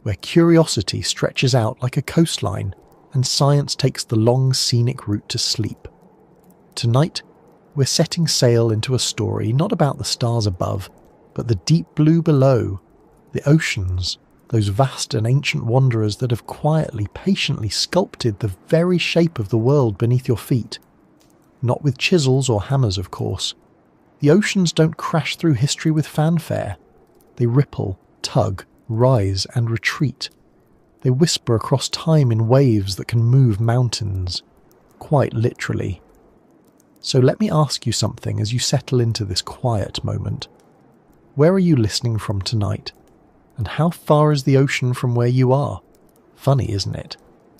where curiosity stretches out like a coastline and science takes the long scenic route to sleep. Tonight, we're setting sail into a story not about the stars above, but the deep blue below, the oceans, those vast and ancient wanderers that have quietly, patiently sculpted the very shape of the world beneath your feet. Not with chisels or hammers, of course. The oceans don't crash through history with fanfare. They ripple, tug, rise and retreat. They whisper across time in waves that can move mountains, quite literally. So let me ask you something as you settle into this quiet moment. Where are you listening from tonight? And how far is the ocean from where you are? Funny, isn't it,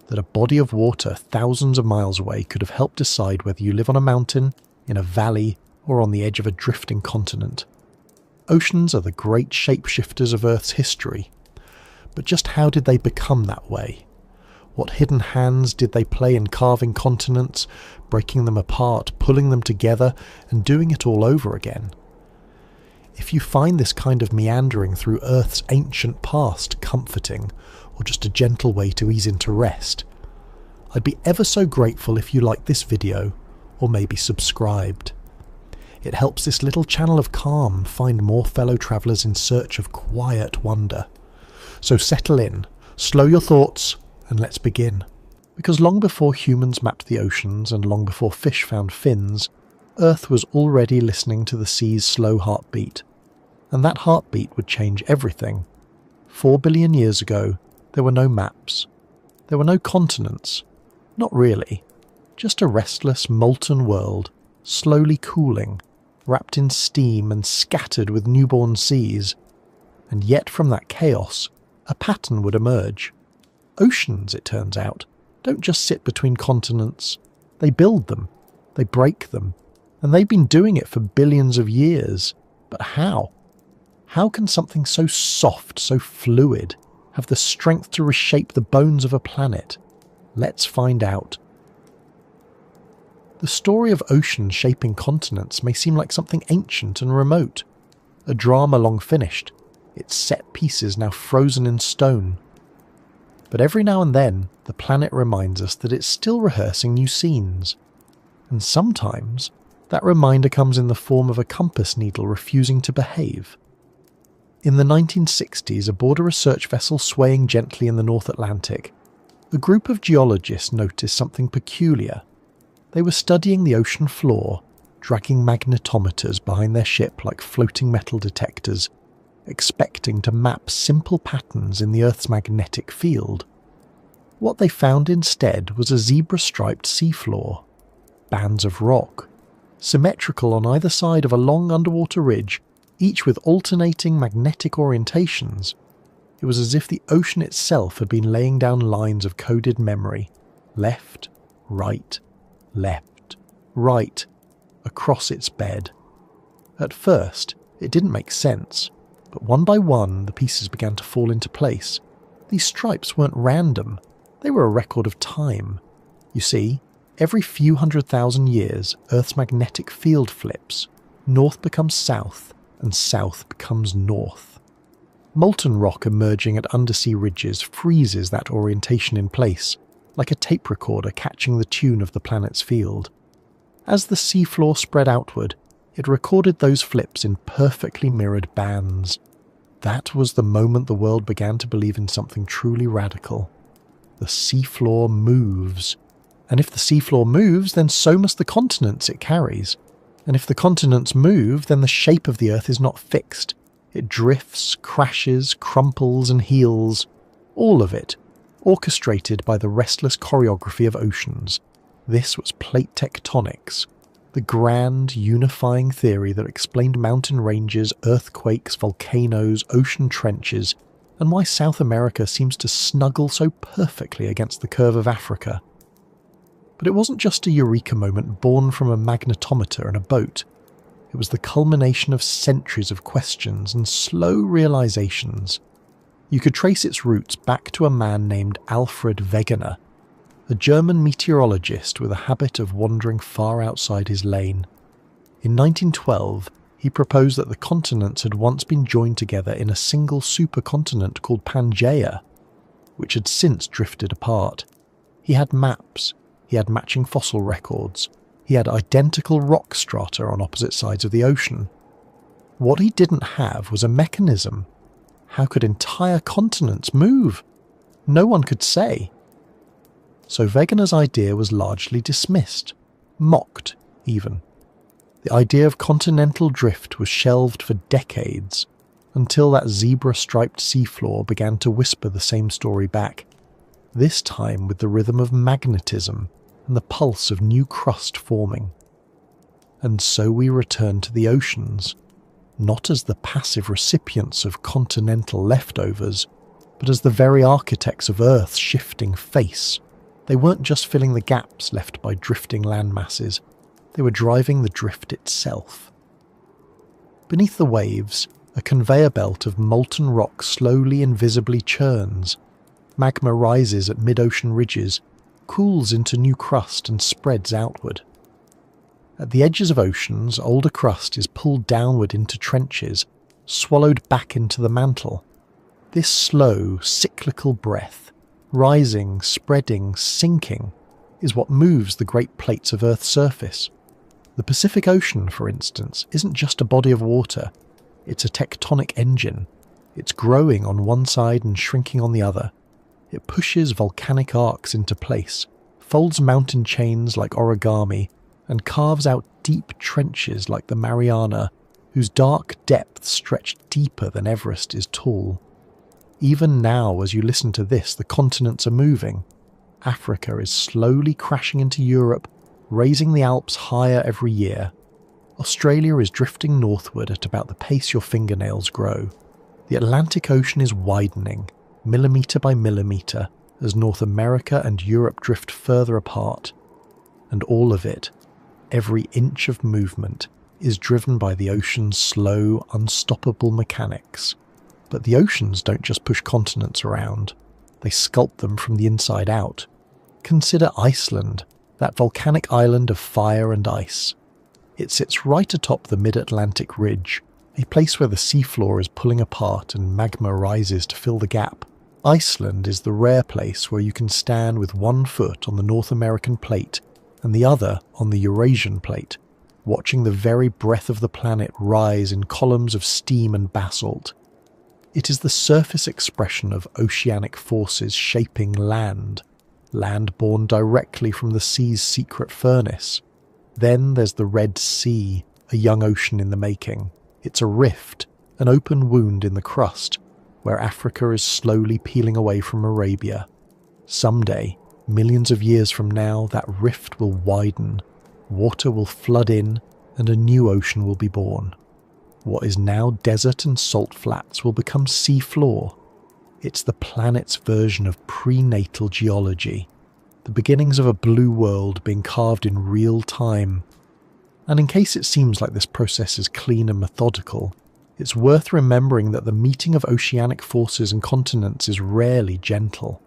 that a body of water thousands of miles away could have helped decide whether you live on a mountain, in a valley, or on the edge of a drifting continent. Oceans are the great shapeshifters of Earth's history. But just how did they become that way? What hidden hands did they play in carving continents, breaking them apart, pulling them together, and doing it all over again? If you find this kind of meandering through Earth's ancient past comforting, or just a gentle way to ease into rest, I'd be ever so grateful if you liked this video, or maybe subscribed. It helps this little channel of calm find more fellow travellers in search of quiet wonder. So settle in, slow your thoughts, and let's begin. Because long before humans mapped the oceans and long before fish found fins, Earth was already listening to the sea's slow heartbeat. And that heartbeat would change everything. 4 billion years ago, there were no maps. There were no continents. Not really. Just a restless, molten world, slowly cooling, wrapped in steam and scattered with newborn seas. And yet from that chaos, a pattern would emerge. Oceans, it turns out, don't just sit between continents. They build them. They break them. And they've been doing it for billions of years. But how? How can something so soft, so fluid, have the strength to reshape the bones of a planet? Let's find out. The story of oceans shaping continents may seem like something ancient and remote. A drama long finished, its set pieces now frozen in stone. But every now and then, the planet reminds us that it's still rehearsing new scenes. And sometimes, that reminder comes in the form of a compass needle refusing to behave. In the 1960s, aboard a research vessel swaying gently in the North Atlantic, a group of geologists noticed something peculiar. They were studying the ocean floor, dragging magnetometers behind their ship like floating metal detectors, expecting to map simple patterns in the Earth's magnetic field. What they found instead was a zebra-striped seafloor, bands of rock, symmetrical on either side of a long underwater ridge, each with alternating magnetic orientations. It was as if the ocean itself had been laying down lines of coded memory, left, right, across its bed. At first, it didn't make sense, but one by one the pieces began to fall into place. These stripes weren't random, they were a record of time. You see, every few 100,000 years, Earth's magnetic field flips. North becomes south, and south becomes north. Molten rock emerging at undersea ridges freezes that orientation in place, like a tape recorder catching the tune of the planet's field. As the seafloor spread outward, it recorded those flips in perfectly mirrored bands. That was the moment the world began to believe in something truly radical. The seafloor moves. And if the seafloor moves, then so must the continents it carries. And if the continents move, then the shape of the Earth is not fixed. It drifts, crashes, crumples and heals. All of it, orchestrated by the restless choreography of oceans. This was plate tectonics, the grand, unifying theory that explained mountain ranges, earthquakes, volcanoes, ocean trenches, and why South America seems to snuggle so perfectly against the curve of Africa. But it wasn't just a eureka moment born from a magnetometer and a boat. It was the culmination of centuries of questions and slow realizations. You could trace its roots back to a man named Alfred Wegener, a German meteorologist with a habit of wandering far outside his lane. In 1912, he proposed that the continents had once been joined together in a single supercontinent called Pangaea, which had since drifted apart. He had maps, he had matching fossil records, he had identical rock strata on opposite sides of the ocean. What he didn't have was a mechanism. How could entire continents move? No one could say. So Wegener's idea was largely dismissed, mocked even. The idea of continental drift was shelved for decades, until that zebra-striped seafloor began to whisper the same story back, this time with the rhythm of magnetism and the pulse of new crust forming. And so we return to the oceans, not as the passive recipients of continental leftovers, but as the very architects of Earth's shifting face. They weren't just filling the gaps left by drifting landmasses, they were driving the drift itself. Beneath the waves, a conveyor belt of molten rock slowly and visibly churns. Magma rises at mid-ocean ridges, cools into new crust and spreads outward. At the edges of oceans, older crust is pulled downward into trenches, swallowed back into the mantle. This slow, cyclical breath, rising, spreading, sinking, is what moves the great plates of Earth's surface. The Pacific Ocean, for instance, isn't just a body of water, it's a tectonic engine. It's growing on one side and shrinking on the other. It pushes volcanic arcs into place, folds mountain chains like origami, and carves out deep trenches like the Mariana, whose dark depths stretch deeper than Everest is tall. Even now, as you listen to this, the continents are moving. Africa is slowly crashing into Europe, raising the Alps higher every year. Australia is drifting northward at about the pace your fingernails grow. The Atlantic Ocean is widening, millimetre by millimetre, as North America and Europe drift further apart. And all of it, every inch of movement, is driven by the ocean's slow, unstoppable mechanics. But the oceans don't just push continents around, they sculpt them from the inside out. Consider Iceland, that volcanic island of fire and ice. It sits right atop the mid-Atlantic ridge, a place where the seafloor is pulling apart and magma rises to fill the gap. Iceland is the rare place where you can stand with one foot on the North American plate and the other on the Eurasian plate, watching the very breath of the planet rise in columns of steam and basalt. It is the surface expression of oceanic forces shaping land born directly from the sea's secret furnace. Then there's the Red Sea, a young ocean in the making. It's a rift, an open wound in the crust, where Africa is slowly peeling away from Arabia. Someday, millions of years from now, that rift will widen, water will flood in, and a new ocean will be born. What is now desert and salt flats will become seafloor. It's the planet's version of prenatal geology, the beginnings of a blue world being carved in real time. And in case it seems like this process is clean and methodical, it's worth remembering that the meeting of oceanic forces and continents is rarely gentle.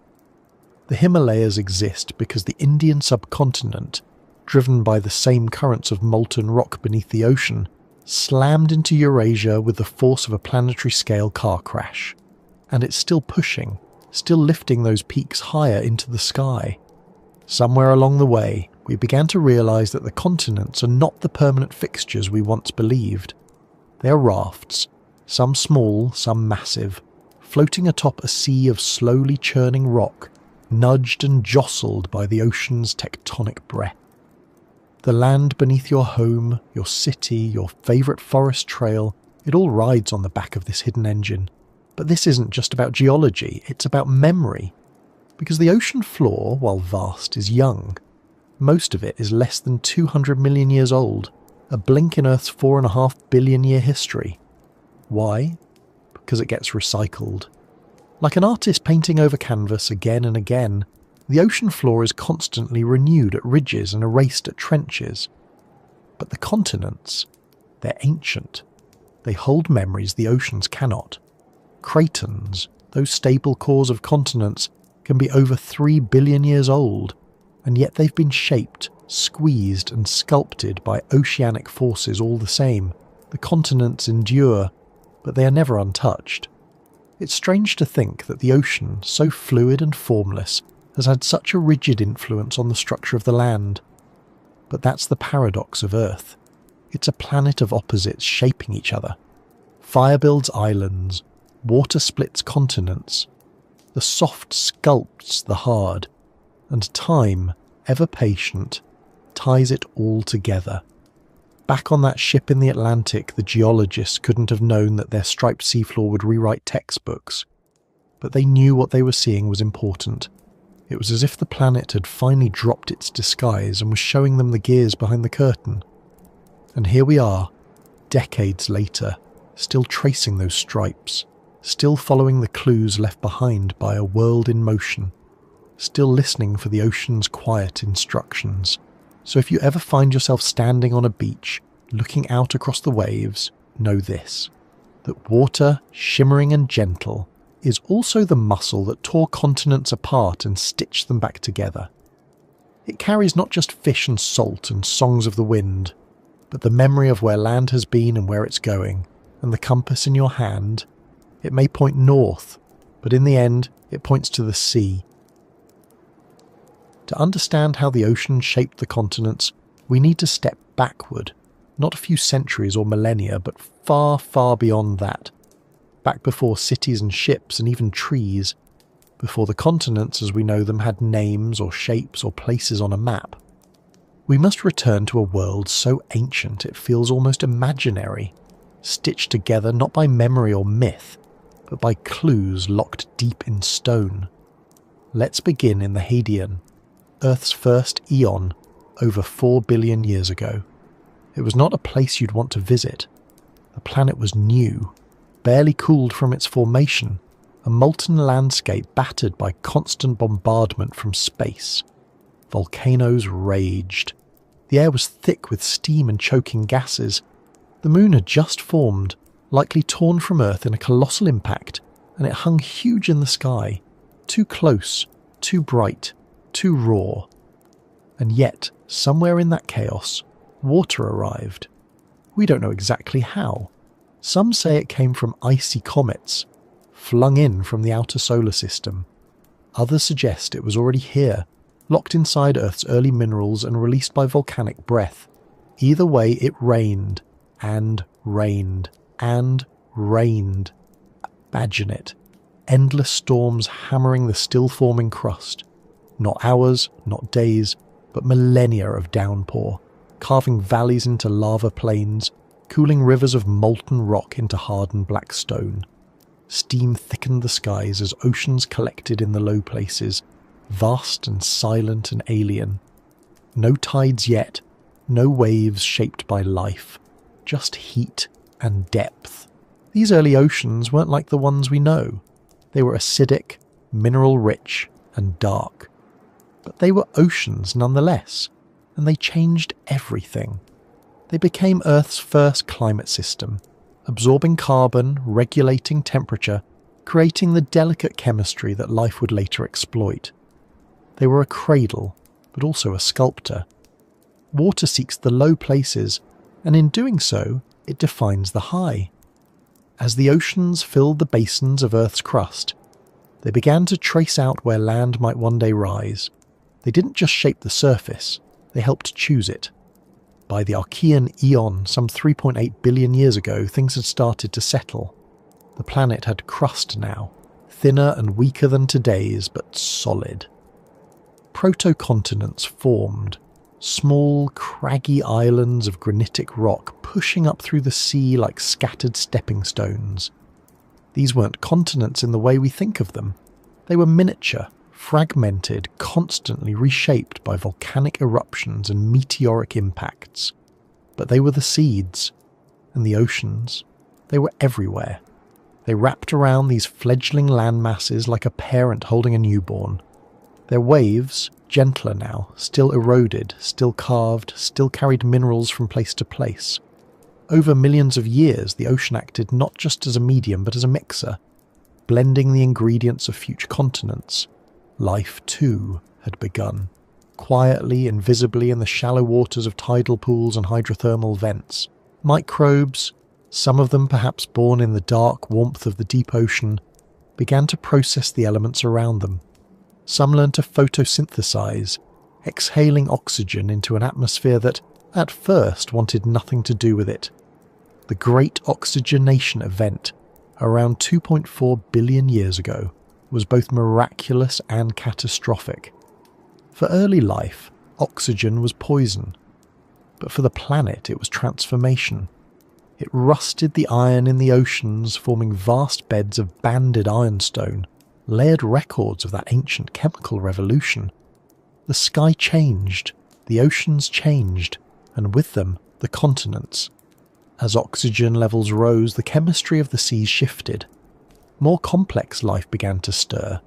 The Himalayas exist because the Indian subcontinent, driven by the same currents of molten rock beneath the ocean, slammed into Eurasia with the force of a planetary-scale car crash. And it's still pushing, still lifting those peaks higher into the sky. Somewhere along the way, we began to realise that the continents are not the permanent fixtures we once believed. They are rafts, some small, some massive, floating atop a sea of slowly churning rock, nudged and jostled by the ocean's tectonic breath. The land beneath your home, your city, your favourite forest trail, it all rides on the back of this hidden engine. But this isn't just about geology, it's about memory. Because the ocean floor, while vast, is young. Most of it is less than 200 million years old, a blink in Earth's 4.5 billion year history. Why? Because it gets recycled. Like an artist painting over canvas again and again, the ocean floor is constantly renewed at ridges and erased at trenches. But the continents, they're ancient. They hold memories the oceans cannot. Cratons, those stable cores of continents, can be over 3 billion years old, and yet they've been shaped, squeezed and sculpted by oceanic forces all the same. The continents endure, but they are never untouched. It's strange to think that the ocean, so fluid and formless, has had such a rigid influence on the structure of the land. But that's the paradox of Earth. It's a planet of opposites shaping each other. Fire builds islands, water splits continents, the soft sculpts the hard, and time, ever patient, ties it all together. Back on that ship in the Atlantic, the geologists couldn't have known that their striped seafloor would rewrite textbooks. But they knew what they were seeing was important. It was as if the planet had finally dropped its disguise and was showing them the gears behind the curtain. And here we are, decades later, still tracing those stripes, still following the clues left behind by a world in motion, still listening for the ocean's quiet instructions. So if you ever find yourself standing on a beach, looking out across the waves, know this, that water, shimmering and gentle, is also the muscle that tore continents apart and stitched them back together. It carries not just fish and salt and songs of the wind, but the memory of where land has been and where it's going, and the compass in your hand. It may point north, but in the end, it points to the sea. To understand how the ocean shaped the continents, we need to step backward, not a few centuries or millennia, but far, far beyond that. Back before cities and ships and even trees, before the continents as we know them had names or shapes or places on a map. We must return to a world so ancient it feels almost imaginary, stitched together not by memory or myth, but by clues locked deep in stone. Let's begin in the Hadean, Earth's first eon, over 4 billion years ago. It was not a place you'd want to visit. The planet was new, barely cooled from its formation, a molten landscape battered by constant bombardment from space. Volcanoes raged. The air was thick with steam and choking gases. The moon had just formed, likely torn from Earth in a colossal impact, and it hung huge in the sky, too close, too bright, too raw. And yet, somewhere in that chaos, water arrived. We don't know exactly how. Some say it came from icy comets, flung in from the outer solar system. Others suggest it was already here, locked inside Earth's early minerals and released by volcanic breath. Either way, it rained, and rained, and rained. Imagine it. Endless storms hammering the still-forming crust. Not hours, not days, but millennia of downpour, carving valleys into lava plains, cooling rivers of molten rock into hardened black stone. Steam thickened the skies as oceans collected in the low places, vast and silent and alien. No tides yet, no waves shaped by life, just heat and depth. These early oceans weren't like the ones we know. They were acidic, mineral-rich, and dark. But they were oceans nonetheless, and they changed everything. They became Earth's first climate system, absorbing carbon, regulating temperature, creating the delicate chemistry that life would later exploit. They were a cradle, but also a sculptor. Water seeks the low places, and in doing so, it defines the high. As the oceans filled the basins of Earth's crust, they began to trace out where land might one day rise. They didn't just shape the surface, they helped choose it. By the Archean eon, some 3.8 billion years ago, things had started to settle. The planet had crust now, thinner and weaker than today's, but solid. Protocontinents formed, small, craggy islands of granitic rock pushing up through the sea like scattered stepping stones. These weren't continents in the way we think of them. They were miniature, fragmented, constantly reshaped by volcanic eruptions and meteoric impacts. But they were the seeds, and the oceans. They were everywhere. They wrapped around these fledgling land masses like a parent holding a newborn. Their waves, gentler now, still eroded, still carved, still carried minerals from place to place. Over millions of years, the ocean acted not just as a medium but as a mixer, blending the ingredients of future continents. Life, too, had begun, quietly, invisibly in the shallow waters of tidal pools and hydrothermal vents. Microbes, some of them perhaps born in the dark warmth of the deep ocean, began to process the elements around them. Some learned to photosynthesize, exhaling oxygen into an atmosphere that, at first, wanted nothing to do with it. The Great Oxygenation event, around 2.4 billion years ago, was both miraculous and catastrophic. For early life, oxygen was poison. But for the planet, it was transformation. It rusted the iron in the oceans, forming vast beds of banded ironstone, layered records of that ancient chemical revolution. The sky changed, the oceans changed, and with them, the continents. As oxygen levels rose, the chemistry of the seas shifted. More complex life began to stir.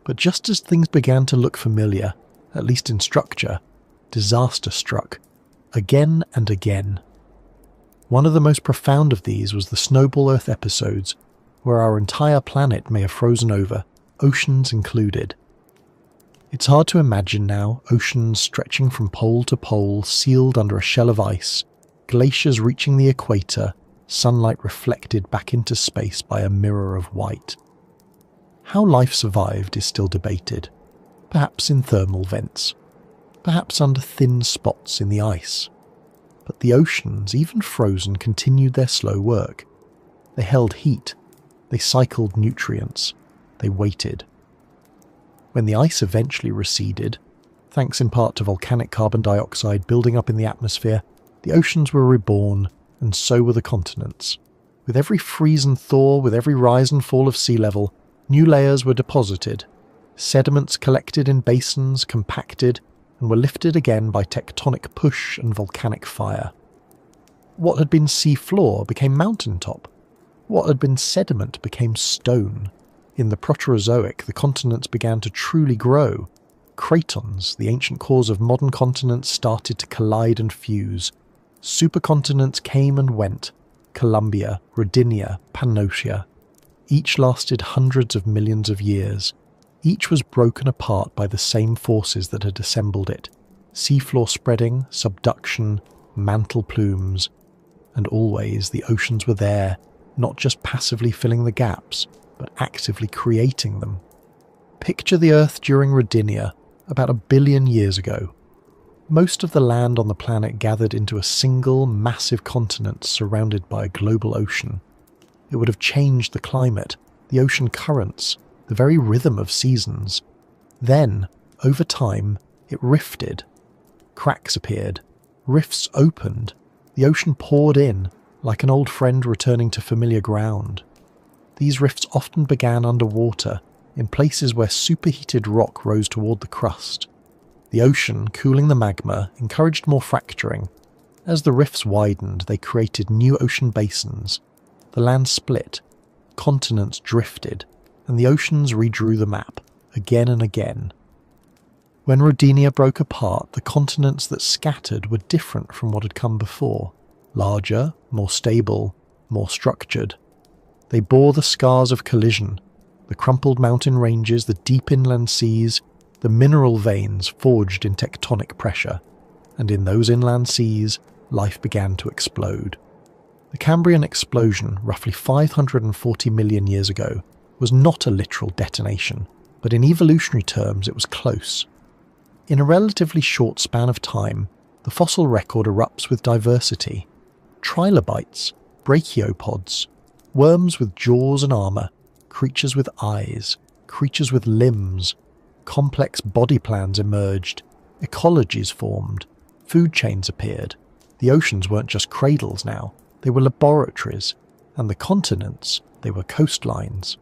But just as things began to look familiar, at least in structure, disaster struck, again and again. One of the most profound of these was the Snowball Earth episodes, where our entire planet may have frozen over, oceans included. It's hard to imagine now, oceans stretching from pole to pole, sealed under a shell of ice, glaciers reaching the equator, sunlight reflected back into space by a mirror of white. How life survived is still debated, perhaps in thermal vents, perhaps under thin spots in the ice. But the oceans, even frozen, continued their slow work. They held heat, they cycled nutrients, they waited. When the ice eventually receded, thanks in part to volcanic carbon dioxide building up in the atmosphere, the oceans were reborn, and so were the continents. With every freeze and thaw, with every rise and fall of sea level, new layers were deposited. Sediments collected in basins, compacted, and were lifted again by tectonic push and volcanic fire. What had been seafloor became mountaintop. What had been sediment became stone. In the Proterozoic, the continents began to truly grow. Cratons, the ancient cores of modern continents, started to collide and fuse. Supercontinents came and went. Columbia, Rodinia, Pangaea. Each lasted hundreds of millions of years. Each was broken apart by the same forces that had assembled it. Seafloor spreading, subduction, mantle plumes. And always the oceans were there, not just passively filling the gaps, but actively creating them. Picture the Earth during Rodinia, about 1 billion years ago. Most of the land on the planet gathered into a single massive continent surrounded by a global ocean. It would have changed the climate, the ocean currents, the very rhythm of seasons. Then, over time, it rifted. Cracks appeared. Rifts opened. The ocean poured in, like an old friend returning to familiar ground. These rifts often began underwater, in places where superheated rock rose toward the crust. The ocean, cooling the magma, encouraged more fracturing. As the rifts widened, they created new ocean basins. The land split. Continents drifted. And the oceans redrew the map, again and again. When Rodinia broke apart, the continents that scattered were different from what had come before. Larger, more stable, more structured. They bore the scars of collision, the crumpled mountain ranges, the deep inland seas, the mineral veins forged in tectonic pressure. And in those inland seas, life began to explode. The Cambrian explosion, roughly 540 million years ago, was not a literal detonation, but in evolutionary terms it was close. In a relatively short span of time, the fossil record erupts with diversity. Trilobites, brachiopods, worms with jaws and armour, creatures with eyes, creatures with limbs, complex body plans emerged, ecologies formed, food chains appeared. The oceans weren't just cradles now, they were laboratories, and the continents, they were coastlines.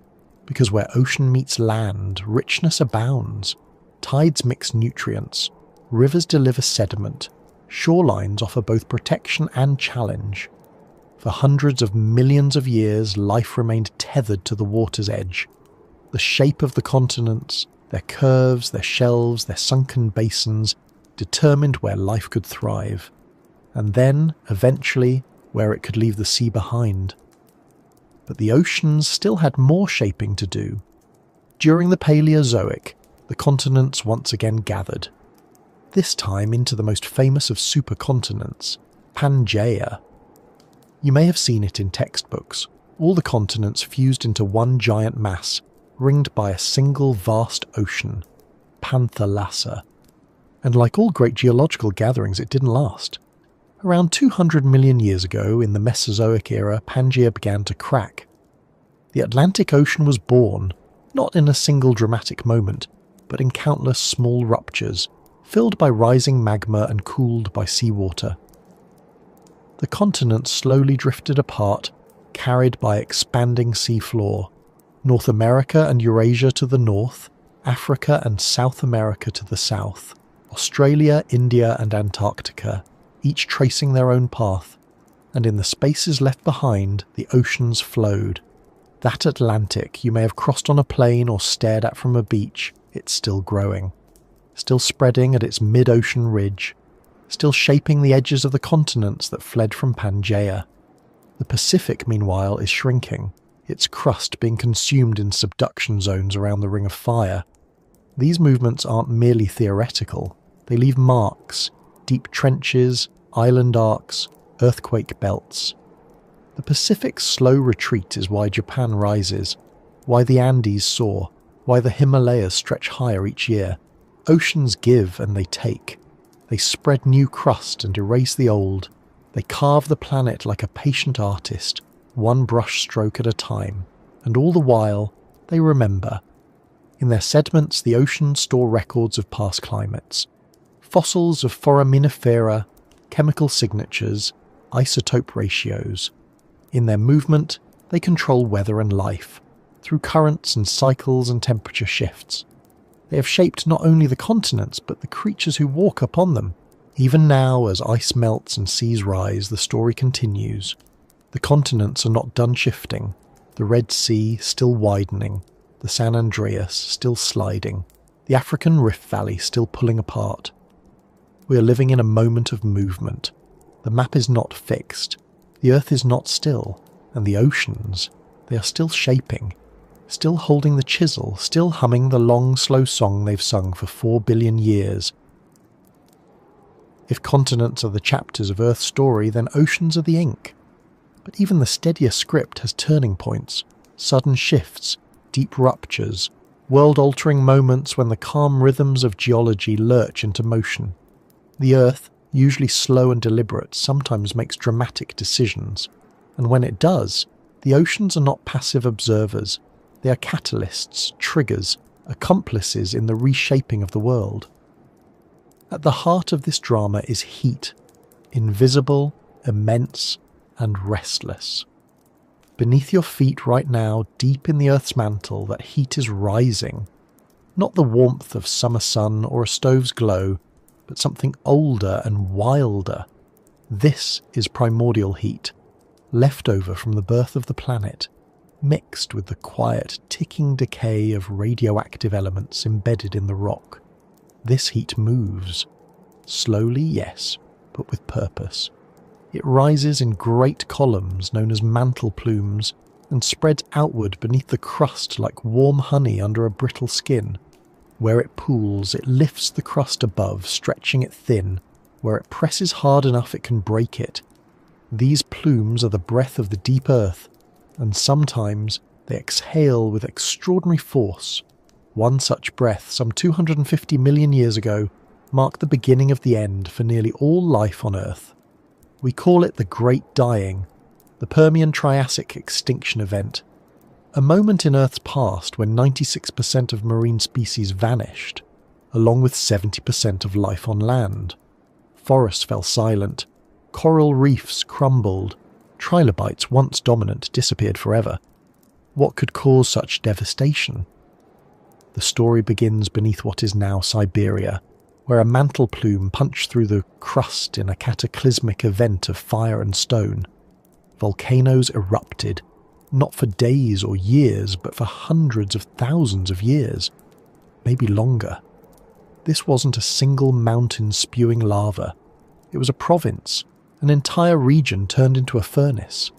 Because where ocean meets land, richness abounds. Tides mix nutrients, rivers deliver sediment, shorelines offer both protection and challenge. For hundreds of millions of years, life remained tethered to the water's edge. The shape of the continents, their curves, their shelves, their sunken basins, determined where life could thrive. And then, eventually, where it could leave the sea behind. But the oceans still had more shaping to do. During the Paleozoic, the continents once again gathered. This time into the most famous of supercontinents, Pangaea. You may have seen it in textbooks, all the continents fused into one giant mass, ringed by a single vast ocean, Panthalassa. And like all great geological gatherings, it didn't last. Around 200 million years ago, in the Mesozoic era, Pangaea began to crack. The Atlantic Ocean was born, not in a single dramatic moment, but in countless small ruptures, filled by rising magma and cooled by seawater. The continents slowly drifted apart, carried by expanding seafloor. North America and Eurasia to the north, Africa and South America to the south, Australia, India and Antarctica, each tracing their own path, and in the spaces left behind, the oceans flowed. That Atlantic you may have crossed on a plane or stared at from a beach, it's still growing, still spreading at its mid-ocean ridge, still shaping the edges of the continents that fled from Pangaea. The Pacific, meanwhile, is shrinking, its crust being consumed in subduction zones around the Ring of Fire. These movements aren't merely theoretical, they leave marks, deep trenches, island arcs, earthquake belts. The Pacific's slow retreat is why Japan rises, why the Andes soar, why the Himalayas stretch higher each year. Oceans give and they take. They spread new crust and erase the old. They carve the planet like a patient artist, one brush stroke at a time, and all the while, they remember. In their sediments, the oceans store records of past climates, fossils of foraminifera, chemical signatures, isotope ratios. In their movement, they control weather and life, through currents and cycles and temperature shifts. They have shaped not only the continents, but the creatures who walk upon them. Even now, as ice melts and seas rise, the story continues. The continents are not done shifting, the Red Sea still widening, the San Andreas still sliding, the African Rift Valley still pulling apart. We are living in a moment of movement. The map is not fixed, the Earth is not still, and the oceans, they are still shaping, still holding the chisel, still humming the long, slow song they've sung for 4 billion years. If continents are the chapters of Earth's story, then oceans are the ink. But even the steadier script has turning points, sudden shifts, deep ruptures, world-altering moments when the calm rhythms of geology lurch into motion. The Earth, usually slow and deliberate, sometimes makes dramatic decisions, and when it does, the oceans are not passive observers. They are catalysts, triggers, accomplices in the reshaping of the world. At the heart of this drama is heat, invisible, immense, and restless. Beneath your feet right now, deep in the Earth's mantle, that heat is rising. Not the warmth of summer sun or a stove's glow, but something older and wilder. This is primordial heat, left over from the birth of the planet, mixed with the quiet, ticking decay of radioactive elements embedded in the rock. This heat moves. Slowly, yes, but with purpose. It rises in great columns known as mantle plumes and spreads outward beneath the crust like warm honey under a brittle skin. Where it pools, it lifts the crust above, stretching it thin. Where it presses hard enough, it can break it. These plumes are the breath of the deep earth, and sometimes they exhale with extraordinary force. One such breath, some 250 million years ago, marked the beginning of the end for nearly all life on Earth. We call it the Great Dying, the Permian-Triassic extinction event, a moment in Earth's past when 96% of marine species vanished, along with 70% of life on land. Forests fell silent, coral reefs crumbled, trilobites once dominant disappeared forever. What could cause such devastation? The story begins beneath what is now Siberia, where a mantle plume punched through the crust in a cataclysmic event of fire and stone. Volcanoes erupted, not for days or years, but for hundreds of thousands of years, maybe longer. This wasn't a single mountain spewing lava. It was a province, an entire region turned into a furnace.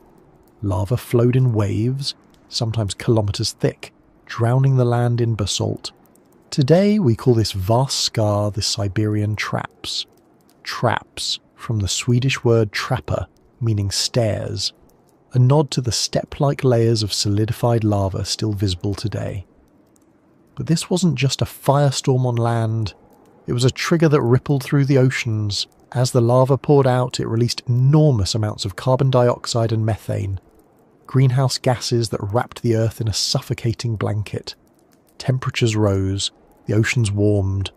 Lava flowed in waves, sometimes kilometers thick, drowning the land in basalt. Today we call this vast scar the Siberian Traps. Traps, from the Swedish word trappa, meaning stairs, a nod to the step-like layers of solidified lava still visible today. But this wasn't just a firestorm on land, it was a trigger that rippled through the oceans. As the lava poured out, it released enormous amounts of carbon dioxide and methane, greenhouse gases that wrapped the Earth in a suffocating blanket. Temperatures rose, the oceans warmed.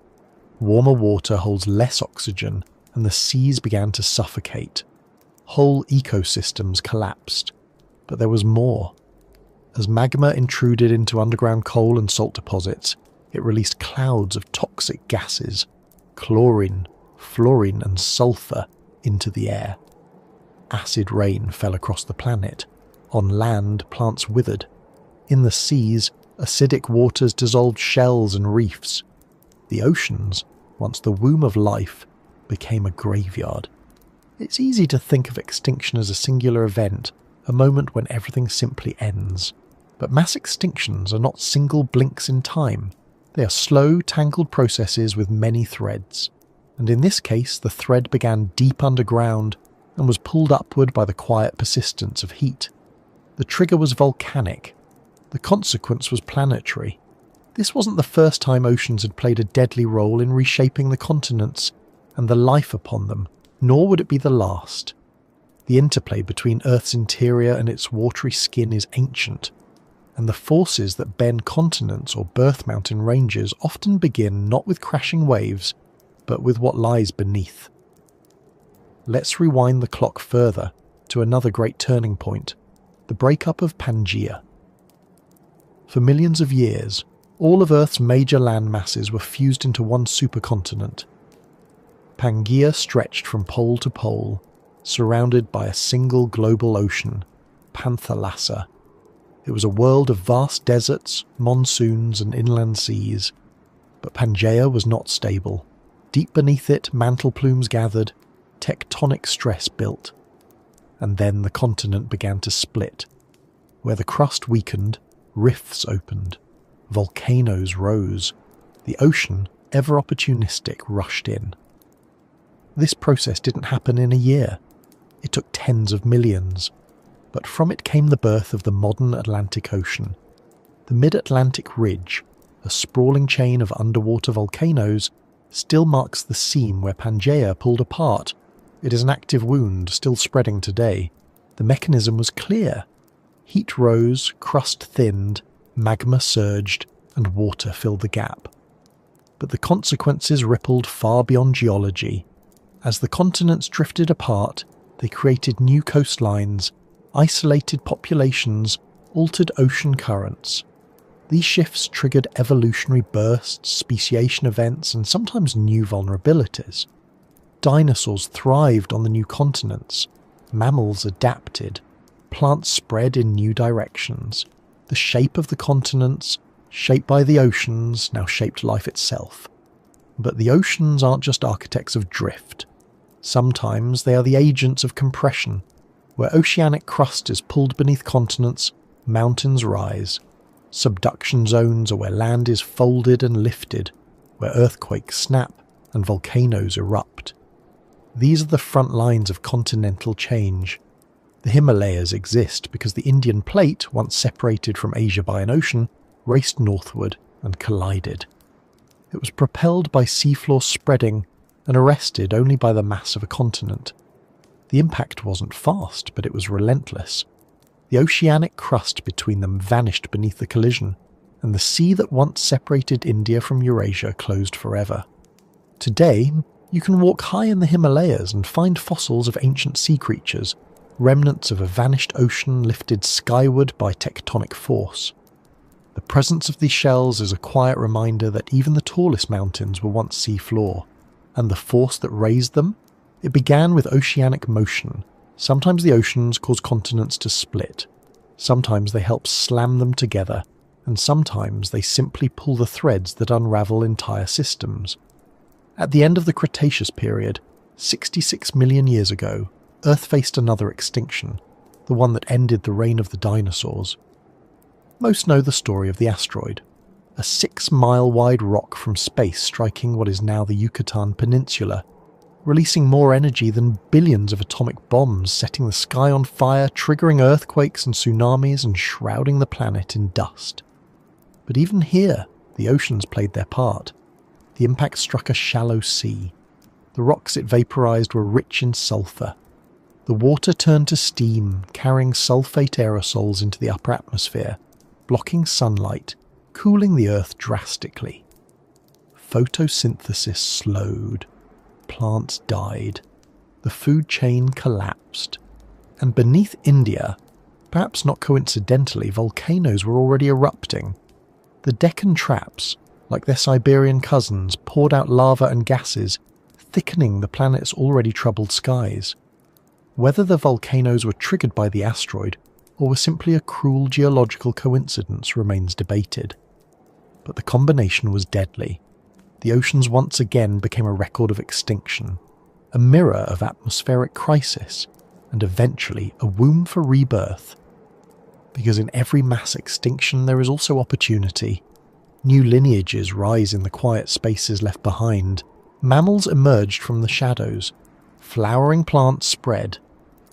Warmer water holds less oxygen, and the seas began to suffocate. Whole ecosystems collapsed. But there was more. As magma intruded into underground coal and salt deposits, it released clouds of toxic gases, chlorine, fluorine and sulfur, into the air. Acid rain fell across the planet. On land, plants withered. In the seas, acidic waters dissolved shells and reefs. The oceans, once the womb of life, became a graveyard. It's easy to think of extinction as a singular event, a moment when everything simply ends. But mass extinctions are not single blinks in time. They are slow, tangled processes with many threads. And in this case, the thread began deep underground and was pulled upward by the quiet persistence of heat. The trigger was volcanic. The consequence was planetary. This wasn't the first time oceans had played a deadly role in reshaping the continents and the life upon them, nor would it be the last. The interplay between Earth's interior and its watery skin is ancient, and the forces that bend continents or birth mountain ranges often begin not with crashing waves, but with what lies beneath. Let's rewind the clock further to another great turning point, the breakup of Pangaea. For millions of years, all of Earth's major land masses were fused into one supercontinent. Pangaea stretched from pole to pole, surrounded by a single global ocean, Panthalassa. It was a world of vast deserts, monsoons and inland seas. But Pangaea was not stable. Deep beneath it, mantle plumes gathered, tectonic stress built. And then the continent began to split. Where the crust weakened, rifts opened. Volcanoes rose. The ocean, ever opportunistic, rushed in. This process didn't happen in a year. It took tens of millions. But from it came the birth of the modern Atlantic Ocean. The Mid-Atlantic Ridge, a sprawling chain of underwater volcanoes, still marks the seam where Pangaea pulled apart. It is an active wound, still spreading today. The mechanism was clear. Heat rose, crust thinned, magma surged, and water filled the gap. But the consequences rippled far beyond geology. As the continents drifted apart, they created new coastlines, isolated populations, altered ocean currents. These shifts triggered evolutionary bursts, speciation events, and sometimes new vulnerabilities. Dinosaurs thrived on the new continents. Mammals adapted. Plants spread in new directions. The shape of the continents, shaped by the oceans, now shaped life itself. But the oceans aren't just architects of drift. Sometimes they are the agents of compression. Where oceanic crust is pulled beneath continents, mountains rise. Subduction zones are where land is folded and lifted, where earthquakes snap and volcanoes erupt. These are the front lines of continental change. The Himalayas exist because the Indian plate, once separated from Asia by an ocean, raced northward and collided. It was propelled by seafloor spreading and arrested only by the mass of a continent. The impact wasn't fast, but it was relentless. The oceanic crust between them vanished beneath the collision, and the sea that once separated India from Eurasia closed forever. Today, you can walk high in the Himalayas and find fossils of ancient sea creatures, remnants of a vanished ocean lifted skyward by tectonic force. The presence of these shells is a quiet reminder that even the tallest mountains were once seafloor, and the force that raised them? It began with oceanic motion. Sometimes the oceans cause continents to split. Sometimes they help slam them together, and sometimes they simply pull the threads that unravel entire systems. At the end of the Cretaceous period, 66 million years ago, Earth faced another extinction, the one that ended the reign of the dinosaurs. Most know the story of the asteroid, a 6-mile-wide rock from space striking what is now the Yucatan Peninsula, releasing more energy than billions of atomic bombs, setting the sky on fire, triggering earthquakes and tsunamis and shrouding the planet in dust. But even here, the oceans played their part. The impact struck a shallow sea. The rocks it vaporized were rich in sulfur. The water turned to steam, carrying sulfate aerosols into the upper atmosphere, blocking sunlight, cooling the Earth drastically. Photosynthesis slowed. Plants died. The food chain collapsed. And beneath India, perhaps not coincidentally, volcanoes were already erupting. The Deccan Traps, like their Siberian cousins, poured out lava and gases, thickening the planet's already troubled skies. Whether the volcanoes were triggered by the asteroid or were simply a cruel geological coincidence remains debated. But the combination was deadly. The oceans once again became a record of extinction, a mirror of atmospheric crisis, and eventually a womb for rebirth. Because in every mass extinction there is also opportunity. New lineages rise in the quiet spaces left behind. Mammals emerged from the shadows. Flowering plants spread.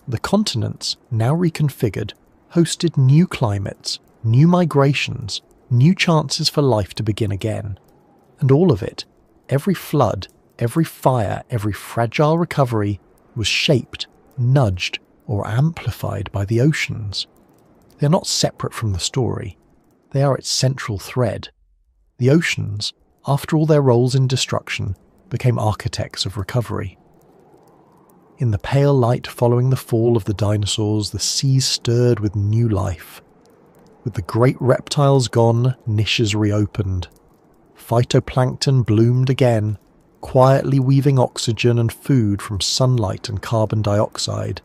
The continents, now reconfigured, hosted new climates, new migrations, new chances for life to begin again. And all of it, every flood, every fire, every fragile recovery, was shaped, nudged, or amplified by the oceans. They are not separate from the story. They are its central thread. The oceans, after all their roles in destruction, became architects of recovery. In the pale light following the fall of the dinosaurs, the seas stirred with new life. With the great reptiles gone, niches reopened. Phytoplankton bloomed again, quietly weaving oxygen and food from sunlight and carbon dioxide.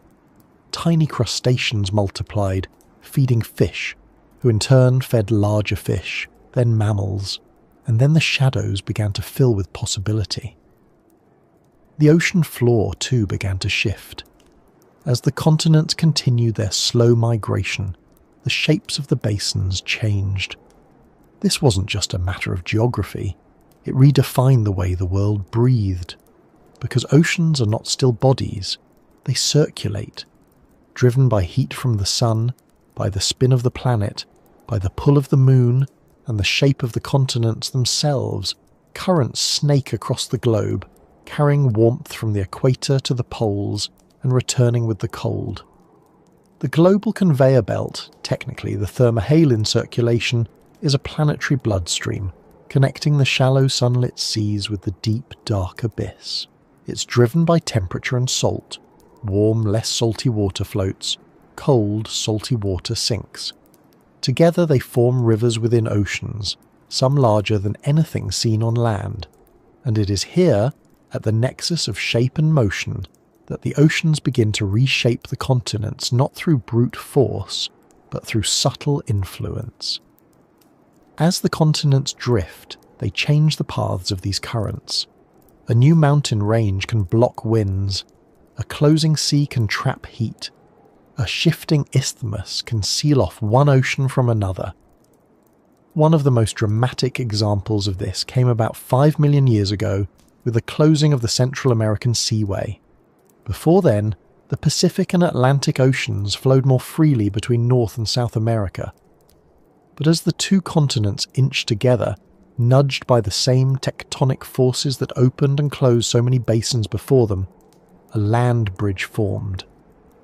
Tiny crustaceans multiplied, feeding fish, who in turn fed larger fish, then mammals, and then the shadows began to fill with possibility. The ocean floor too began to shift. As the continents continued their slow migration, the shapes of the basins changed. This wasn't just a matter of geography, it redefined the way the world breathed. Because oceans are not still bodies, they circulate, driven by heat from the sun, by the spin of the planet, by the pull of the moon, and the shape of the continents themselves. Currents snake across the globe, carrying warmth from the equator to the poles and returning with the cold. The global conveyor belt, technically the thermohaline circulation, is a planetary bloodstream, connecting the shallow sunlit seas with the deep, dark abyss. It's driven by temperature and salt. Warm, less salty water floats. Cold, salty water sinks. Together they form rivers within oceans, some larger than anything seen on land. And it is here, at the nexus of shape and motion, that the oceans begin to reshape the continents not through brute force, but through subtle influence. As the continents drift, they change the paths of these currents. A new mountain range can block winds. A closing sea can trap heat. A shifting isthmus can seal off one ocean from another. One of the most dramatic examples of this came about 5 million years ago with the closing of the Central American Seaway. Before then, the Pacific and Atlantic Oceans flowed more freely between North and South America. But as the two continents inched together, nudged by the same tectonic forces that opened and closed so many basins before them, a land bridge formed.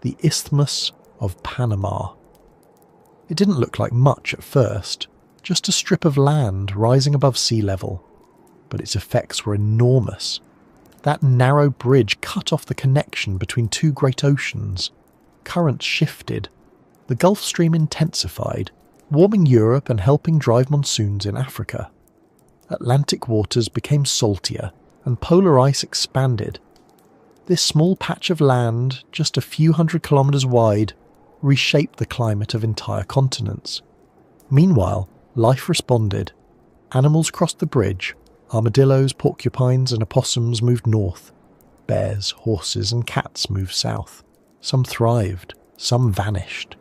The Isthmus of Panama. It didn't look like much at first, just a strip of land rising above sea level. But its effects were enormous. That narrow bridge cut off the connection between two great oceans. Currents shifted. The Gulf Stream intensified, warming Europe and helping drive monsoons in Africa. Atlantic waters became saltier, and polar ice expanded. This small patch of land, just a few hundred kilometers wide, reshaped the climate of entire continents. Meanwhile, life responded. Animals crossed the bridge. Armadillos, porcupines, and opossums moved north. Bears, horses, and cats moved south. Some thrived, some vanished.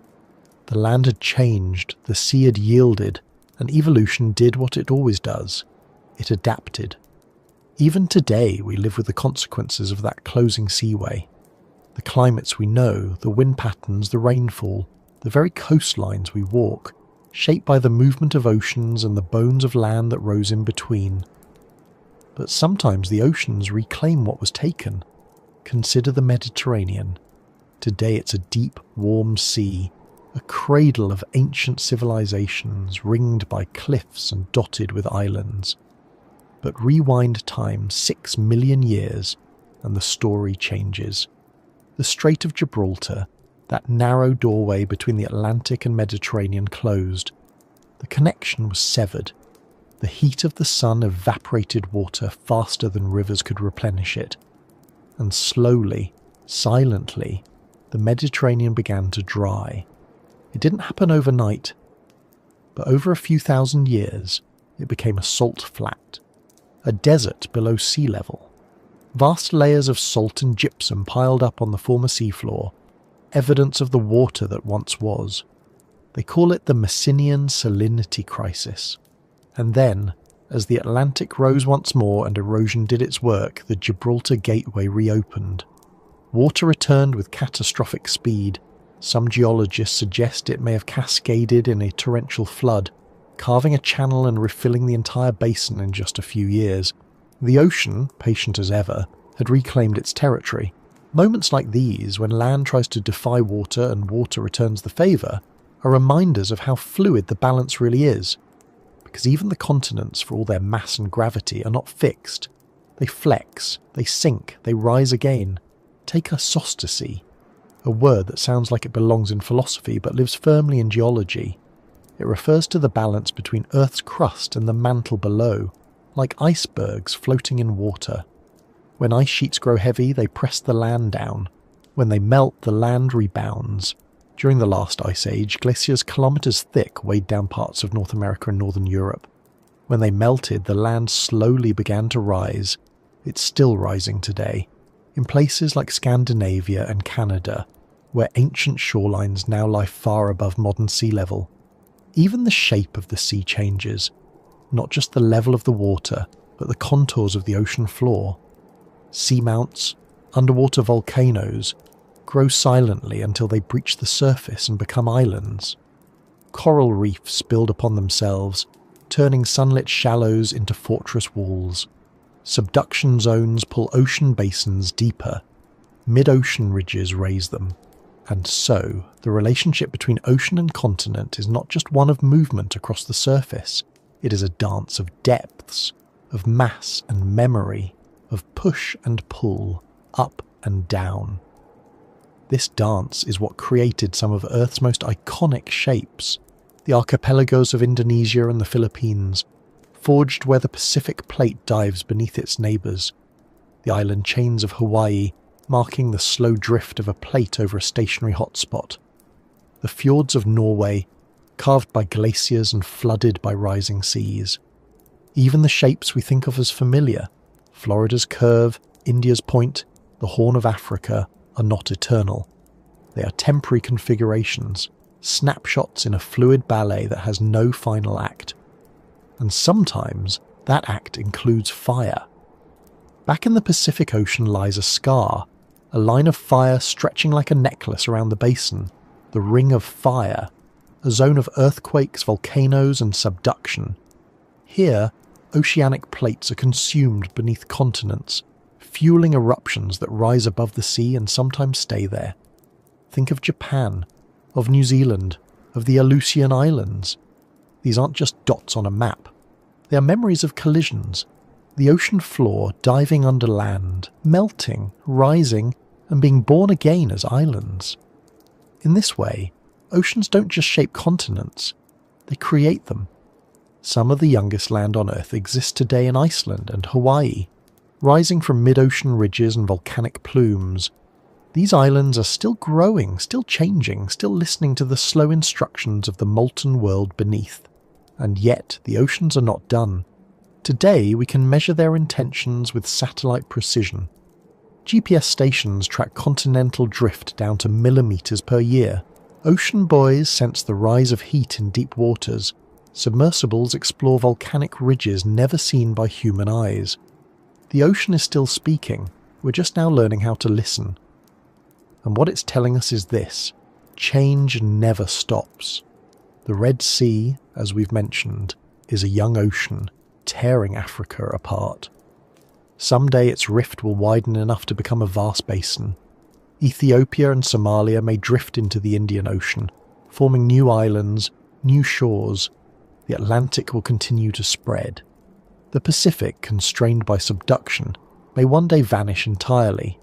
The land had changed, the sea had yielded, and evolution did what it always does. It adapted. Even today we live with the consequences of that closing seaway. The climates we know, the wind patterns, the rainfall, the very coastlines we walk, shaped by the movement of oceans and the bones of land that rose in between. But sometimes the oceans reclaim what was taken. Consider the Mediterranean. Today it's a deep, warm sea, a cradle of ancient civilizations ringed by cliffs and dotted with islands. But rewind time 6 million years and the story changes. The Strait of Gibraltar, that narrow doorway between the Atlantic and Mediterranean, closed. The connection was severed. The heat of the sun evaporated water faster than rivers could replenish it. And slowly, silently, the Mediterranean began to dry. It didn't happen overnight, but over a few thousand years, it became a salt flat, a desert below sea level. Vast layers of salt and gypsum piled up on the former seafloor, evidence of the water that once was. They call it the Messinian salinity crisis. And then, as the Atlantic rose once more and erosion did its work, the Gibraltar Gateway reopened. Water returned with catastrophic speed. Some geologists suggest it may have cascaded in a torrential flood, carving a channel and refilling the entire basin in just a few years. The ocean, patient as ever, had reclaimed its territory. Moments like these, when land tries to defy water and water returns the favour, are reminders of how fluid the balance really is. Because even the continents, for all their mass and gravity, are not fixed. They flex, they sink, they rise again. Take isostasy, a word that sounds like it belongs in philosophy but lives firmly in geology. It refers to the balance between Earth's crust and the mantle below, like icebergs floating in water. When ice sheets grow heavy, they press the land down. When they melt, the land rebounds. During the last ice age, glaciers kilometres thick weighed down parts of North America and northern Europe. When they melted, the land slowly began to rise. It's still rising today, in places like Scandinavia and Canada, where ancient shorelines now lie far above modern sea level. Even the shape of the sea changes, not just the level of the water, but the contours of the ocean floor. Seamounts, underwater volcanoes, grow silently until they breach the surface and become islands. Coral reefs build upon themselves, turning sunlit shallows into fortress walls. Subduction zones pull ocean basins deeper. Mid-ocean ridges raise them. And so, the relationship between ocean and continent is not just one of movement across the surface. It is a dance of depths, of mass and memory, of push and pull, up and down. This dance is what created some of Earth's most iconic shapes, the archipelagos of Indonesia and the Philippines, forged where the Pacific Plate dives beneath its neighbours, the island chains of Hawaii marking the slow drift of a plate over a stationary hotspot, the fjords of Norway, carved by glaciers and flooded by rising seas. Even the shapes we think of as familiar, Florida's curve, India's point, the Horn of Africa, are not eternal. They are temporary configurations, snapshots in a fluid ballet that has no final act. And sometimes that act includes fire. Back in the Pacific Ocean lies a scar, a line of fire stretching like a necklace around the basin, the Ring of Fire, a zone of earthquakes, volcanoes and subduction. Here, oceanic plates are consumed beneath continents, fueling eruptions that rise above the sea and sometimes stay there. Think of Japan, of New Zealand, of the Aleutian Islands. These aren't just dots on a map. They are memories of collisions. The ocean floor diving under land, melting, rising, and being born again as islands. In this way, oceans don't just shape continents, they create them. Some of the youngest land on Earth exists today in Iceland and Hawaii, rising from mid-ocean ridges and volcanic plumes. These islands are still growing, still changing, still listening to the slow instructions of the molten world beneath. And yet, the oceans are not done. Today, we can measure their intentions with satellite precision. GPS stations track continental drift down to millimeters per year. Ocean buoys sense the rise of heat in deep waters. Submersibles explore volcanic ridges never seen by human eyes. The ocean is still speaking, we're just now learning how to listen. And what it's telling us is this: change never stops. The Red Sea, as we've mentioned, is a young ocean tearing Africa apart. Someday its rift will widen enough to become a vast basin. Ethiopia and Somalia may drift into the Indian Ocean, forming new islands, new shores. The Atlantic will continue to spread. The Pacific, constrained by subduction, may one day vanish entirely.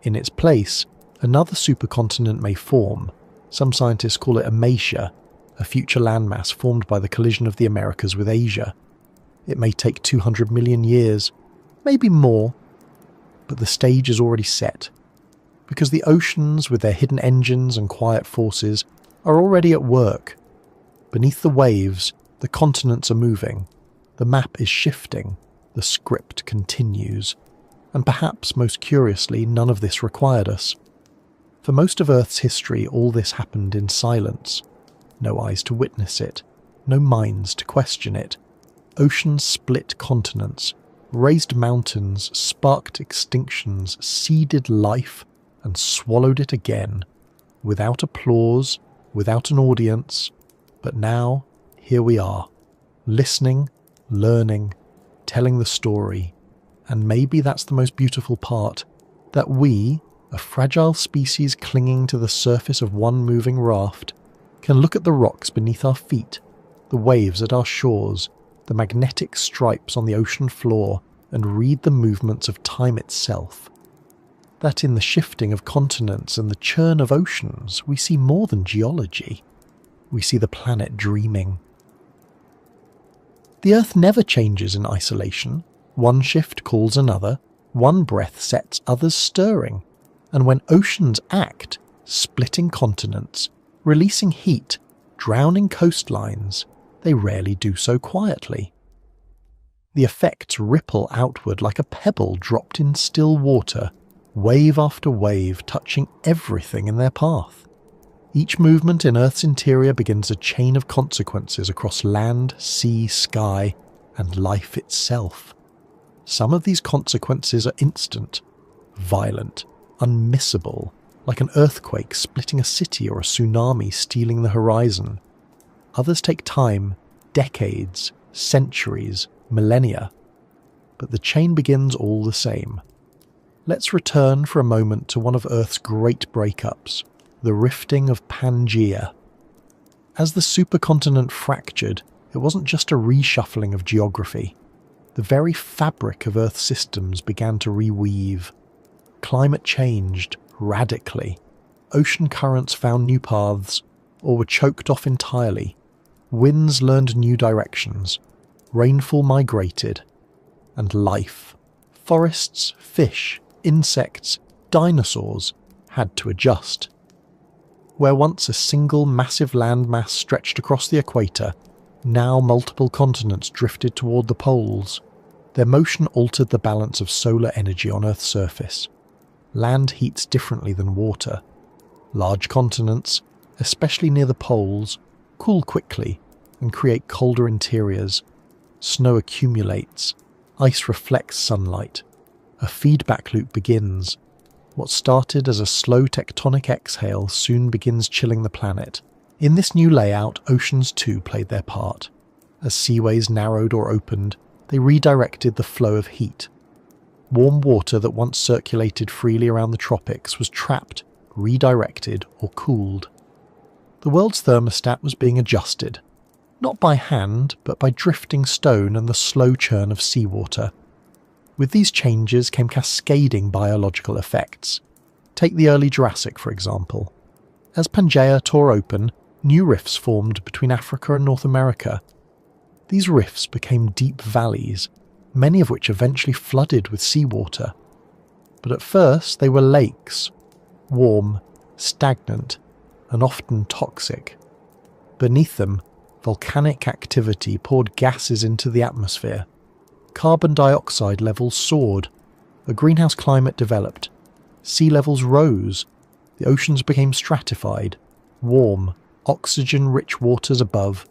In its place, another supercontinent may form. Some scientists call it Amasia, a future landmass formed by the collision of the Americas with Asia. It may take 200 million years, maybe more, but the stage is already set. Because the oceans, with their hidden engines and quiet forces, are already at work. Beneath the waves, the continents are moving. The map is shifting. The script continues. And perhaps, most curiously, none of this required us. For most of Earth's history, all this happened in silence. No eyes to witness it. No minds to question it. Oceans split continents, raised mountains, sparked extinctions, seeded life, and swallowed it again. Without applause, without an audience. But now, here we are. Listening, learning, telling the story. And maybe that's the most beautiful part, that we, a fragile species clinging to the surface of one moving raft, can look at the rocks beneath our feet, the waves at our shores, the magnetic stripes on the ocean floor, and read the movements of time itself. That in the shifting of continents and the churn of oceans, we see more than geology. We see the planet dreaming. The Earth never changes in isolation. One shift calls another, one breath sets others stirring, and when oceans act, splitting continents, releasing heat, drowning coastlines, they rarely do so quietly. The effects ripple outward like a pebble dropped in still water, wave after wave touching everything in their path. Each movement in Earth's interior begins a chain of consequences across land, sea, sky, and life itself. Some of these consequences are instant, violent, unmissable, like an earthquake splitting a city or a tsunami stealing the horizon. Others take time, decades, centuries, millennia. But the chain begins all the same. Let's return for a moment to one of Earth's great breakups, the rifting of Pangaea. As the supercontinent fractured, it wasn't just a reshuffling of geography. The very fabric of Earth's systems began to reweave. Climate changed radically. Ocean currents found new paths, or were choked off entirely. Winds learned new directions. Rainfall migrated. And life, forests, fish, insects, dinosaurs, had to adjust. Where once a single massive landmass stretched across the equator, now multiple continents drifted toward the poles. Their motion altered the balance of solar energy on Earth's surface. Land heats differently than water. Large continents, especially near the poles, cool quickly and create colder interiors. Snow accumulates. Ice reflects sunlight. A feedback loop begins. What started as a slow tectonic exhale soon begins chilling the planet. In this new layout, oceans too played their part. As seaways narrowed or opened, they redirected the flow of heat. Warm water that once circulated freely around the tropics was trapped, redirected, or cooled. The world's thermostat was being adjusted, not by hand, but by drifting stone and the slow churn of seawater. With these changes came cascading biological effects. Take the early Jurassic, for example. As Pangaea tore open, new rifts formed between Africa and North America. These rifts became deep valleys, many of which eventually flooded with seawater. But at first they were lakes, warm, stagnant, and often toxic. Beneath them, volcanic activity poured gases into the atmosphere. Carbon dioxide levels soared. A greenhouse climate developed. Sea levels rose. The oceans became stratified, warm, oxygen-rich waters above,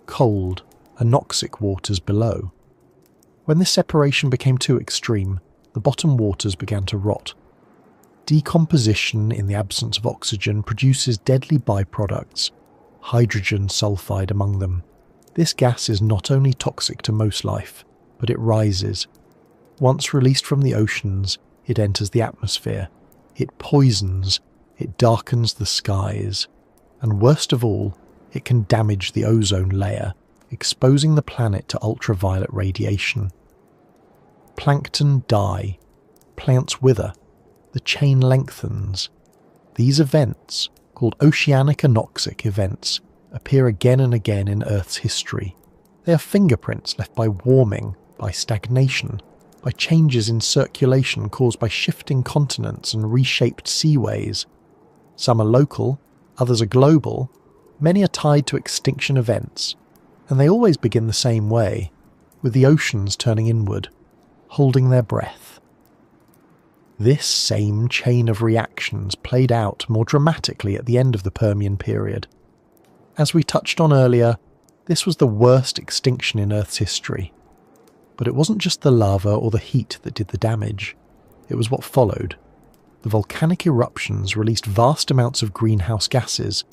cold, anoxic waters below. When this separation became too extreme, the bottom waters began to rot. Decomposition in the absence of oxygen produces deadly byproducts. hydrogen sulfide among them. This gas is not only toxic to most life, but it rises. Once released from the oceans, it enters the atmosphere. It poisons, it darkens the skies, and worst of all, it can damage the ozone layer, exposing the planet to ultraviolet radiation. Plankton die, plants wither, the chain lengthens. These events, called Oceanic Anoxic events, appear again and again in Earth's history. They are fingerprints left by warming, by stagnation, by changes in circulation caused by shifting continents and reshaped seaways. Some are local, others are global, many are tied to extinction events, and they always begin the same way, with the oceans turning inward, holding their breath. This same chain of reactions played out more dramatically at the end of the Permian period. As we touched on earlier, this was the worst extinction in Earth's history. But it wasn't just the lava or the heat that did the damage, it was what followed. The volcanic eruptions released vast amounts of greenhouse gases,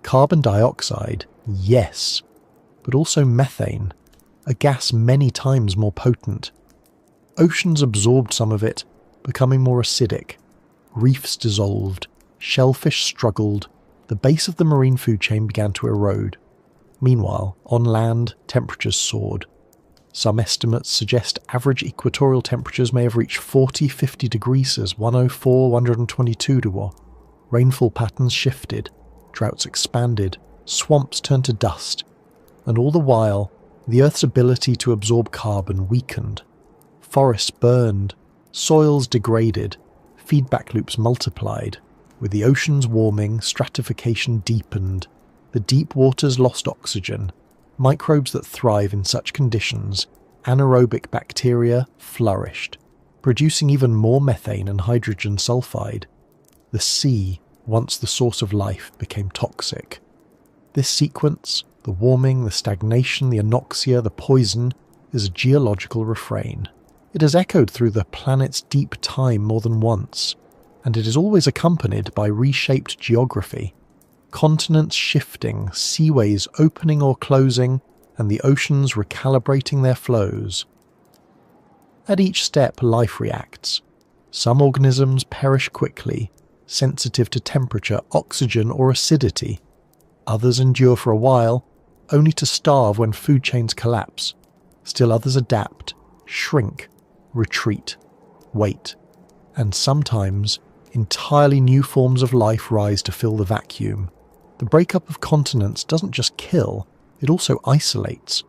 carbon dioxide, yes, but also methane, a gas many times more potent. Oceans absorbed some of it, becoming more acidic. Reefs dissolved, shellfish struggled, the base of the marine food chain began to erode. Meanwhile, on land, temperatures soared. Some estimates suggest average equatorial temperatures may have reached 40-50 degrees as 104-122 to 1. Rainfall patterns shifted, droughts expanded, swamps turned to dust, and all the while, the Earth's ability to absorb carbon weakened. Forests burned, soils degraded, feedback loops multiplied. With the oceans warming, stratification deepened. The deep waters lost oxygen. Microbes that thrive in such conditions, anaerobic bacteria, flourished, producing even more methane and hydrogen sulfide. The sea, once the source of life, became toxic. This sequence, the warming, the stagnation, the anoxia, the poison, is a geological refrain. It has echoed through the planet's deep time more than once, and it is always accompanied by reshaped geography. Continents shifting, seaways opening or closing, and the oceans recalibrating their flows. At each step, life reacts. Some organisms perish quickly, sensitive to temperature, oxygen, or acidity. Others endure for a while, only to starve when food chains collapse. Still others adapt, shrink, retreat, wait, and sometimes entirely new forms of life rise to fill the vacuum. The breakup of continents doesn't just kill, it also isolates.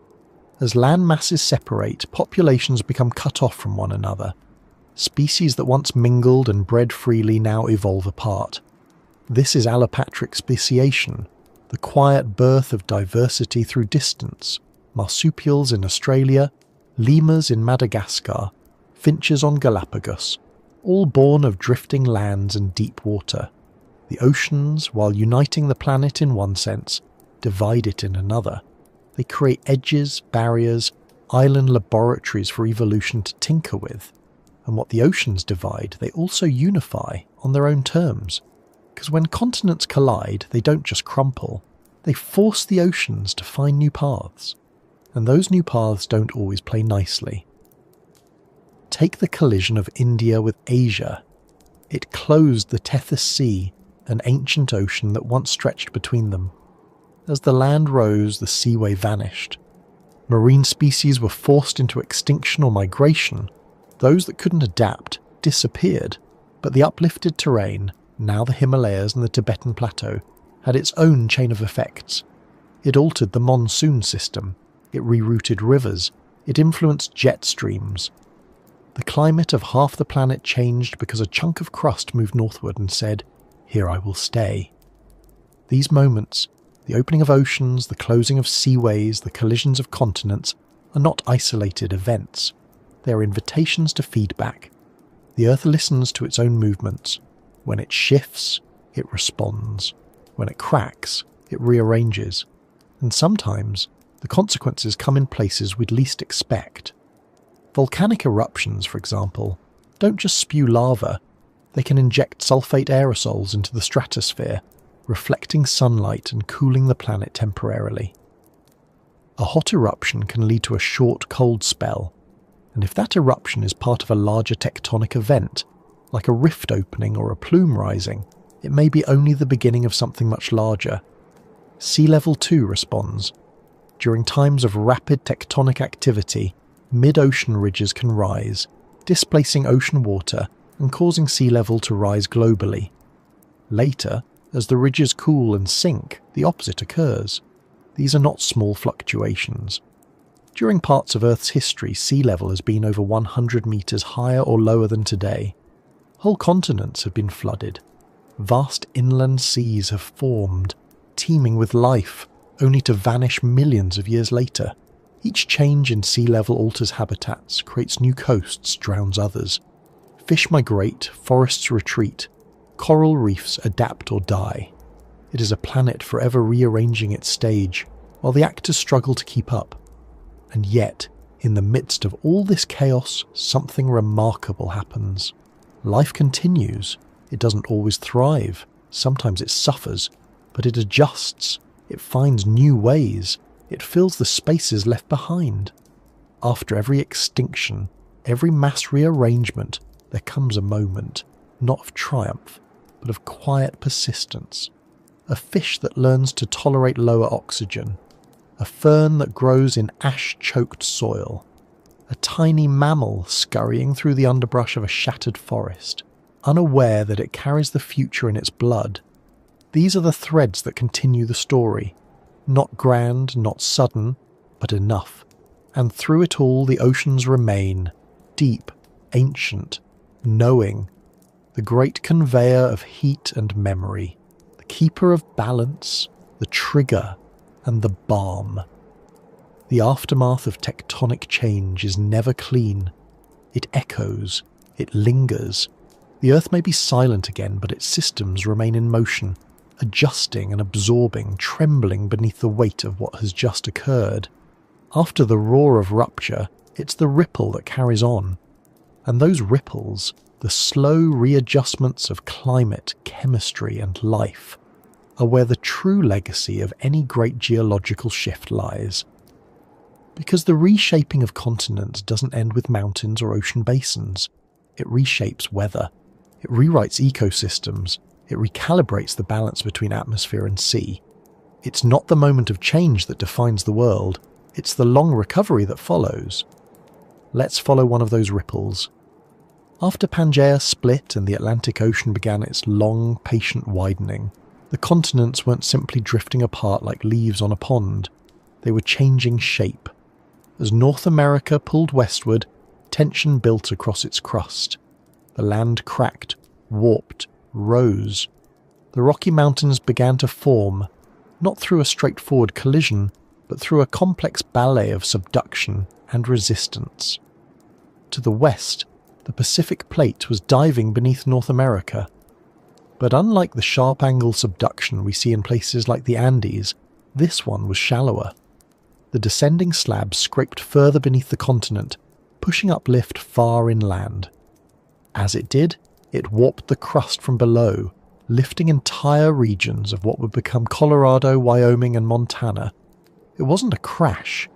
As land masses separate, populations become cut off from one another. Species that once mingled and bred freely now evolve apart. This is allopatric speciation, the quiet birth of diversity through distance. Marsupials in Australia, lemurs in Madagascar, finches on Galapagos, all born of drifting lands and deep water. The oceans, while uniting the planet in one sense, divide it in another. They create edges, barriers, island laboratories for evolution to tinker with. And what the oceans divide, they also unify on their own terms. Because when continents collide, they don't just crumple. They force the oceans to find new paths. And those new paths don't always play nicely. Take the collision of India with Asia. It closed the Tethys Sea, an ancient ocean that once stretched between them. As the land rose, the seaway vanished. Marine species were forced into extinction or migration. Those that couldn't adapt disappeared, but the uplifted terrain, now the Himalayas and the Tibetan Plateau, had its own chain of effects. It altered the monsoon system, it rerouted rivers, it influenced jet streams. The climate of half the planet changed because a chunk of crust moved northward and said, "Here I will stay." These moments, the opening of oceans, the closing of seaways, the collisions of continents, are not isolated events. They are invitations to feedback. The Earth listens to its own movements. When it shifts, it responds. When it cracks, it rearranges. And sometimes, the consequences come in places we'd least expect. Volcanic eruptions, for example, don't just spew lava. They can inject sulfate aerosols into the stratosphere, reflecting sunlight and cooling the planet temporarily. A hot eruption can lead to a short cold spell, and if that eruption is part of a larger tectonic event, like a rift opening or a plume rising, it may be only the beginning of something much larger. Sea level too responds. During times of rapid tectonic activity, mid-ocean ridges can rise, displacing ocean water and causing sea level to rise globally. Later, as the ridges cool and sink, the opposite occurs. These are not small fluctuations. During parts of Earth's history, sea level has been over 100 metres higher or lower than today. Whole continents have been flooded. Vast inland seas have formed, teeming with life, only to vanish millions of years later. Each change in sea level alters habitats, creates new coasts, drowns others. Fish migrate, forests retreat, coral reefs adapt or die. It is a planet forever rearranging its stage, while the actors struggle to keep up. And yet, in the midst of all this chaos, something remarkable happens. Life continues. It doesn't always thrive. Sometimes it suffers, but it adjusts. It finds new ways. It fills the spaces left behind. After every extinction, every mass rearrangement, there comes a moment, not of triumph, but of quiet persistence. A fish that learns to tolerate lower oxygen. A fern that grows in ash-choked soil. A tiny mammal scurrying through the underbrush of a shattered forest, unaware that it carries the future in its blood. These are the threads that continue the story. Not grand, not sudden, but enough. And through it all the oceans remain, deep, ancient, knowing. The great conveyor of heat and memory. The keeper of balance, the trigger, and the balm. The aftermath of tectonic change is never clean. It echoes, it lingers. The Earth may be silent again, but its systems remain in motion, adjusting and absorbing, trembling beneath the weight of what has just occurred. After the roar of rupture, it's the ripple that carries on. And those ripples, the slow readjustments of climate, chemistry, and life, are where the true legacy of any great geological shift lies. Because the reshaping of continents doesn't end with mountains or ocean basins. It reshapes weather. It rewrites ecosystems. It recalibrates the balance between atmosphere and sea. It's not the moment of change that defines the world. It's the long recovery that follows. Let's follow one of those ripples. After Pangaea split and the Atlantic Ocean began its long, patient widening, the continents weren't simply drifting apart like leaves on a pond. They were changing shape. As North America pulled westward, tension built across its crust. The land cracked, warped, rose. The Rocky Mountains began to form, not through a straightforward collision, but through a complex ballet of subduction and resistance. To the west, the Pacific Plate was diving beneath North America. But unlike the sharp-angle subduction we see in places like the Andes, this one was shallower. The descending slab scraped further beneath the continent, pushing uplift far inland. As it did, it warped the crust from below, lifting entire regions of what would become Colorado, Wyoming, and Montana. It wasn't a crash.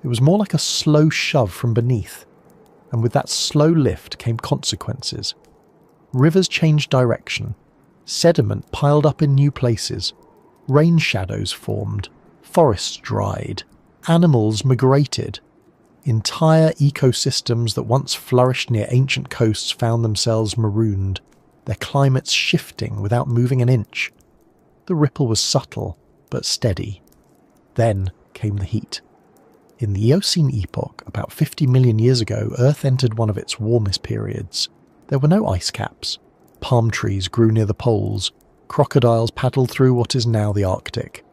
It was more like a slow shove from beneath. And with that slow lift came consequences. Rivers changed direction. Sediment piled up in new places. Rain shadows formed. Forests dried. Animals migrated. Entire ecosystems that once flourished near ancient coasts found themselves marooned, their climates shifting without moving an inch. The ripple was subtle, but steady. Then came the heat. In the Eocene epoch, about 50 million years ago, Earth entered one of its warmest periods. There were no ice caps. Palm trees grew near the poles. Crocodiles paddled through what is now the Arctic.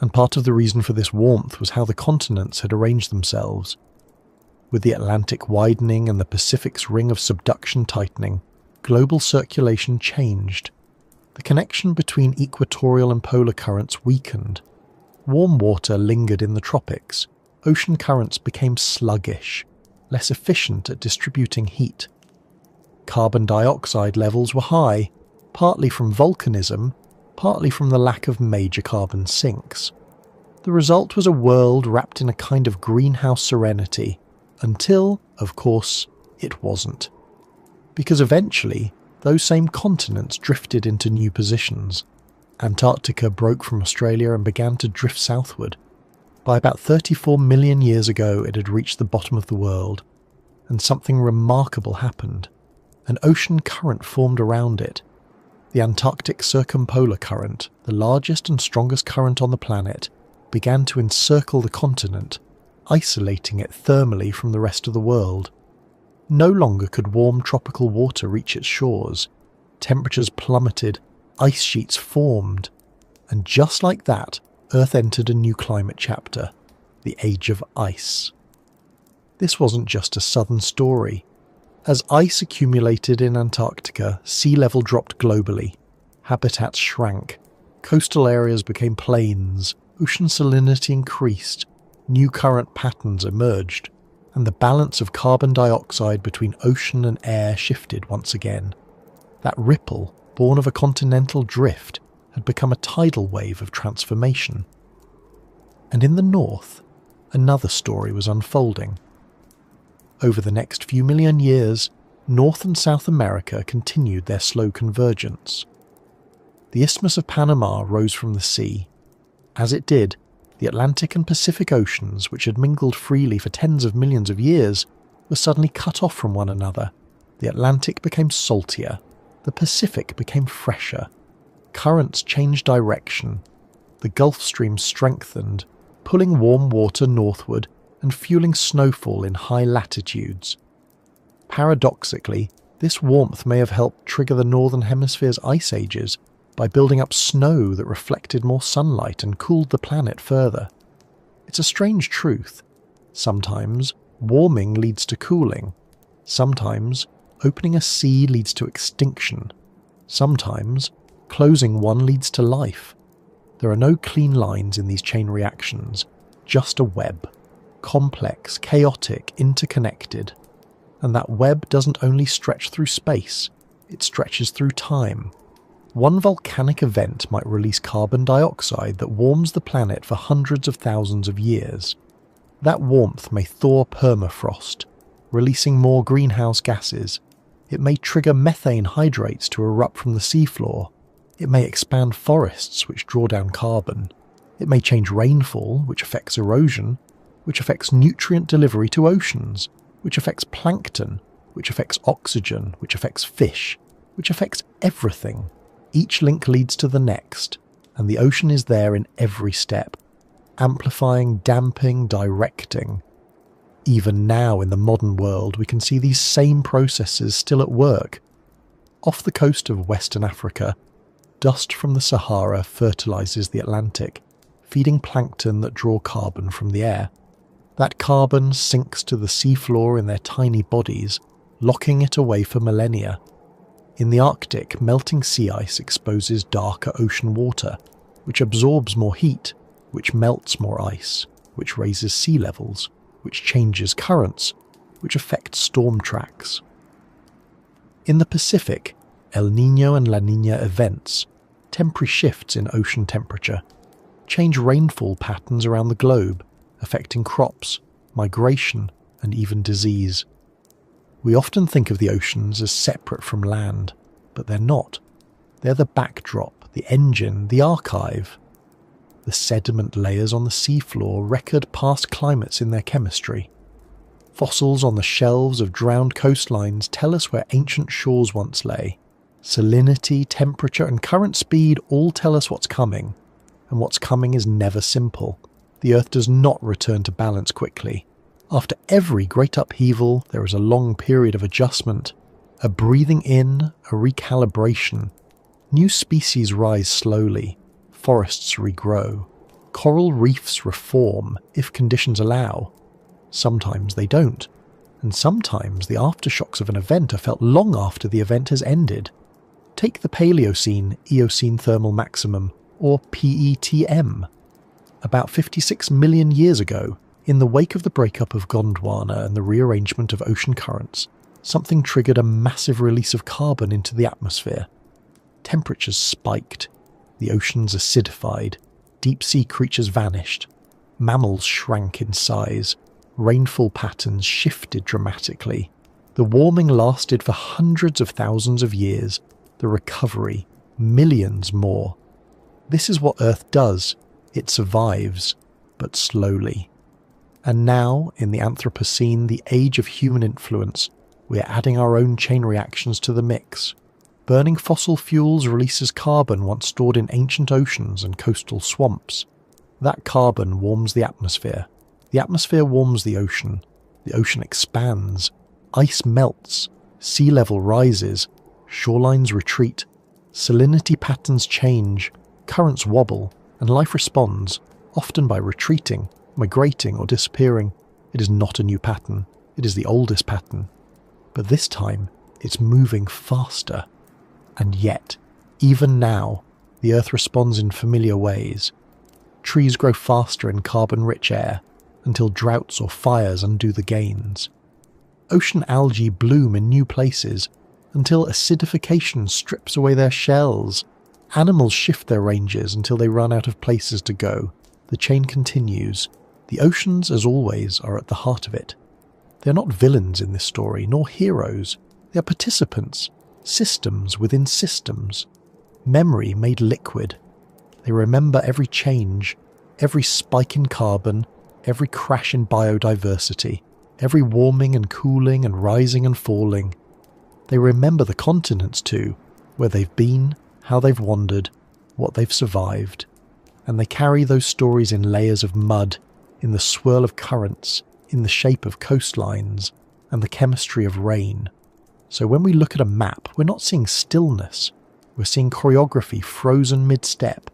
And part of the reason for this warmth was how the continents had arranged themselves. With the Atlantic widening and the Pacific's ring of subduction tightening, global circulation changed. The connection between equatorial and polar currents weakened. Warm water lingered in the tropics. Ocean currents became sluggish, less efficient at distributing heat. Carbon dioxide levels were high, partly from volcanism, partly from the lack of major carbon sinks. The result was a world wrapped in a kind of greenhouse serenity, until, of course, it wasn't. Because eventually, those same continents drifted into new positions. Antarctica broke from Australia and began to drift southward. By about 34 million years ago, it had reached the bottom of the world, and something remarkable happened. An ocean current formed around it. The Antarctic Circumpolar Current, the largest and strongest current on the planet, began to encircle the continent, isolating it thermally from the rest of the world. No longer could warm tropical water reach its shores. Temperatures plummeted, ice sheets formed, and just like that, Earth entered a new climate chapter, the Age of Ice. This wasn't just a southern story. As ice accumulated in Antarctica, sea level dropped globally, habitats shrank, coastal areas became plains, ocean salinity increased, new current patterns emerged, and the balance of carbon dioxide between ocean and air shifted once again. That ripple, born of a continental drift, had become a tidal wave of transformation. And in the north, another story was unfolding. Over the next few million years, North and South America continued their slow convergence. The Isthmus of Panama rose from the sea. As it did, the Atlantic and Pacific Oceans, which had mingled freely for tens of millions of years, were suddenly cut off from one another. The Atlantic became saltier. The Pacific became fresher. Currents changed direction. The Gulf Stream strengthened, pulling warm water northward and fueling snowfall in high latitudes. Paradoxically, this warmth may have helped trigger the Northern Hemisphere's ice ages by building up snow that reflected more sunlight and cooled the planet further. It's a strange truth. Sometimes warming leads to cooling. Sometimes opening a sea leads to extinction. Sometimes closing one leads to life. There are no clean lines in these chain reactions, just a web. Complex, chaotic, interconnected. And that web doesn't only stretch through space, it stretches through time. One volcanic event might release carbon dioxide that warms the planet for hundreds of thousands of years. That warmth may thaw permafrost, releasing more greenhouse gases. It may trigger methane hydrates to erupt from the seafloor. It may expand forests, which draw down carbon. It may change rainfall, which affects erosion, which affects nutrient delivery to oceans, which affects plankton, which affects oxygen, which affects fish, which affects everything. Each link leads to the next, and the ocean is there in every step, amplifying, damping, directing. Even now in the modern world, we can see these same processes still at work. Off the coast of Western Africa, dust from the Sahara fertilizes the Atlantic, feeding plankton that draw carbon from the air. That carbon sinks to the seafloor in their tiny bodies, locking it away for millennia. In the Arctic, melting sea ice exposes darker ocean water, which absorbs more heat, which melts more ice, which raises sea levels, which changes currents, which affects storm tracks. In the Pacific, El Niño and La Niña events, temporary shifts in ocean temperature, change rainfall patterns around the globe, affecting crops, migration, and even disease. We often think of the oceans as separate from land, but they're not. They're the backdrop, the engine, the archive. The sediment layers on the seafloor record past climates in their chemistry. Fossils on the shelves of drowned coastlines tell us where ancient shores once lay. Salinity, temperature, and current speed all tell us what's coming, and what's coming is never simple. The Earth does not return to balance quickly. After every great upheaval, there is a long period of adjustment, a breathing in, a recalibration. New species rise slowly, forests regrow, coral reefs reform if conditions allow. Sometimes they don't, and sometimes the aftershocks of an event are felt long after the event has ended. Take the Paleocene Eocene thermal maximum, or PETM. About 56 million years ago, in the wake of the breakup of Gondwana and the rearrangement of ocean currents, something triggered a massive release of carbon into the atmosphere. Temperatures spiked. The oceans acidified, deep-sea creatures vanished, mammals shrank in size, rainfall patterns shifted dramatically. The warming lasted for hundreds of thousands of years, the recovery, millions more. This is what Earth does. It survives, but slowly. And now, in the Anthropocene, the age of human influence, we're adding our own chain reactions to the mix. Burning fossil fuels releases carbon once stored in ancient oceans and coastal swamps. That carbon warms the atmosphere. The atmosphere warms the ocean expands. Ice melts. Sea level rises. Shorelines retreat. Salinity patterns change. Currents wobble. And life responds, often by retreating, migrating or disappearing. It is not a new pattern. It is the oldest pattern. But this time, it's moving faster. And yet, even now, the Earth responds in familiar ways. Trees grow faster in carbon-rich air, until droughts or fires undo the gains. Ocean algae bloom in new places, until acidification strips away their shells. Animals shift their ranges until they run out of places to go. The chain continues. The oceans, as always, are at the heart of it. They are not villains in this story, nor heroes. They are participants, systems within systems. Memory made liquid. They remember every change, every spike in carbon, every crash in biodiversity, every warming and cooling and rising and falling. They remember the continents too, where they've been, how they've wandered, what they've survived. And they carry those stories in layers of mud, in the swirl of currents, in the shape of coastlines, and the chemistry of rain. So when we look at a map, we're not seeing stillness. We're seeing choreography frozen mid-step.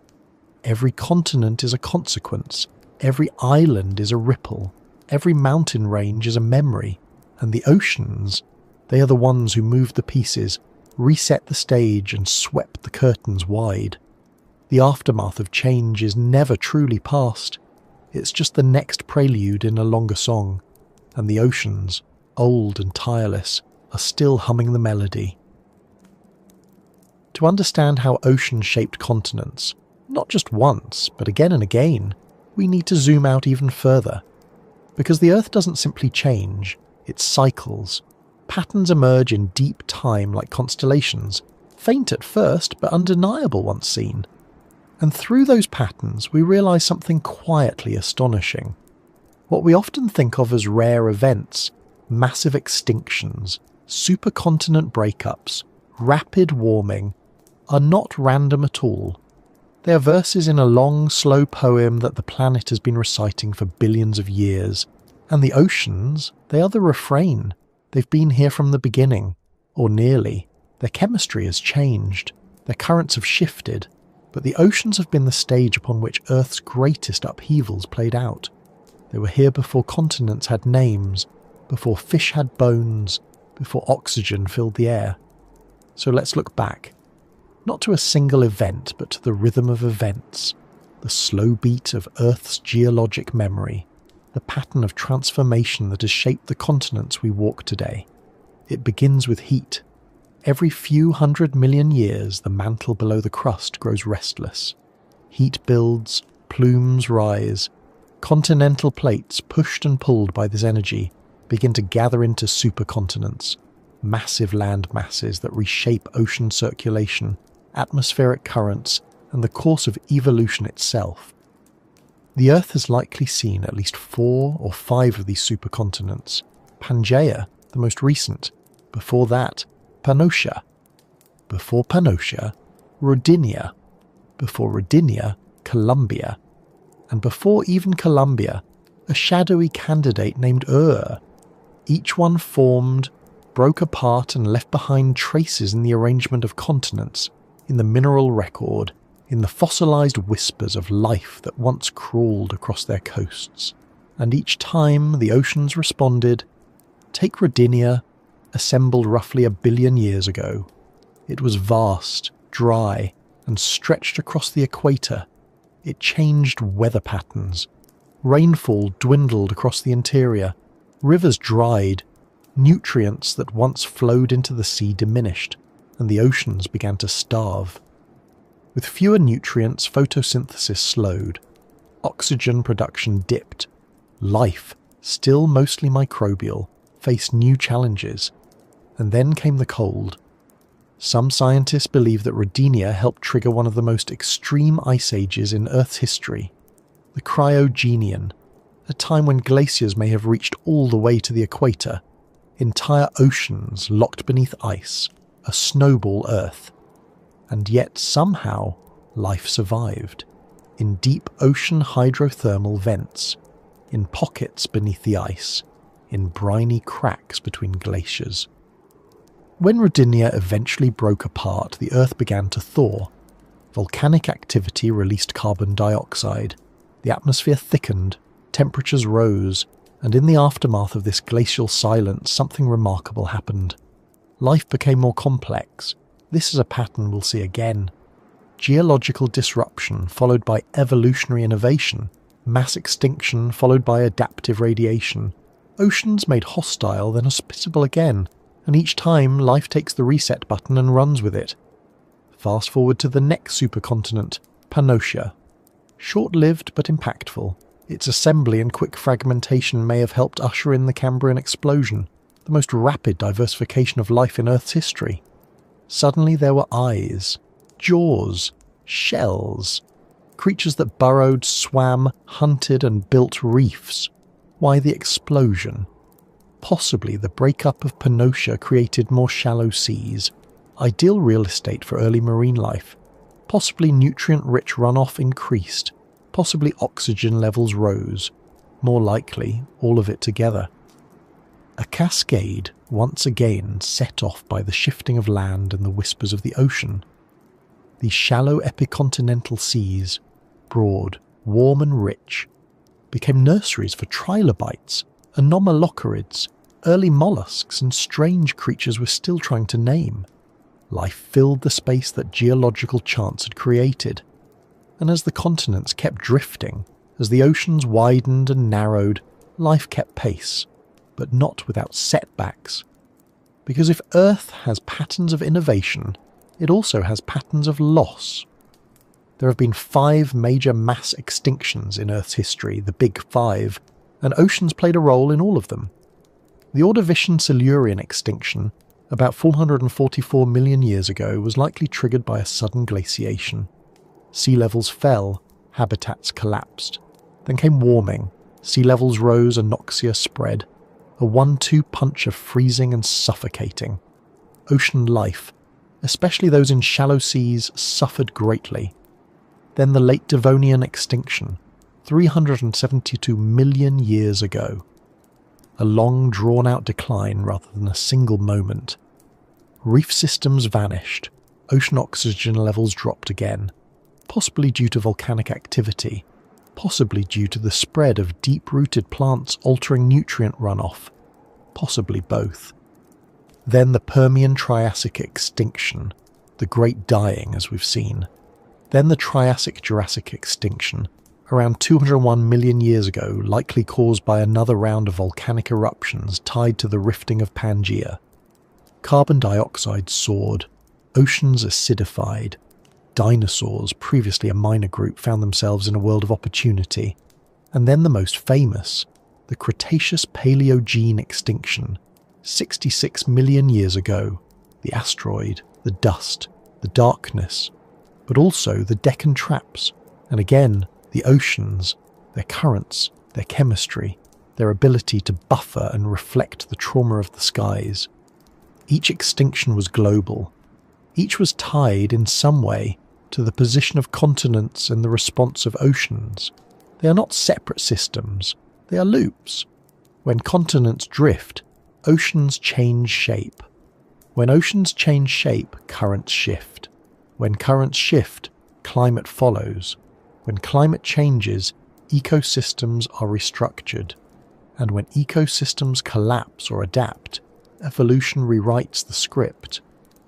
Every continent is a consequence. Every island is a ripple. Every mountain range is a memory. And the oceans, they are the ones who moved the pieces, reset the stage and swept the curtains wide. The aftermath of change is never truly past. It's just the next prelude in a longer song. And the oceans, old and tireless, are still humming the melody. To understand how oceans shaped continents, not just once, but again and again, we need to zoom out even further. Because the Earth doesn't simply change, it cycles. Patterns emerge in deep time like constellations, faint at first but undeniable once seen. And through those patterns we realise something quietly astonishing. What we often think of as rare events, massive extinctions, supercontinent breakups, rapid warming, are not random at all. They are verses in a long, slow poem that the planet has been reciting for billions of years. And the oceans, they are the refrain. They've been here from the beginning, or nearly. Their chemistry has changed. Their currents have shifted. But the oceans have been the stage upon which Earth's greatest upheavals played out. They were here before continents had names, before fish had bones, before oxygen filled the air. So let's look back. Not to a single event, but to the rhythm of events, the slow beat of Earth's geologic memory, the pattern of transformation that has shaped the continents we walk today. It begins with heat. Every few 100 million years, the mantle below the crust grows restless. Heat builds, plumes rise. Continental plates, pushed and pulled by this energy, begin to gather into supercontinents, massive land masses that reshape ocean circulation, atmospheric currents, and the course of evolution itself. The Earth has likely seen at least 4 or 5 of these supercontinents. Pangaea, the most recent. Before that, Pangaea. Before Pangaea, Rodinia. Before Rodinia, Columbia. And before even Columbia, a shadowy candidate named Ur. Each one formed, broke apart and left behind traces in the arrangement of continents, in the mineral record, in the fossilized whispers of life that once crawled across their coasts. And each time the oceans responded. Take Rodinia, assembled roughly 1 billion years ago. It was vast, dry, and stretched across the equator. It changed weather patterns. Rainfall dwindled across the interior. Rivers dried. Nutrients that once flowed into the sea diminished, and the oceans began to starve. With fewer nutrients, photosynthesis slowed. Oxygen production dipped. Life, still mostly microbial, faced new challenges. And then came the cold. Some scientists believe that Rodinia helped trigger one of the most extreme ice ages in Earth's history, the Cryogenian, a time when glaciers may have reached all the way to the equator, entire oceans locked beneath ice, a snowball Earth. And yet somehow life survived, in deep ocean hydrothermal vents, in pockets beneath the ice, in briny cracks between glaciers. When Rodinia eventually broke apart, the Earth began to thaw. Volcanic activity released carbon dioxide. The atmosphere thickened, temperatures rose, and in the aftermath of this glacial silence, something remarkable happened. Life became more complex. This is a pattern we'll see again. Geological disruption followed by evolutionary innovation, mass extinction followed by adaptive radiation. Oceans made hostile, then hospitable again, and each time life takes the reset button and runs with it. Fast forward to the next supercontinent, Pangaea. Short-lived but impactful, its assembly and quick fragmentation may have helped usher in the Cambrian explosion, the most rapid diversification of life in Earth's history. Suddenly there were eyes, jaws, shells, creatures that burrowed, swam, hunted and built reefs. Why the explosion? Possibly the breakup of Pangaea created more shallow seas, ideal real estate for early marine life. Possibly nutrient-rich runoff increased, possibly oxygen levels rose, more likely all of it together. A cascade once again set off by the shifting of land and the whispers of the ocean. These shallow epicontinental seas, broad, warm and rich, became nurseries for trilobites, anomalocarids, early mollusks and strange creatures we're still trying to name. Life filled the space that geological chance had created. And as the continents kept drifting, as the oceans widened and narrowed, life kept pace, but not without setbacks. Because if Earth has patterns of innovation, it also has patterns of loss. There have been 5 major mass extinctions in Earth's history, the Big Five, and oceans played a role in all of them. The Ordovician-Silurian extinction, about 444 million years ago, was likely triggered by a sudden glaciation. Sea levels fell, habitats collapsed. Then came warming, sea levels rose, anoxia spread. A 1-2 punch of freezing and suffocating. Ocean life, especially those in shallow seas, suffered greatly. Then the late Devonian extinction, 372 million years ago. A long drawn-out decline rather than a single moment. Reef systems vanished, ocean oxygen levels dropped again, possibly due to volcanic activity, possibly due to the spread of deep-rooted plants altering nutrient runoff, possibly both. Then the Permian-Triassic extinction, the Great Dying as we've seen. Then the Triassic-Jurassic extinction, around 201 million years ago, likely caused by another round of volcanic eruptions tied to the rifting of Pangaea. Carbon dioxide soared, oceans acidified, dinosaurs, previously a minor group, found themselves in a world of opportunity. And then the most famous, the Cretaceous-Paleogene extinction, 66 million years ago, the asteroid, the dust, the darkness, but also the Deccan traps, and again, the oceans, their currents, their chemistry, their ability to buffer and reflect the trauma of the skies. Each extinction was global. Each was tied in some way to the position of continents and the response of oceans. They are not separate systems, they are loops. When continents drift, oceans change shape. When oceans change shape, currents shift. When currents shift, climate follows. When climate changes, ecosystems are restructured. And when ecosystems collapse or adapt, evolution rewrites the script,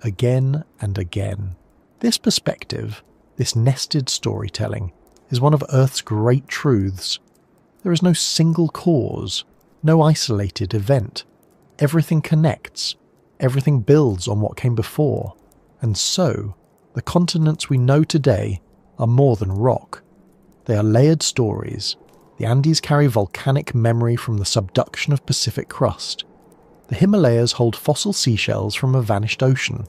again and again. This perspective, this nested storytelling, is one of Earth's great truths. There is no single cause, no isolated event. Everything connects, everything builds on what came before, and so The continents we know today are more than rock. They are layered stories. The Andes carry volcanic memory from the subduction of Pacific crust. The Himalayas hold fossil seashells from a vanished ocean.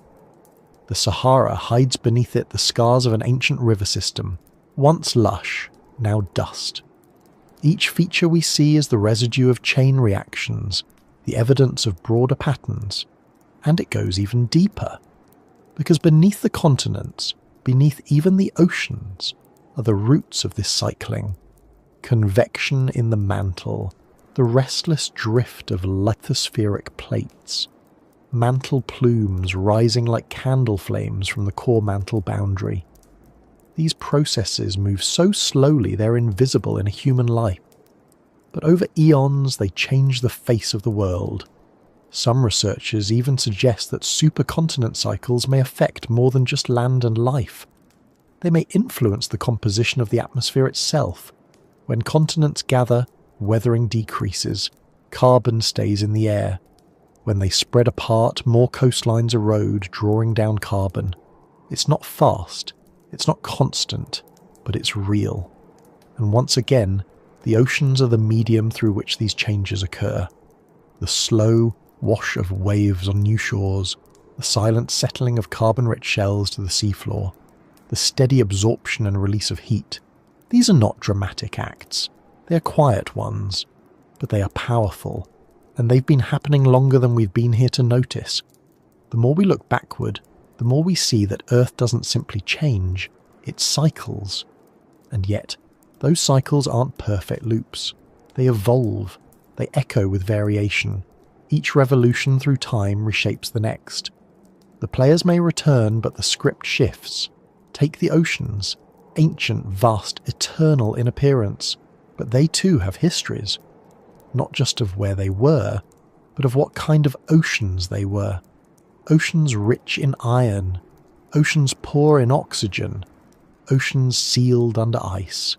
The Sahara hides beneath it the scars of an ancient river system, once lush, now dust. Each feature we see is the residue of chain reactions, the evidence of broader patterns. And it goes even deeper. Because beneath the continents, beneath even the oceans, are the roots of this cycling. Convection in the mantle, the restless drift of lithospheric plates. Mantle plumes rising like candle flames from the core mantle boundary. These processes move so slowly they're invisible in a human life. But over eons they change the face of the world. Some researchers even suggest that supercontinent cycles may affect more than just land and life. They may influence the composition of the atmosphere itself. When continents gather, weathering decreases, carbon stays in the air. When they spread apart, more coastlines erode, drawing down carbon. It's not fast, it's not constant, but it's real. And once again, the oceans are the medium through which these changes occur. The slow wash of waves on new shores, the silent settling of carbon-rich shells to the seafloor, the steady absorption and release of heat. These are not dramatic acts. They are quiet ones, but they are powerful, and they've been happening longer than we've been here to notice. The more we look backward, the more we see that Earth doesn't simply change, it cycles. And yet, those cycles aren't perfect loops. They evolve. They echo with variation. Each revolution through time reshapes the next. The players may return, but the script shifts. Take the oceans. Ancient, vast, eternal in appearance. But they too have histories. Not just of where they were, but of what kind of oceans they were. Oceans rich in iron. Oceans poor in oxygen. Oceans sealed under ice.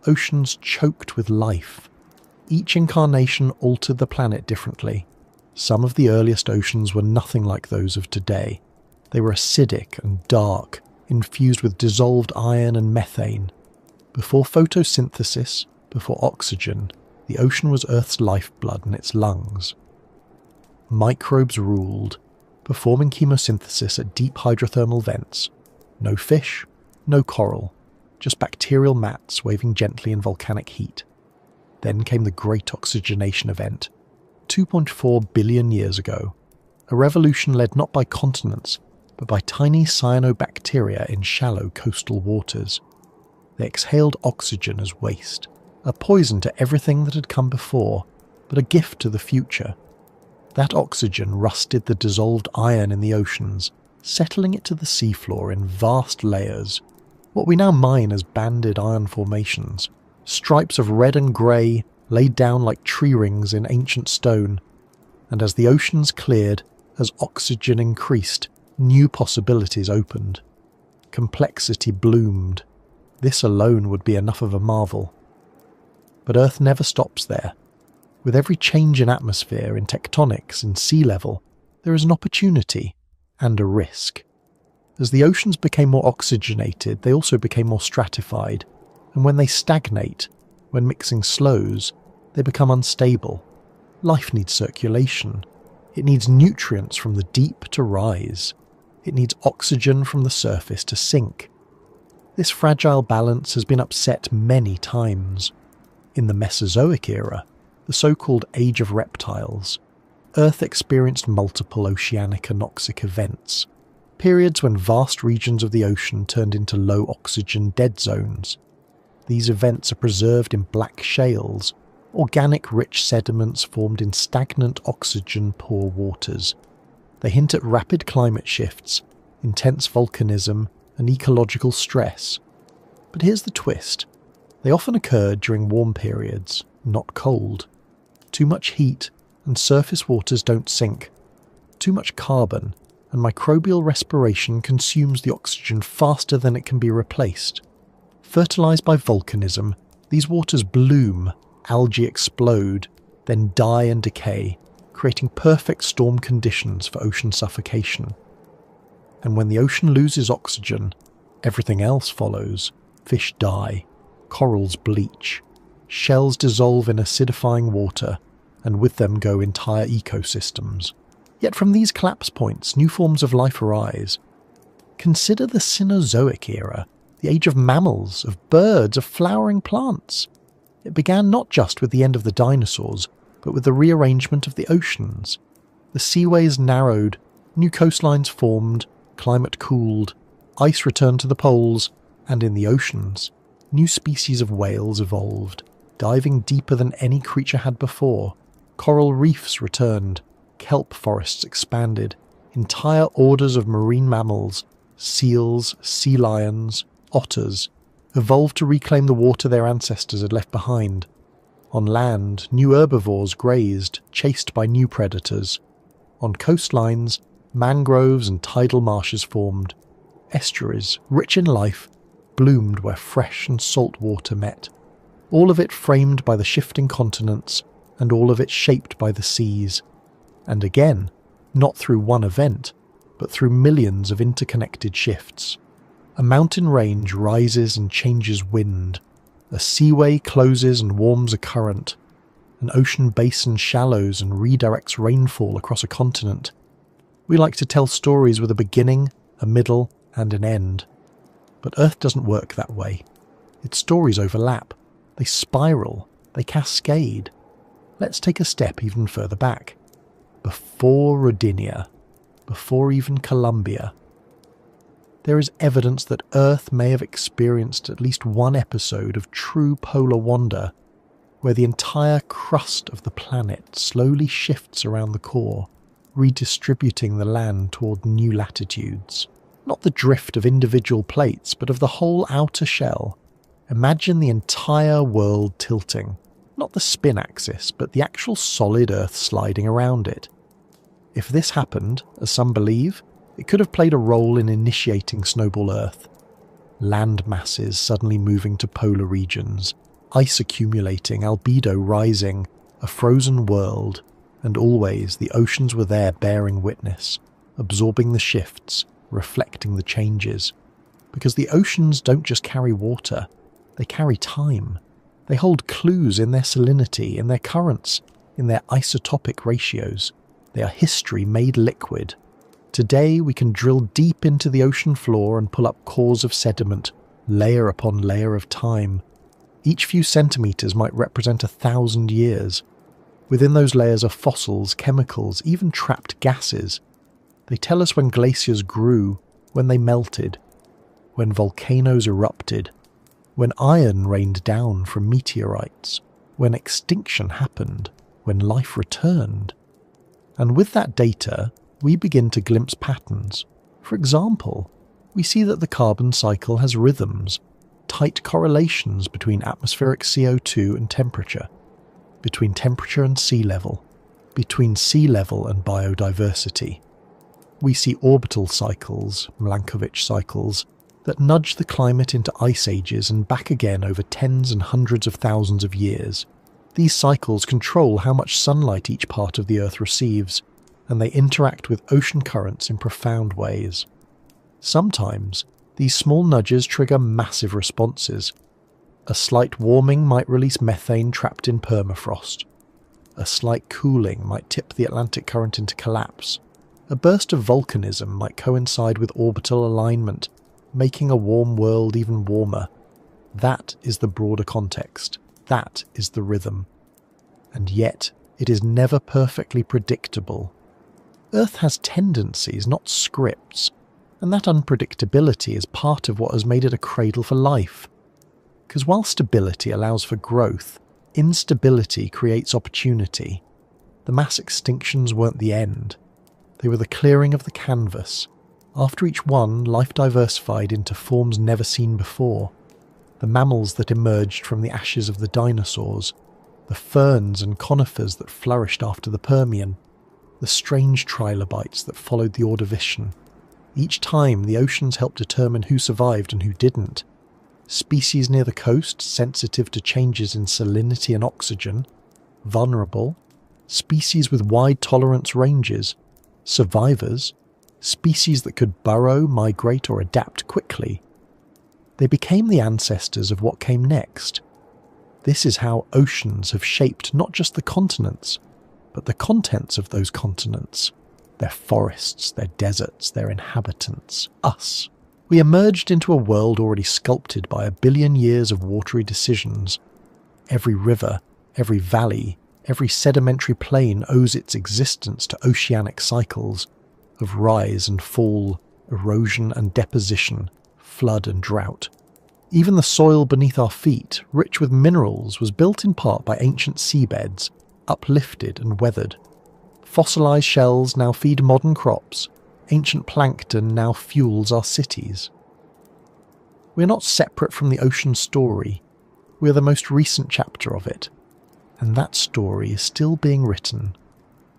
Oceans choked with life. Each incarnation altered the planet differently. Some of the earliest oceans were nothing like those of today. They were acidic and dark, infused with dissolved iron and methane. Before photosynthesis, before oxygen, the ocean was Earth's lifeblood and its lungs. Microbes ruled, performing chemosynthesis at deep hydrothermal vents. No fish, no coral, just bacterial mats waving gently in volcanic heat. Then came the Great Oxygenation event, 2.4 billion years ago, a revolution led not by continents, but by tiny cyanobacteria in shallow coastal waters. They exhaled oxygen as waste, a poison to everything that had come before, but a gift to the future. That oxygen rusted the dissolved iron in the oceans, settling it to the seafloor in vast layers, what we now mine as banded iron formations, stripes of red and grey laid down like tree rings in ancient stone. And as the oceans cleared, as oxygen increased, new possibilities opened. Complexity bloomed. This alone would be enough of a marvel. But Earth never stops there. With every change in atmosphere, in tectonics, in sea level, there is an opportunity and a risk. As the oceans became more oxygenated, they also became more stratified, and when they stagnate, when mixing slows, they become unstable. Life needs circulation. It needs nutrients from the deep to rise. It needs oxygen from the surface to sink. This fragile balance has been upset many times. In the Mesozoic era, the so-called Age of Reptiles, Earth experienced multiple oceanic anoxic events, periods when vast regions of the ocean turned into low-oxygen dead zones. These events are preserved in black shales, organic rich sediments formed in stagnant oxygen-poor waters. They hint at rapid climate shifts, intense volcanism, and ecological stress. But here's the twist. They often occur during warm periods, not cold. Too much heat, and surface waters don't sink. Too much carbon, and microbial respiration consumes the oxygen faster than it can be replaced. Fertilized by volcanism, these waters bloom, algae explode, then die and decay, creating perfect storm conditions for ocean suffocation. And when the ocean loses oxygen, everything else follows. Fish die, corals bleach, shells dissolve in acidifying water, and with them go entire ecosystems. Yet from these collapse points, new forms of life arise. Consider the Cenozoic era, the age of mammals, of birds, of flowering plants. It began not just with the end of the dinosaurs, but with the rearrangement of the oceans. The seaways narrowed, new coastlines formed, climate cooled, ice returned to the poles, and in the oceans, new species of whales evolved, diving deeper than any creature had before. Coral reefs returned, kelp forests expanded, entire orders of marine mammals, seals, sea lions, otters, evolved to reclaim the water their ancestors had left behind. On land, new herbivores grazed, chased by new predators. On coastlines, mangroves and tidal marshes formed. Estuaries, rich in life, bloomed where fresh and salt water met. All of it framed by the shifting continents, and all of it shaped by the seas. And again, not through one event, but through millions of interconnected shifts. A mountain range rises and changes wind. A seaway closes and warms a current. An ocean basin shallows and redirects rainfall across a continent. We like to tell stories with a beginning, a middle, and an end. But Earth doesn't work that way. Its stories overlap. They spiral. They cascade. Let's take a step even further back. Before Rodinia, before even Columbia, there is evidence that Earth may have experienced at least one episode of true polar wander, where the entire crust of the planet slowly shifts around the core, redistributing the land toward new latitudes. Not the drift of individual plates, but of the whole outer shell. Imagine the entire world tilting. Not the spin axis, but the actual solid Earth sliding around it. If this happened, as some believe, it could have played a role in initiating Snowball Earth. Land masses suddenly moving to polar regions, ice accumulating, albedo rising, a frozen world, and always the oceans were there bearing witness, absorbing the shifts, reflecting the changes. Because the oceans don't just carry water, they carry time. They hold clues in their salinity, in their currents, in their isotopic ratios. They are history made liquid. Today we can drill deep into the ocean floor and pull up cores of sediment, layer upon layer of time. Each few centimetres might represent 1,000 years. Within those layers are fossils, chemicals, even trapped gases. They tell us when glaciers grew, when they melted, when volcanoes erupted, when iron rained down from meteorites, when extinction happened, when life returned. And with that data, we begin to glimpse patterns. For example, we see that the carbon cycle has rhythms, tight correlations between atmospheric CO2 and temperature, between temperature and sea level, between sea level and biodiversity. We see orbital cycles, Milankovitch cycles, that nudge the climate into ice ages and back again over tens and hundreds of thousands of years. These cycles control how much sunlight each part of the Earth receives, and they interact with ocean currents in profound ways. Sometimes, these small nudges trigger massive responses. A slight warming might release methane trapped in permafrost. A slight cooling might tip the Atlantic current into collapse. A burst of volcanism might coincide with orbital alignment, making a warm world even warmer. That is the broader context. That is the rhythm. And yet, it is never perfectly predictable. Earth has tendencies, not scripts, and that unpredictability is part of what has made it a cradle for life. Because while stability allows for growth, instability creates opportunity. The mass extinctions weren't the end. They were the clearing of the canvas. After each one, life diversified into forms never seen before. The mammals that emerged from the ashes of the dinosaurs, the ferns and conifers that flourished after the Permian, the strange trilobites that followed the Ordovician. Each time, the oceans helped determine who survived and who didn't. Species near the coast, sensitive to changes in salinity and oxygen. Vulnerable. Species with wide tolerance ranges. Survivors. species that could burrow, migrate, or adapt quickly. They became the ancestors of what came next. This is how oceans have shaped not just the continents, but the contents of those continents, their forests, their deserts, their inhabitants, us. We emerged into a world already sculpted by 1 billion years of watery decisions. Every river, every valley, every sedimentary plain owes its existence to oceanic cycles of rise and fall, erosion and deposition, flood and drought. Even the soil beneath our feet, rich with minerals, was built in part by ancient seabeds, uplifted and weathered. Fossilized shells now feed modern crops. Ancient plankton now fuels our cities. We are not separate from the ocean story. We are the most recent chapter of it. And that story is still being written.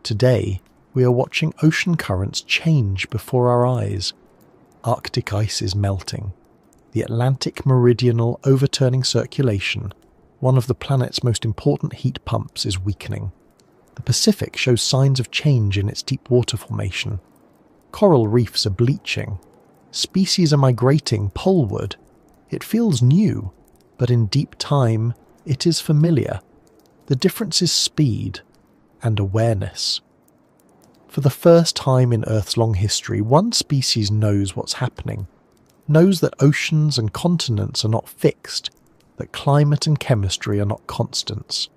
Today, we are watching ocean currents change before our eyes. Arctic ice is melting. The Atlantic meridional overturning circulation, one of the planet's most important heat pumps, is weakening. The Pacific shows signs of change in its deep water formation. Coral reefs are bleaching. Species are migrating poleward. It feels new, but in deep time, it is familiar. The difference is speed and awareness. For the first time in Earth's long history, one species knows what's happening, knows that oceans and continents are not fixed, that climate and chemistry are not constants,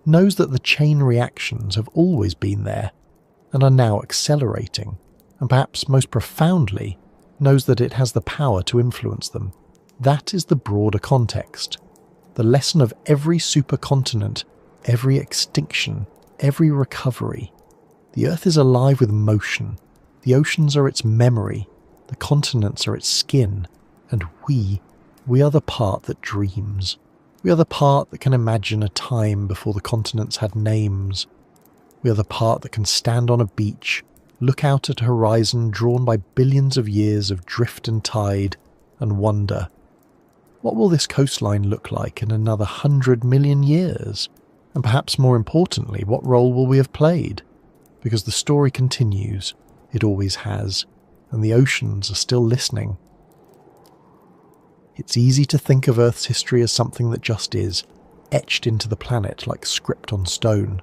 knows that the chain reactions have always been there and are now accelerating, and perhaps most profoundly, knows that it has the power to influence them. That is the broader context, the lesson of every supercontinent, every extinction, every recovery. The Earth is alive with motion. The oceans are its memory. The continents are its skin. And we are the part that dreams. We are the part that can imagine a time before the continents had names. We are the part that can stand on a beach, look out at a horizon drawn by billions of years of drift and tide, and wonder, what will this coastline look like in another 100 million years? And perhaps more importantly, what role will we have played? Because the story continues, it always has, and the oceans are still listening. It's easy to think of Earth's history as something that just is, etched into the planet like script on stone.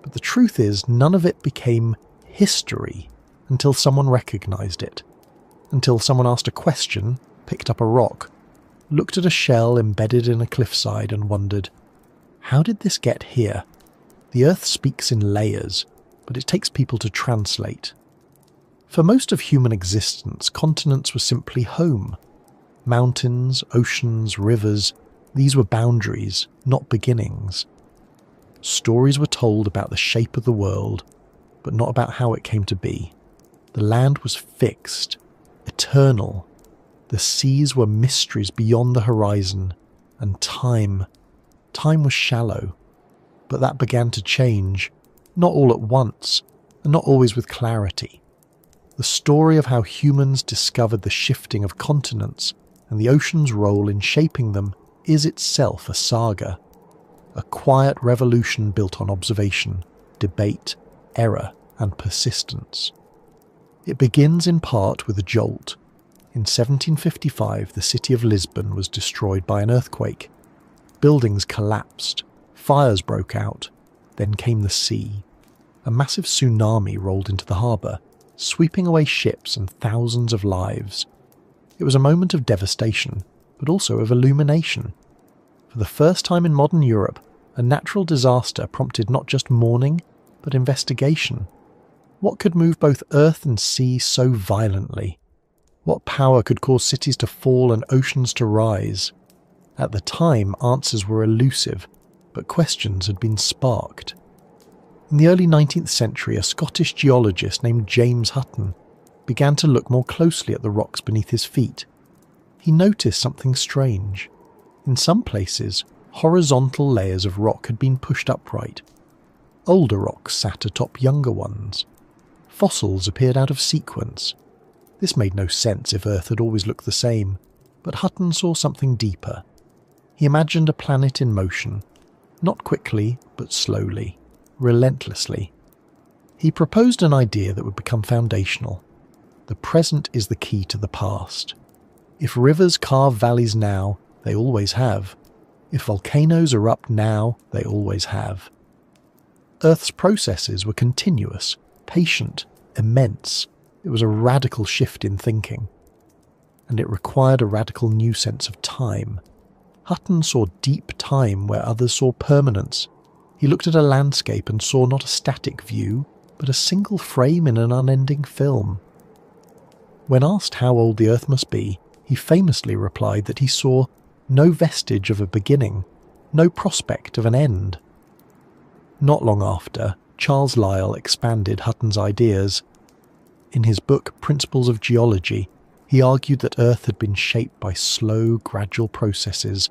But the truth is, none of it became history until someone recognized it, until someone asked a question, picked up a rock, looked at a shell embedded in a cliffside and wondered, how did this get here? The Earth speaks in layers, but it takes people to translate. For most of human existence, continents were simply home. Mountains, oceans, rivers, these were boundaries, not beginnings. Stories were told about the shape of the world, but not about how it came to be. The land was fixed, eternal. The seas were mysteries beyond the horizon, and time was shallow. But that began to change, not all at once, and not always with clarity. The story of how humans discovered the shifting of continents and the ocean's role in shaping them is itself a saga. A quiet revolution built on observation, debate, error, and persistence. It begins in part with a jolt. In 1755, the city of Lisbon was destroyed by an earthquake. Buildings collapsed, fires broke out, then came the sea. A massive tsunami rolled into the harbour, sweeping away ships and thousands of lives. It was a moment of devastation, but also of illumination. For the first time in modern Europe, a natural disaster prompted not just mourning, but investigation. What could move both earth and sea so violently? What power could cause cities to fall and oceans to rise? At the time, answers were elusive, but questions had been sparked. In the early 19th century, a Scottish geologist named James Hutton began to look more closely at the rocks beneath his feet. He noticed something strange. In some places, horizontal layers of rock had been pushed upright. Older rocks sat atop younger ones. Fossils appeared out of sequence. This made no sense if Earth had always looked the same, but Hutton saw something deeper. He imagined a planet in motion, not quickly, but slowly, relentlessly. He proposed an idea that would become foundational. the present is the key to the past. If rivers carve valleys now, they always have. If volcanoes erupt now, they always have. Earth's processes were continuous, patient, immense. It was a radical shift in thinking. And it required a radical new sense of time. Hutton saw deep time where others saw permanence. He looked at a landscape and saw not a static view, but a single frame in an unending film. When asked how old the Earth must be, he famously replied that he saw no vestige of a beginning, no prospect of an end. Not long after, Charles Lyell expanded Hutton's ideas. In his book Principles of Geology, he argued that Earth had been shaped by slow, gradual processes,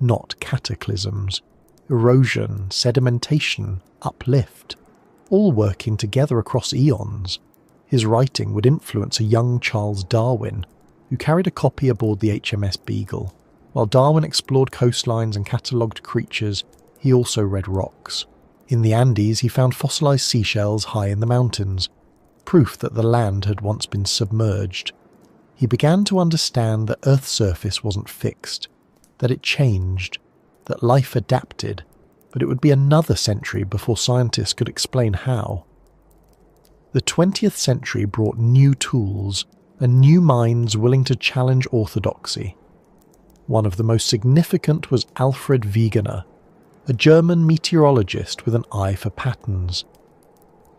not cataclysms. Erosion, sedimentation, uplift, all working together across eons. His writing would influence a young Charles Darwin, who carried a copy aboard the HMS Beagle. While Darwin explored coastlines and catalogued creatures, he also read rocks. In the Andes, he found fossilized seashells high in the mountains, proof that the land had once been submerged. He began to understand that Earth's surface wasn't fixed, that it changed, that life adapted, but it would be another century before scientists could explain how. The 20th century brought new tools and new minds willing to challenge orthodoxy. One of the most significant was Alfred Wegener, a German meteorologist with an eye for patterns.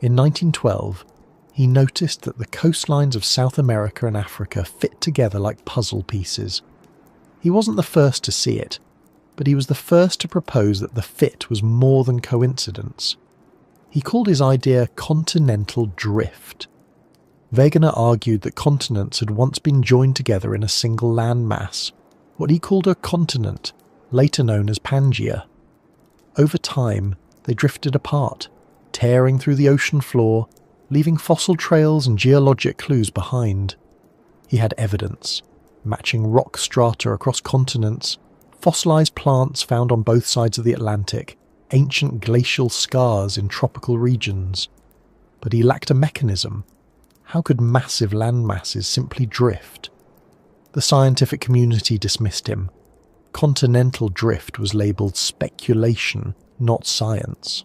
In 1912, he noticed that the coastlines of South America and Africa fit together like puzzle pieces. He wasn't the first to see it, but he was the first to propose that the fit was more than coincidence. He called his idea continental drift. Wegener argued that continents had once been joined together in a single landmass, what he called a continent, later known as Pangaea. Over time, they drifted apart, tearing through the ocean floor, leaving fossil trails and geologic clues behind. He had evidence, matching rock strata across continents, fossilized plants found on both sides of the Atlantic, ancient glacial scars in tropical regions. But he lacked a mechanism. How could massive landmasses simply drift? The scientific community dismissed him. Continental drift was labelled speculation, not science.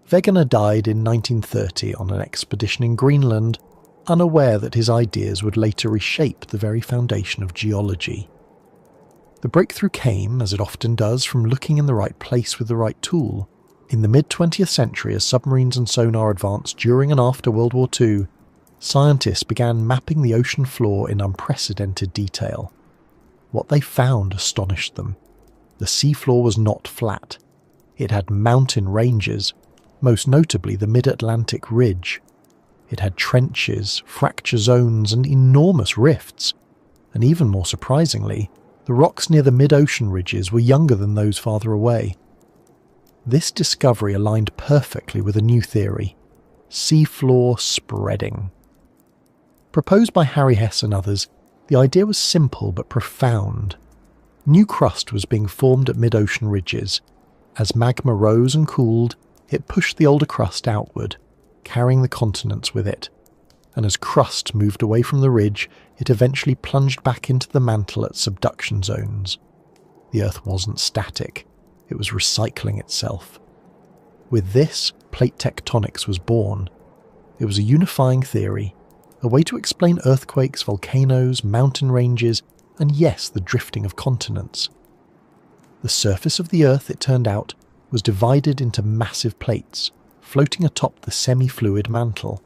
Wegener died in 1930 on an expedition in Greenland, unaware that his ideas would later reshape the very foundation of geology. The breakthrough came, as it often does, from looking in the right place with the right tool. In the mid-20th century, as submarines and sonar advanced during and after World War II, scientists began mapping the ocean floor in unprecedented detail. What they found astonished them. The seafloor was not flat. It had mountain ranges, most notably the Mid-Atlantic Ridge. It had trenches, fracture zones, and enormous rifts. And even more surprisingly, the rocks near the mid-ocean ridges were younger than those farther away. This discovery aligned perfectly with a new theory: seafloor spreading. Proposed by Harry Hess and others, the idea was simple but profound. New crust was being formed at mid-ocean ridges. As magma rose and cooled, it pushed the older crust outward, carrying the continents with it. And as crust moved away from the ridge, it eventually plunged back into the mantle at subduction zones. The Earth wasn't static, it was recycling itself. With this, plate tectonics was born. It was a unifying theory, a way to explain earthquakes, volcanoes, mountain ranges, and yes, the drifting of continents. The surface of the Earth, it turned out, was divided into massive plates, floating atop the semi-fluid mantle.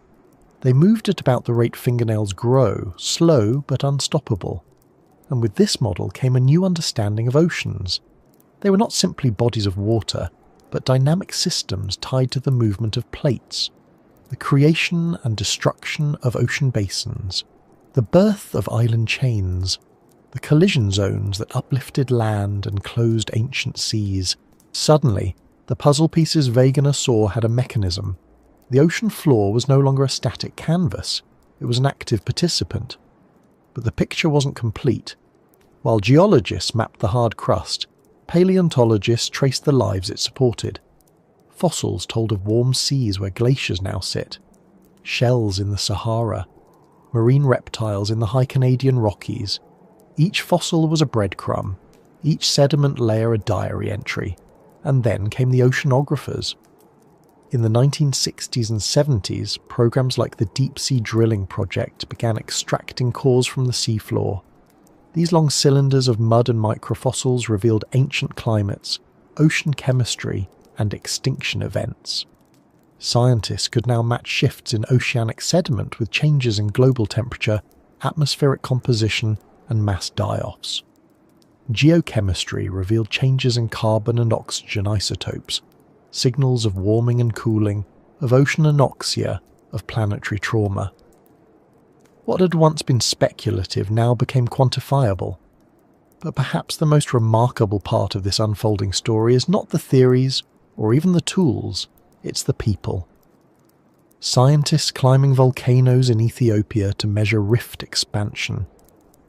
They moved at about the rate fingernails grow, slow but unstoppable. And with this model came a new understanding of oceans. They were not simply bodies of water, but dynamic systems tied to the movement of plates, the creation and destruction of ocean basins, the birth of island chains, the collision zones that uplifted land and closed ancient seas. Suddenly, the puzzle pieces Wegener saw had a mechanism. The ocean floor was no longer a static canvas, it was an active participant. But the picture wasn't complete. While geologists mapped the hard crust, paleontologists traced the lives it supported. Fossils told of warm seas where glaciers now sit, shells in the Sahara, marine reptiles in the high Canadian Rockies. Each fossil was a breadcrumb, each sediment layer a diary entry, and then came the oceanographers. In the 1960s and 70s, programs like the Deep Sea Drilling Project began extracting cores from the seafloor. These long cylinders of mud and microfossils revealed ancient climates, ocean chemistry, and extinction events. Scientists could now match shifts in oceanic sediment with changes in global temperature, atmospheric composition, and mass die-offs. Geochemistry revealed changes in carbon and oxygen isotopes, signals of warming and cooling, of ocean anoxia, of planetary trauma. What had once been speculative now became quantifiable. But perhaps the most remarkable part of this unfolding story is not the theories or even the tools, it's the people. Scientists climbing volcanoes in Ethiopia to measure rift expansion,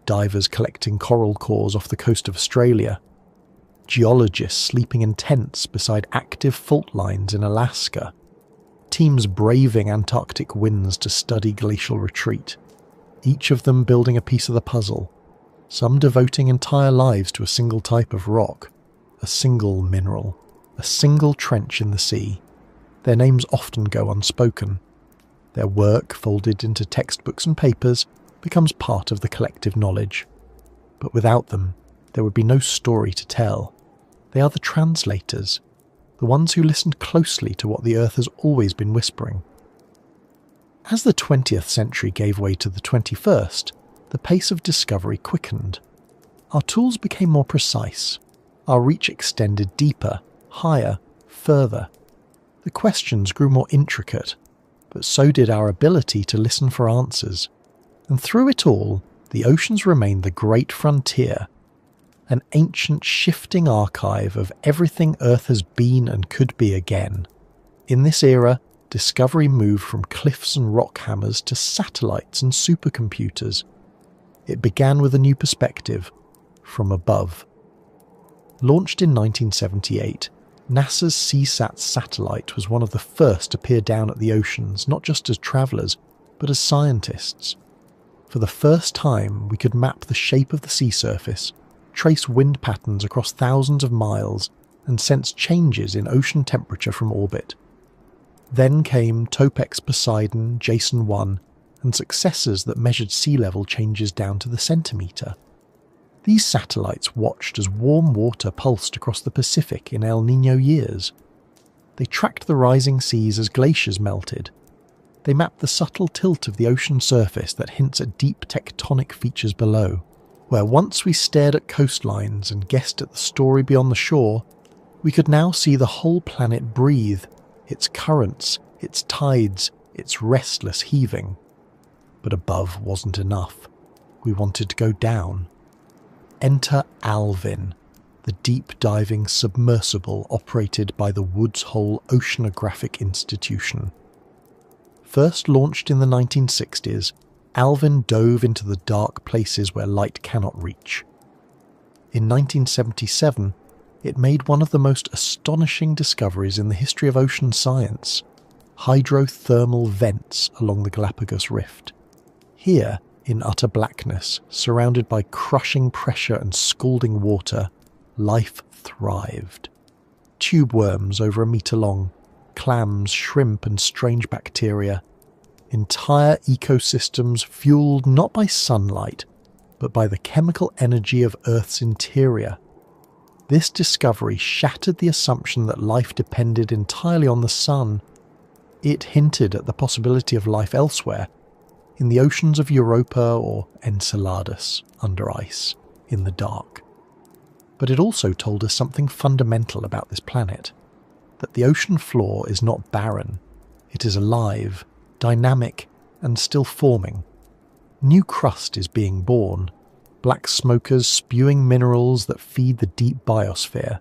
divers collecting coral cores off the coast of Australia, geologists sleeping in tents beside active fault lines in Alaska, teams braving Antarctic winds to study glacial retreat, each of them building a piece of the puzzle, some devoting entire lives to a single type of rock, a single mineral, a single trench in the sea. Their names often go unspoken. Their work, folded into textbooks and papers, becomes part of the collective knowledge. But without them, there would be no story to tell. They are the translators, the ones who listened closely to what the Earth has always been whispering. As the 20th century gave way to the 21st, the pace of discovery quickened. Our tools became more precise. Our reach extended deeper, higher, further. The questions grew more intricate, but so did our ability to listen for answers. And through it all, the oceans remained the great frontier, an ancient shifting archive of everything Earth has been and could be again. In this era, discovery moved from cliffs and rock hammers to satellites and supercomputers. It began with a new perspective, from above. Launched in 1978, NASA's CSAT satellite was one of the first to peer down at the oceans, not just as travellers, but as scientists. For the first time, we could map the shape of the sea surface, trace wind patterns across thousands of miles, and sense changes in ocean temperature from orbit. Then came TOPEX Poseidon, Jason 1, and successors that measured sea level changes down to the centimetre. These satellites watched as warm water pulsed across the Pacific in El Niño years. They tracked the rising seas as glaciers melted. They mapped the subtle tilt of the ocean surface that hints at deep tectonic features below, where once we stared at coastlines and guessed at the story beyond the shore, we could now see the whole planet breathe, its currents, its tides, its restless heaving. But above wasn't enough. We wanted to go down. Enter Alvin, the deep-diving submersible operated by the Woods Hole Oceanographic Institution. First launched in the 1960s, Alvin dove into the dark places where light cannot reach. In 1977, it made one of the most astonishing discoveries in the history of ocean science: hydrothermal vents along the Galapagos Rift. Here, in utter blackness, surrounded by crushing pressure and scalding water, life thrived. Tube worms over a metre long, clams, shrimp and strange bacteria. Entire ecosystems fueled not by sunlight, but by the chemical energy of Earth's interior. This discovery shattered the assumption that life depended entirely on the sun. It hinted at the possibility of life elsewhere, in the oceans of Europa or Enceladus, under ice, in the dark. But it also told us something fundamental about this planet, that the ocean floor is not barren. It is alive, dynamic, and still forming. New crust is being born, black smokers spewing minerals that feed the deep biosphere.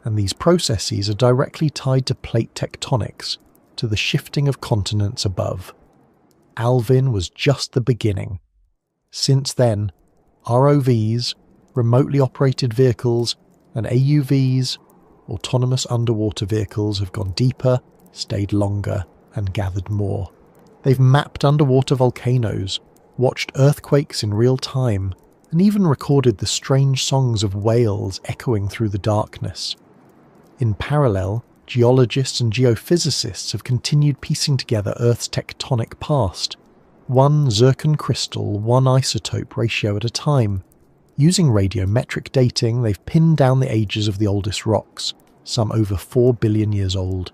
And these processes are directly tied to plate tectonics, to the shifting of continents above. Alvin was just the beginning. Since then, ROVs, remotely operated vehicles, and AUVs, autonomous underwater vehicles, have gone deeper, stayed longer, and gathered more. They've mapped underwater volcanoes, watched earthquakes in real time, and even recorded the strange songs of whales echoing through the darkness. In parallel, geologists and geophysicists have continued piecing together Earth's tectonic past, one zircon crystal, one isotope ratio at a time. Using radiometric dating, they've pinned down the ages of the oldest rocks, some over 4 billion years old.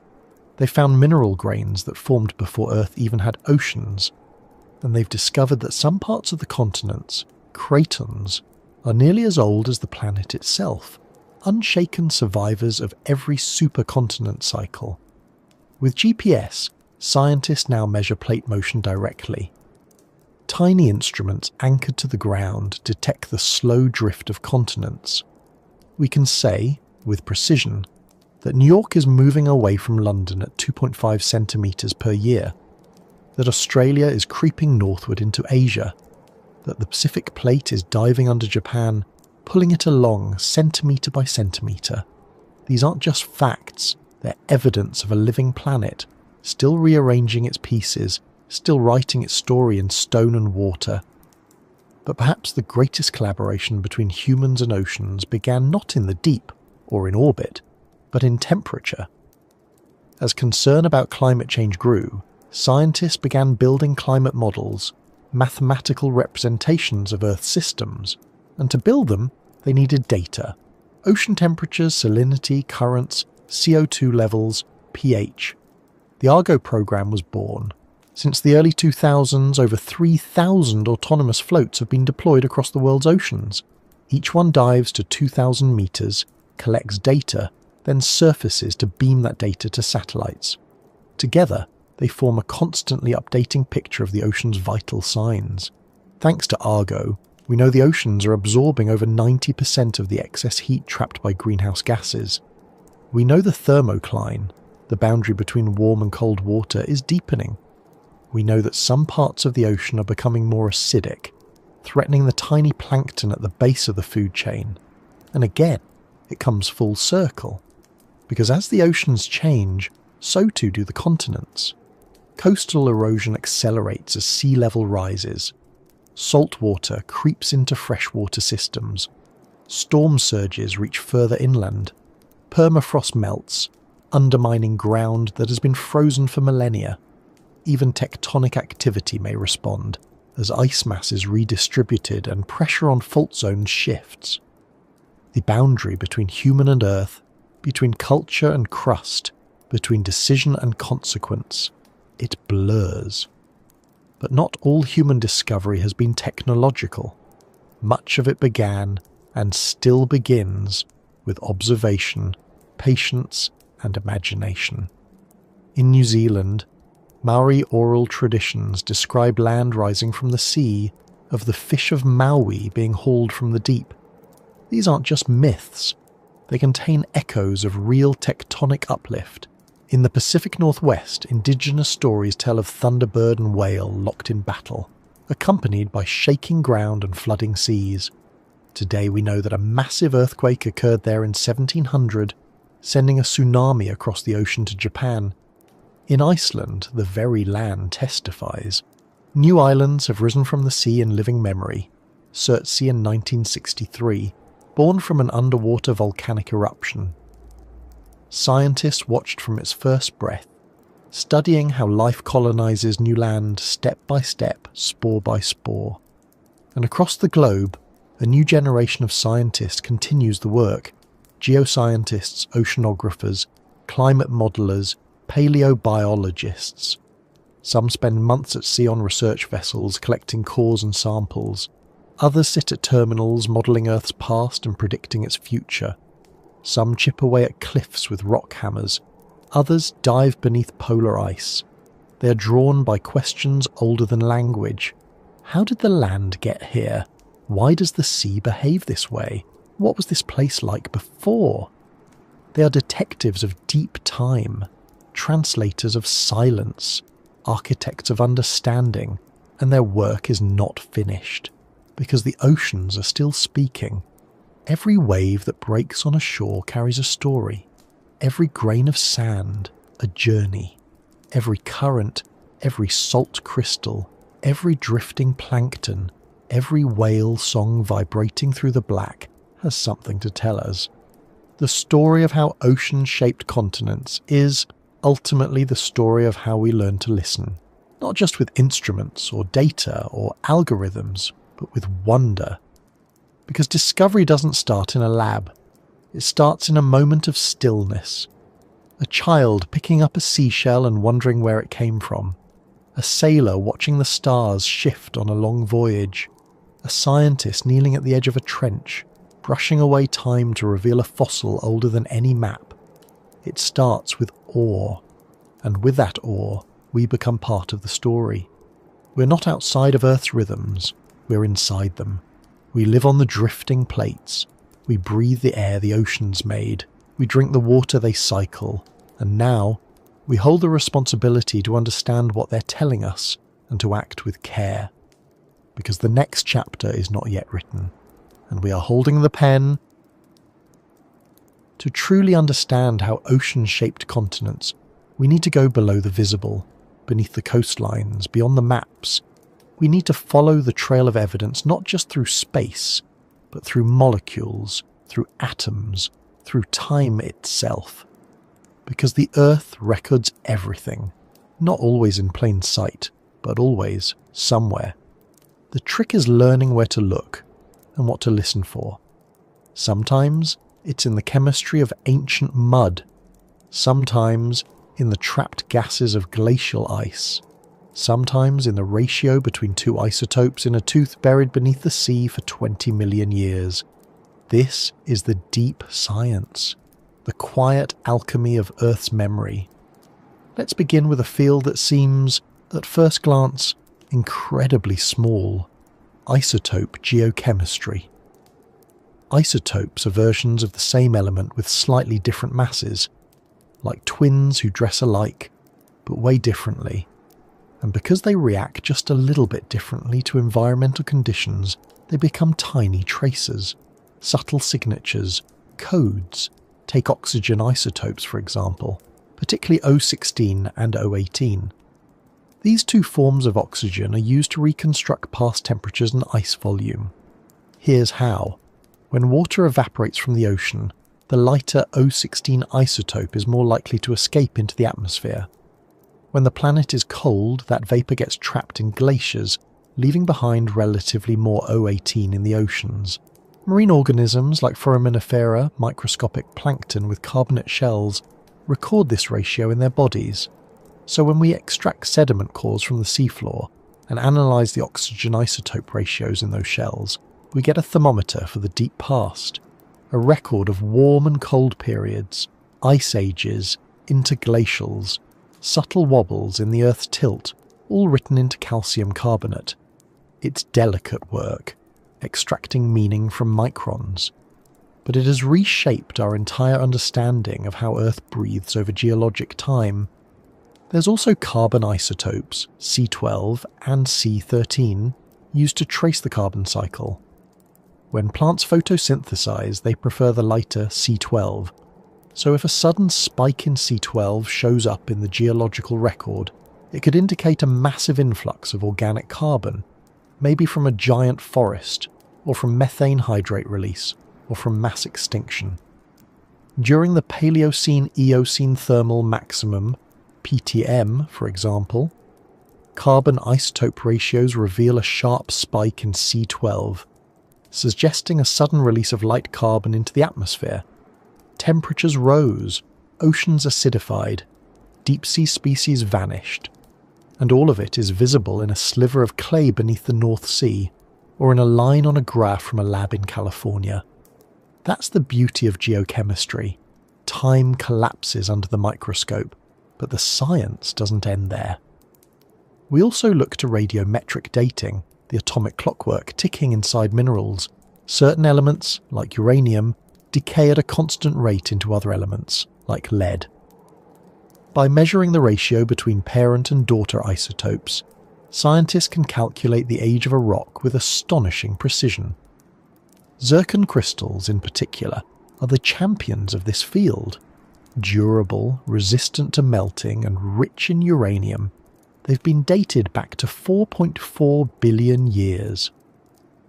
They found mineral grains that formed before Earth even had oceans, and they've discovered that some parts of the continents, cratons, are nearly as old as the planet itself, unshaken survivors of every supercontinent cycle. With GPS, scientists now measure plate motion directly. Tiny instruments anchored to the ground detect the slow drift of continents. We can say, with precision, that New York is moving away from London at 2.5 centimetres per year, that Australia is creeping northward into Asia, that the Pacific plate is diving under Japan, pulling it along centimetre by centimetre. These aren't just facts, they're evidence of a living planet, still rearranging its pieces, still writing its story in stone and water. But perhaps the greatest collaboration between humans and oceans began not in the deep or in orbit, but in temperature. As concern about climate change grew, scientists began building climate models, mathematical representations of Earth's systems, and to build them, they needed data: ocean temperatures, salinity, currents, CO2 levels, pH. The Argo program was born. Since the early 2000s, over 3,000 autonomous floats have been deployed across the world's oceans. Each one dives to 2,000 meters, collects data, then surfaces to beam that data to satellites. Together, they form a constantly updating picture of the ocean's vital signs. Thanks to Argo, we know the oceans are absorbing over 90% of the excess heat trapped by greenhouse gases. We know the thermocline, the boundary between warm and cold water, is deepening. We know that some parts of the ocean are becoming more acidic, threatening the tiny plankton at the base of the food chain. And again, it comes full circle. Because as the oceans change, so too do the continents. Coastal erosion accelerates as sea level rises. Saltwater creeps into freshwater systems. Storm surges reach further inland. Permafrost melts, undermining ground that has been frozen for millennia. Even tectonic activity may respond, as ice mass is redistributed and pressure on fault zones shifts. The boundary between human and Earth, between culture and crust, between decision and consequence, it blurs. But not all human discovery has been technological. Much of it began, and still begins, with observation, patience, and imagination. In New Zealand, Maori oral traditions describe land rising from the sea, of the fish of Maui being hauled from the deep. These aren't just myths. They contain echoes of real tectonic uplift. In the Pacific Northwest, indigenous stories tell of thunderbird and whale locked in battle, accompanied by shaking ground and flooding seas. Today we know that a massive earthquake occurred there in 1700, sending a tsunami across the ocean to Japan. In Iceland, the very land testifies. New islands have risen from the sea in living memory. Surtsey in 1963, born from an underwater volcanic eruption. Scientists watched from its first breath, studying how life colonizes new land step by step, spore by spore. And across the globe, a new generation of scientists continues the work. Geoscientists, oceanographers, climate modelers, paleobiologists. Some spend months at sea on research vessels collecting cores and samples. Others sit at terminals modelling Earth's past and predicting its future. Some chip away at cliffs with rock hammers. Others dive beneath polar ice. They are drawn by questions older than language. How did the land get here? Why does the sea behave this way? What was this place like before? They are detectives of deep time, translators of silence, architects of understanding, and their work is not finished, because the oceans are still speaking. Every wave that breaks on a shore carries a story. Every grain of sand, a journey. Every current, every salt crystal, Every drifting plankton, every whale song vibrating through the black has something to tell us. The story of how oceans shaped continents is ultimately the story of how we learn to listen, not just with instruments or data or algorithms, but with wonder. Because discovery doesn't start in a lab. It starts in a moment of stillness. A child picking up a seashell and wondering where it came from. A sailor watching the stars shift on a long voyage. A scientist kneeling at the edge of a trench, brushing away time to reveal a fossil older than any map. It starts with awe, and with that awe, we become part of the story. We're not outside of Earth's rhythms, we're inside them. We live on the drifting plates. We breathe the air the oceans made. We drink the water they cycle. And now, we hold the responsibility to understand what they're telling us and to act with care. Because the next chapter is not yet written, and we are holding the pen. To truly understand how oceans shaped continents, we need to go below the visible, beneath the coastlines, beyond the maps. We need to follow the trail of evidence not just through space, but through molecules, through atoms, through time itself. Because the Earth records everything, not always in plain sight, but always somewhere. The trick is learning where to look and what to listen for. Sometimes it's in the chemistry of ancient mud, sometimes in the trapped gases of glacial ice, sometimes in the ratio between two isotopes in a tooth buried beneath the sea for 20 million years. This is the deep science, the quiet alchemy of Earth's memory. Let's begin with a field that seems, at first glance, incredibly small: isotope geochemistry. Isotopes are versions of the same element with slightly different masses, like twins who dress alike, but weigh differently. And because they react just a little bit differently to environmental conditions, they become tiny traces, subtle signatures, codes. Take oxygen isotopes, for example, particularly O16 and O18. These two forms of oxygen are used to reconstruct past temperatures and ice volume. Here's how. When water evaporates from the ocean, the lighter O16 isotope is more likely to escape into the atmosphere. When the planet is cold, that vapour gets trapped in glaciers, leaving behind relatively more O18 in the oceans. Marine organisms like foraminifera, microscopic plankton with carbonate shells, record this ratio in their bodies. So when we extract sediment cores from the seafloor and analyse the oxygen isotope ratios in those shells, we get a thermometer for the deep past, a record of warm and cold periods, ice ages, interglacials, subtle wobbles in the Earth's tilt, all written into calcium carbonate. It's delicate work, extracting meaning from microns, but it has reshaped our entire understanding of how Earth breathes over geologic time. There's also carbon isotopes, C12 and C13, used to trace the carbon cycle. When plants photosynthesize, they prefer the lighter C12, so if a sudden spike in C12 shows up in the geological record, it could indicate a massive influx of organic carbon, maybe from a giant forest, or from methane hydrate release, or from mass extinction. During the Paleocene-Eocene thermal maximum, PTM for example, carbon isotope ratios reveal a sharp spike in C12, suggesting a sudden release of light carbon into the atmosphere. Temperatures rose, oceans acidified, deep-sea species vanished, and all of it is visible in a sliver of clay beneath the North Sea, or in a line on a graph from a lab in California. That's the beauty of geochemistry. Time collapses under the microscope, but the science doesn't end there. We also look to radiometric dating, the atomic clockwork ticking inside minerals. Certain elements, like uranium, decay at a constant rate into other elements, like lead. By measuring the ratio between parent and daughter isotopes, scientists can calculate the age of a rock with astonishing precision. Zircon crystals, in particular, are the champions of this field. Durable, resistant to melting, and rich in uranium, they've been dated back to 4.4 billion years.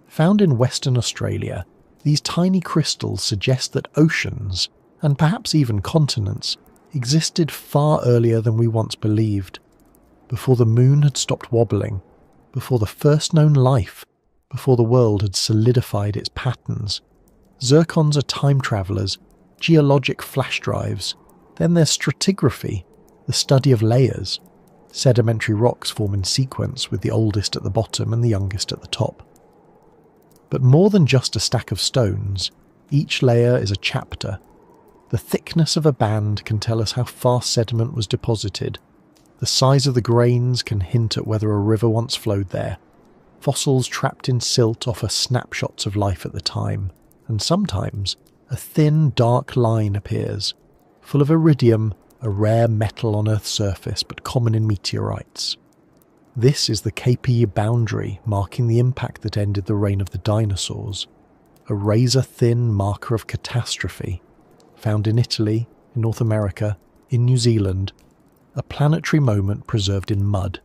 Found in Western Australia, these tiny crystals suggest that oceans, and perhaps even continents, existed far earlier than we once believed, before the moon had stopped wobbling, before the first known life, before the world had solidified its patterns. Zircons are time travellers, geologic flash drives. Then there's stratigraphy, the study of layers. Sedimentary rocks form in sequence with the oldest at the bottom and the youngest at the top. But more than just a stack of stones, each layer is a chapter. The thickness of a band can tell us how fast sediment was deposited. The size of the grains can hint at whether a river once flowed there. Fossils trapped in silt offer snapshots of life at the time, and sometimes a thin, dark line appears, full of iridium, a rare metal on Earth's surface but common in meteorites. This is the KP boundary marking the impact that ended the reign of the dinosaurs, a razor-thin marker of catastrophe, found in Italy, in North America, in New Zealand, a planetary moment preserved in mud.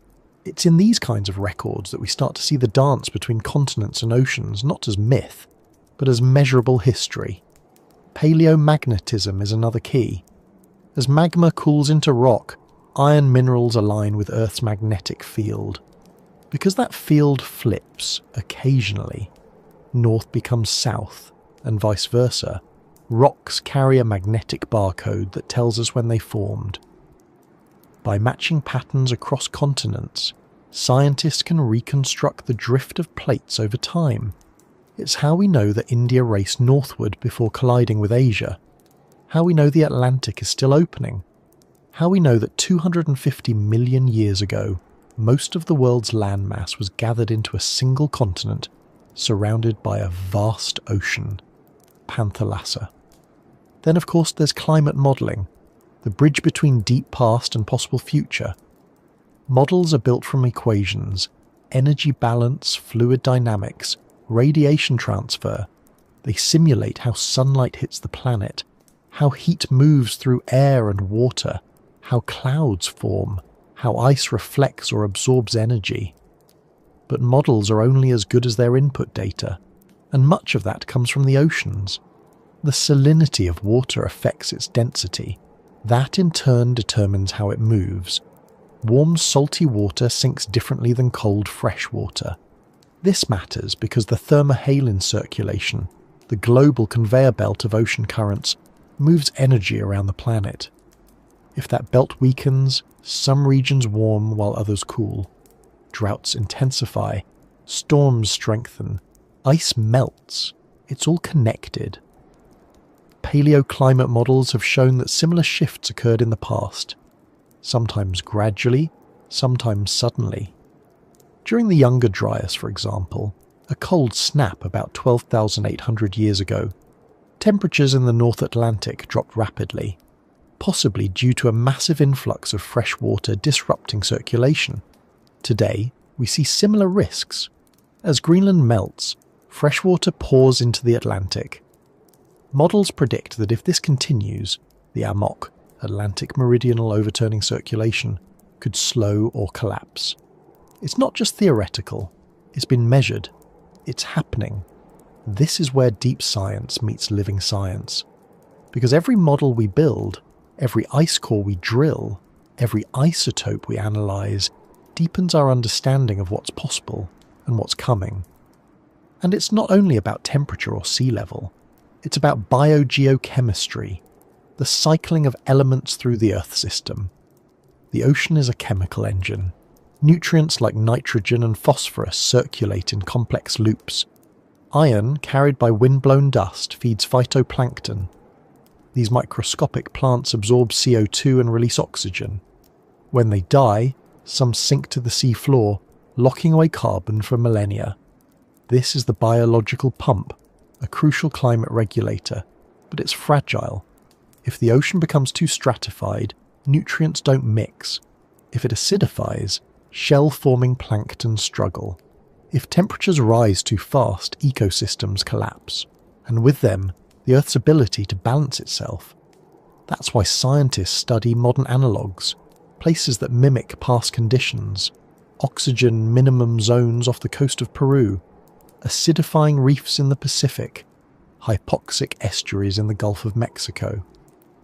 It's in these kinds of records that we start to see the dance between continents and oceans not as myth, but as measurable history. Paleomagnetism is another key. As magma cools into rock, iron minerals align with Earth's magnetic field. Because that field flips, occasionally, north becomes south, and vice versa, rocks carry a magnetic barcode that tells us when they formed. By matching patterns across continents, scientists can reconstruct the drift of plates over time. It's how we know that India raced northward before colliding with Asia, how we know the Atlantic is still opening, how we know that 250 million years ago, most of the world's landmass was gathered into a single continent surrounded by a vast ocean, Panthalassa. Then of course there's climate modelling, the bridge between deep past and possible future. Models are built from equations, energy balance, fluid dynamics, radiation transfer. They simulate how sunlight hits the planet, how heat moves through air and water, how clouds form, how ice reflects or absorbs energy. But models are only as good as their input data, and much of that comes from the oceans. The salinity of water affects its density. That in turn determines how it moves. Warm, salty water sinks differently than cold, fresh water. This matters because the thermohaline circulation, the global conveyor belt of ocean currents, moves energy around the planet. If that belt weakens, some regions warm while others cool. Droughts intensify, storms strengthen, ice melts. It's all connected. Paleoclimate models have shown that similar shifts occurred in the past, sometimes gradually, sometimes suddenly. During the Younger Dryas, for example, a cold snap about 12,800 years ago, temperatures in the North Atlantic dropped rapidly, possibly due to a massive influx of fresh water disrupting circulation. Today, we see similar risks. As Greenland melts, fresh water pours into the Atlantic. Models predict that if this continues, the AMOC, Atlantic Meridional Overturning Circulation, could slow or collapse. It's not just theoretical, it's been measured, it's happening. This is where deep science meets living science. Because every model we build, every ice core we drill, every isotope we analyse, deepens our understanding of what's possible and what's coming. And it's not only about temperature or sea level, it's about biogeochemistry, the cycling of elements through the Earth system. The ocean is a chemical engine. Nutrients like nitrogen and phosphorus circulate in complex loops. Iron, carried by wind-blown dust, feeds phytoplankton. These microscopic plants absorb CO2 and release oxygen. When they die, some sink to the seafloor, locking away carbon for millennia. This is the biological pump, a crucial climate regulator, but it's fragile. If the ocean becomes too stratified, nutrients don't mix. If it acidifies, shell-forming plankton struggle. If temperatures rise too fast, ecosystems collapse, and with them, the Earth's ability to balance itself. That's why scientists study modern analogues, places that mimic past conditions, oxygen minimum zones off the coast of Peru, acidifying reefs in the Pacific, hypoxic estuaries in the Gulf of Mexico.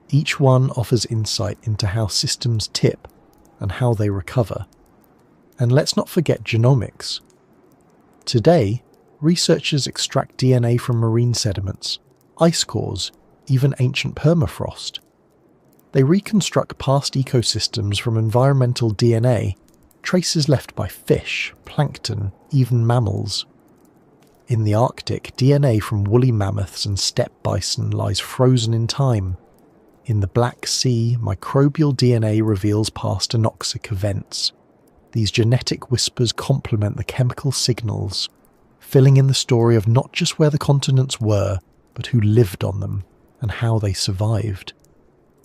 Each one offers insight into how systems tip and how they recover. And let's not forget genomics. Today, researchers extract DNA from marine sediments, ice cores, even ancient permafrost. They reconstruct past ecosystems from environmental DNA, traces left by fish, plankton, even mammals. In the Arctic, DNA from woolly mammoths and steppe bison lies frozen in time. In the Black Sea, microbial DNA reveals past anoxic events. These genetic whispers complement the chemical signals, filling in the story of not just where the continents were, but who lived on them and how they survived.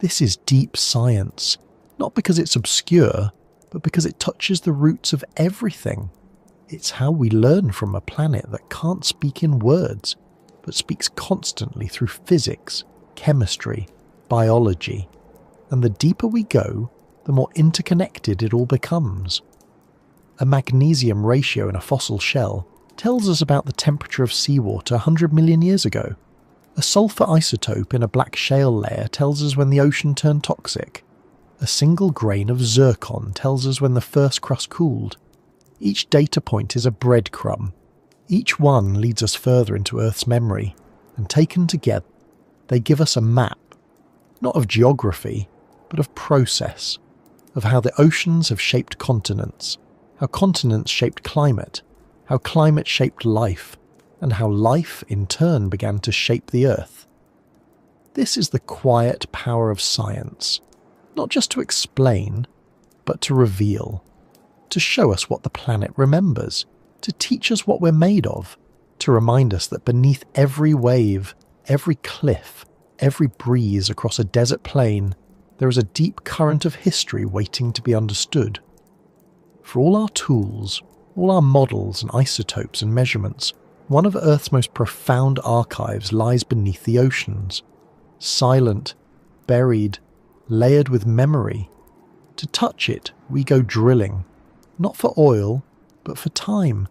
This is deep science, not because it's obscure, but because it touches the roots of everything. It's how we learn from a planet that can't speak in words, but speaks constantly through physics, chemistry, biology. And the deeper we go, the more interconnected it all becomes. A magnesium ratio in a fossil shell tells us about the temperature of seawater 100 million years ago. A sulfur isotope in a black shale layer tells us when the ocean turned toxic. A single grain of zircon tells us when the first crust cooled. Each data point is a breadcrumb. Each one leads us further into Earth's memory, and taken together, they give us a map, not of geography, but of process, of how the oceans have shaped continents, how continents shaped climate, how climate shaped life, and how life in turn began to shape the Earth. This is the quiet power of science, not just to explain, but to reveal, to show us what the planet remembers, to teach us what we're made of, to remind us that beneath every wave, every cliff, every breeze across a desert plain, there is a deep current of history waiting to be understood. For all our tools, all our models and isotopes and measurements, one of Earth's most profound archives lies beneath the oceans, silent, buried, layered with memory. To touch it, we go drilling, not for oil, but for time.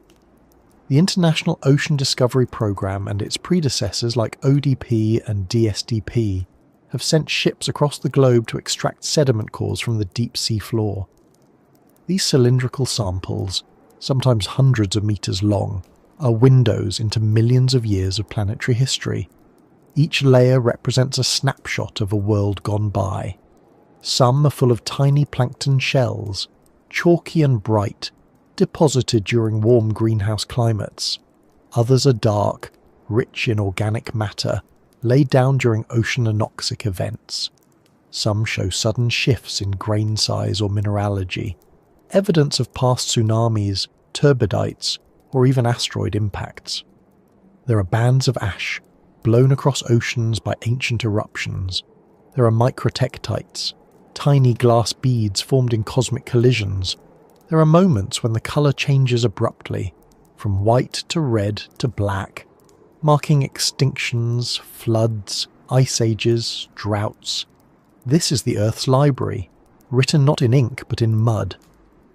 The International Ocean Discovery Programme and its predecessors like ODP and DSDP have sent ships across the globe to extract sediment cores from the deep sea floor. These cylindrical samples, sometimes hundreds of meters long, are windows into millions of years of planetary history. Each layer represents a snapshot of a world gone by. Some are full of tiny plankton shells, chalky and bright, deposited during warm greenhouse climates. Others are dark, rich in organic matter, laid down during ocean anoxic events. Some show sudden shifts in grain size or mineralogy, evidence of past tsunamis, turbidites, or even asteroid impacts. There are bands of ash, blown across oceans by ancient eruptions. There are microtectites, tiny glass beads formed in cosmic collisions. There are moments when the colour changes abruptly, from white to red to black, marking extinctions, floods, ice ages, droughts. This is the Earth's library, written not in ink but in mud,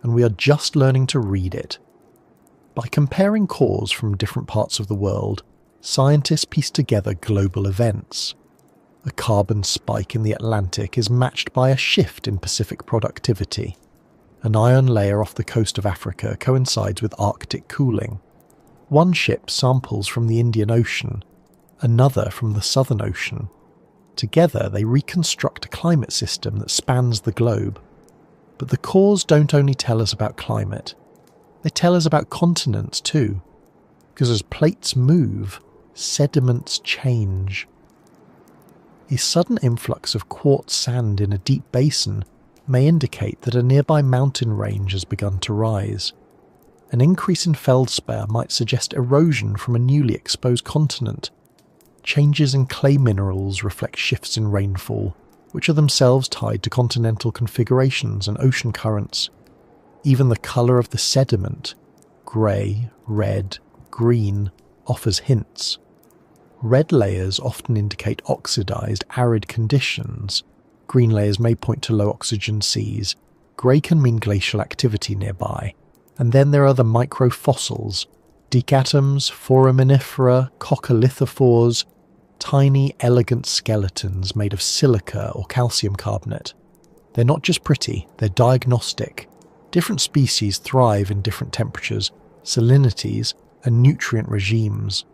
and we are just learning to read it. By comparing cores from different parts of the world, scientists piece together global events. A carbon spike in the Atlantic is matched by a shift in Pacific productivity. An iron layer off the coast of Africa coincides with Arctic cooling. One ship samples from the Indian Ocean, another from the Southern Ocean. Together they reconstruct a climate system that spans the globe. But the cores don't only tell us about climate. They tell us about continents too, because as plates move, sediments change. A sudden influx of quartz sand in a deep basin may indicate that a nearby mountain range has begun to rise. An increase in feldspar might suggest erosion from a newly exposed continent. Changes in clay minerals reflect shifts in rainfall, which are themselves tied to continental configurations and ocean currents. Even the colour of the sediment, grey, red, green, offers hints. Red layers often indicate oxidised, arid conditions. Green layers may point to low oxygen seas, Grey can mean glacial activity nearby, and then there are the microfossils, decatoms, foraminifera, coccolithophores, tiny, elegant skeletons made of silica or calcium carbonate. They're not just pretty, they're diagnostic. Different species thrive in different temperatures, salinities, and nutrient regimes.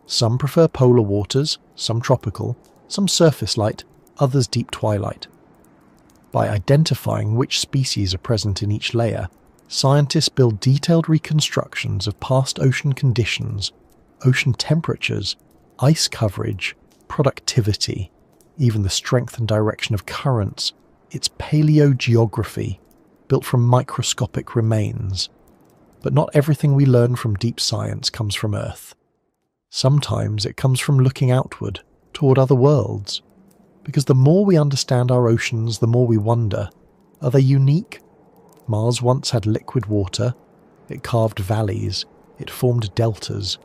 Some prefer polar waters, some tropical, some surface light, others deep twilight. By identifying which species are present in each layer, scientists build detailed reconstructions of past ocean conditions, ocean temperatures, ice coverage, productivity, even the strength and direction of currents. It's paleogeography, built from microscopic remains. But not everything we learn from deep science comes from Earth. Sometimes it comes from looking outward, toward other worlds. Because the more we understand our oceans, the more we wonder, are they unique? Mars once had liquid water, it carved valleys, it formed deltas,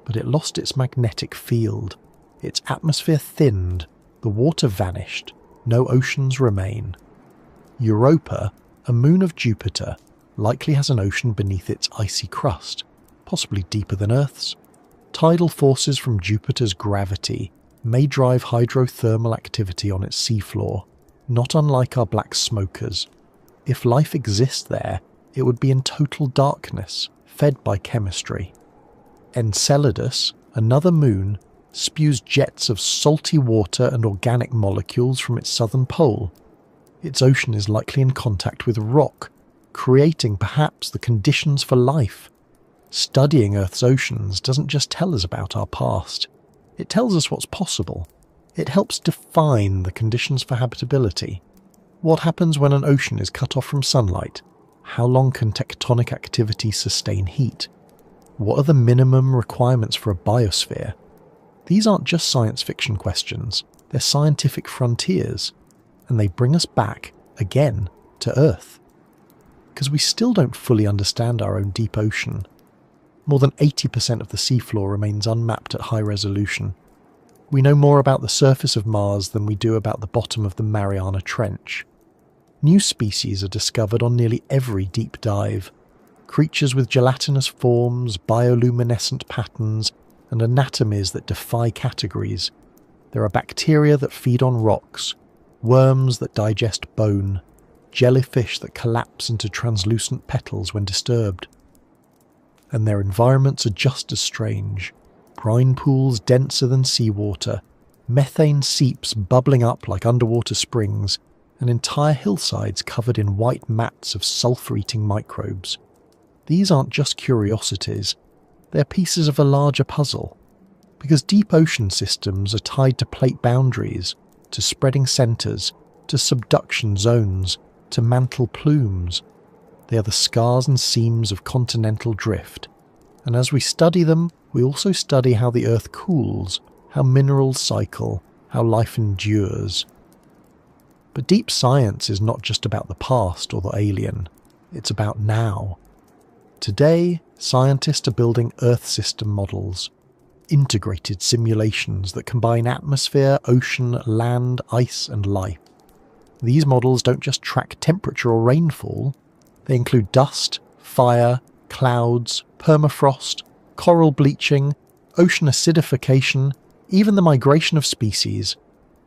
but it lost its magnetic field. Its atmosphere thinned, the water vanished, no oceans remain. Europa, a moon of Jupiter, likely has an ocean beneath its icy crust, possibly deeper than Earth's. Tidal forces from Jupiter's gravity may drive hydrothermal activity on its seafloor, not unlike our black smokers. If life exists there, it would be in total darkness, fed by chemistry. Enceladus, another moon, spews jets of salty water and organic molecules from its southern pole. Its ocean is likely in contact with rock, creating perhaps the conditions for life. Studying Earth's oceans doesn't just tell us about our past. It tells us what's possible. It helps define the conditions for habitability. What happens when an ocean is cut off from sunlight? How long can tectonic activity sustain heat? What are the minimum requirements for a biosphere? These aren't just science fiction questions, they're scientific frontiers, and they bring us back, again, to Earth. Because we still don't fully understand our own deep ocean. More than 80% of the seafloor remains unmapped at high resolution. We know more about the surface of Mars than we do about the bottom of the Mariana Trench. New species are discovered on nearly every deep dive. Creatures with gelatinous forms, bioluminescent patterns, and anatomies that defy categories. There are bacteria that feed on rocks, worms that digest bone, jellyfish that collapse into translucent petals when disturbed. And their environments are just as strange. Brine pools denser than seawater, methane seeps bubbling up like underwater springs, and entire hillsides covered in white mats of sulfur-eating microbes. These aren't just curiosities, they're pieces of a larger puzzle. Because deep ocean systems are tied to plate boundaries, to spreading centres, to subduction zones, to mantle plumes. They are the scars and seams of continental drift. And as we study them, we also study how the Earth cools, how minerals cycle, how life endures. But deep science is not just about the past or the alien, it's about now. Today, scientists are building Earth system models, integrated simulations that combine atmosphere, ocean, land, ice and life. These models don't just track temperature or rainfall, they include dust, fire, clouds, permafrost, coral bleaching, ocean acidification, even the migration of species.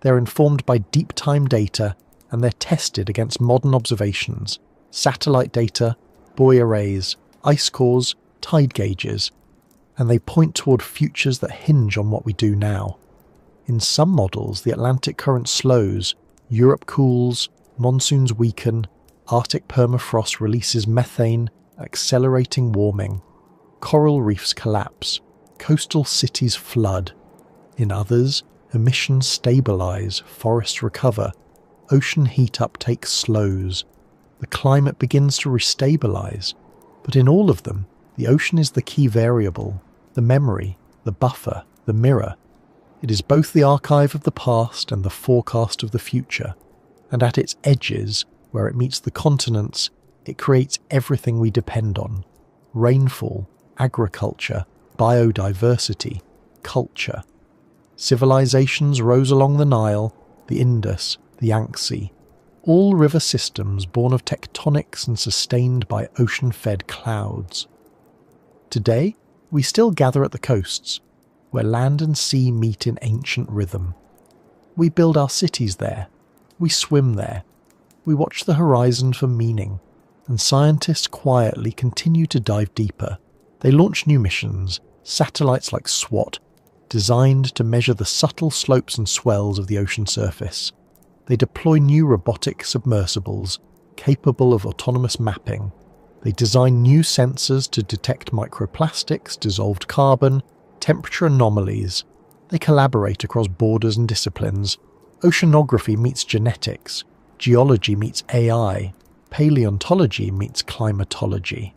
They're informed by deep time data and they're tested against modern observations, satellite data, buoy arrays, ice cores, tide gauges, and they point toward futures that hinge on what we do now. In some models, the Atlantic current slows, Europe cools, monsoons weaken, Arctic permafrost releases methane, accelerating warming. Coral reefs collapse, coastal cities flood. In others, emissions stabilize, forests recover, ocean heat uptake slows. The climate begins to restabilize. But in all of them, the ocean is the key variable, the memory, the buffer, the mirror. It is both the archive of the past and the forecast of the future. And at its edges, where it meets the continents, it creates everything we depend on. Rainfall, agriculture, biodiversity, culture. Civilizations rose along the Nile, the Indus, the Yangtze. all river systems born of tectonics and sustained by ocean-fed clouds. Today, we still gather at the coasts, where land and sea meet in ancient rhythm. We build our cities there, we swim there, we watch the horizon for meaning, and scientists quietly continue to dive deeper. They launch new missions, satellites like SWAT, designed to measure the subtle slopes and swells of the ocean surface. They deploy new robotic submersibles, capable of autonomous mapping. They design new sensors to detect microplastics, dissolved carbon, temperature anomalies. They collaborate across borders and disciplines. Oceanography meets genetics, geology meets AI, paleontology meets climatology.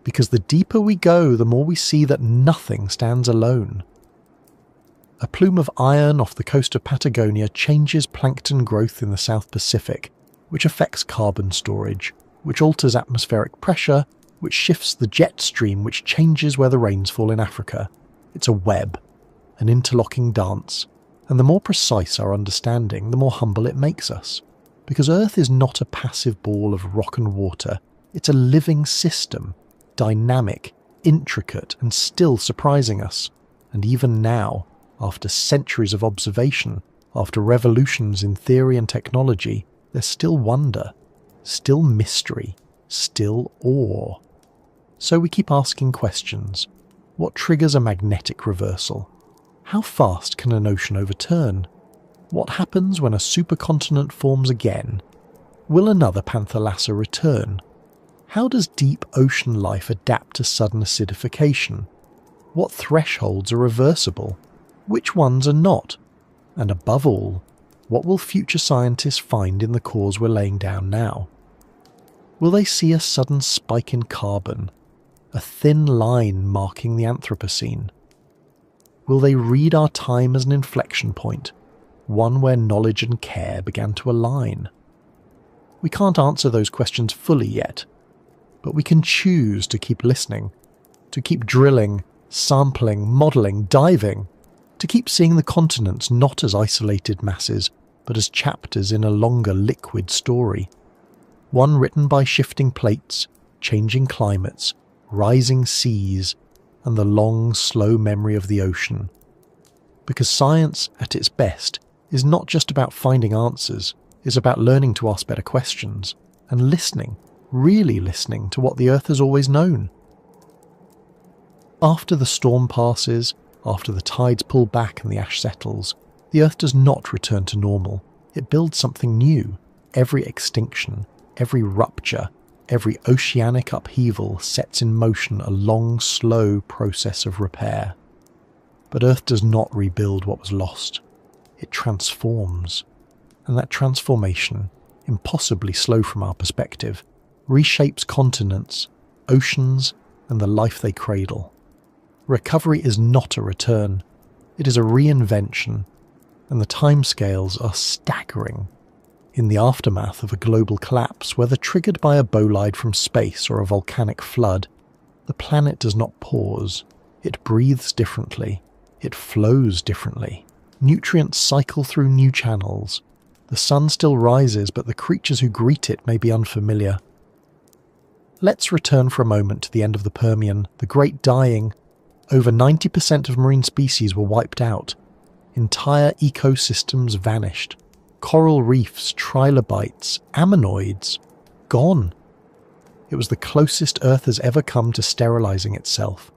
Because the deeper we go, the more we see that nothing stands alone. A plume of iron off the coast of Patagonia changes plankton growth in the South Pacific, which affects carbon storage, which alters atmospheric pressure, which shifts the jet stream, which changes where the rains fall in Africa. It's a web, an interlocking dance, and the more precise our understanding, the more humble it makes us. Because Earth is not a passive ball of rock and water, it's a living system, dynamic, intricate, and still surprising us. And even now, after centuries of observation, after revolutions in theory and technology, there's still wonder, still mystery, still awe. So we keep asking questions. What triggers a magnetic reversal? How fast can an ocean overturn? What happens when a supercontinent forms again? Will another Panthalassa return? How does deep ocean life adapt to sudden acidification? What thresholds are reversible? Which ones are not? And above all, what will future scientists find in the cores we're laying down now? Will they see a sudden spike in carbon, a thin line marking the Anthropocene? Will they read our time as an inflection point, one where knowledge and care began to align? We can't answer those questions fully yet, but we can choose to keep listening, to keep drilling, sampling, modelling, diving, to keep seeing the continents not as isolated masses, but as chapters in a longer liquid story. One written by shifting plates, changing climates, rising seas, and the long, slow memory of the ocean. Because science, at its best, is not just about finding answers, it's about learning to ask better questions, and listening, really listening to what the Earth has always known. After the storm passes, after the tides pull back and the ash settles, the Earth does not return to normal. It builds something new. Every extinction, every rupture, every oceanic upheaval sets in motion a long, slow process of repair. But Earth does not rebuild what was lost. It transforms. And that transformation, impossibly slow from our perspective, reshapes continents, oceans, and the life they cradle. Recovery is not a return. It is a reinvention, and the timescales are staggering. In the aftermath of a global collapse, whether triggered by a bolide from space or a volcanic flood, the planet does not pause. It breathes differently. It flows differently. Nutrients cycle through new channels. The sun still rises, but the creatures who greet it may be unfamiliar. Let's return for a moment to the end of the Permian, the Great Dying. Over 90% of marine species were wiped out. Entire ecosystems vanished. Coral reefs, trilobites, ammonoids, gone. It was the closest Earth has ever come to sterilizing itself.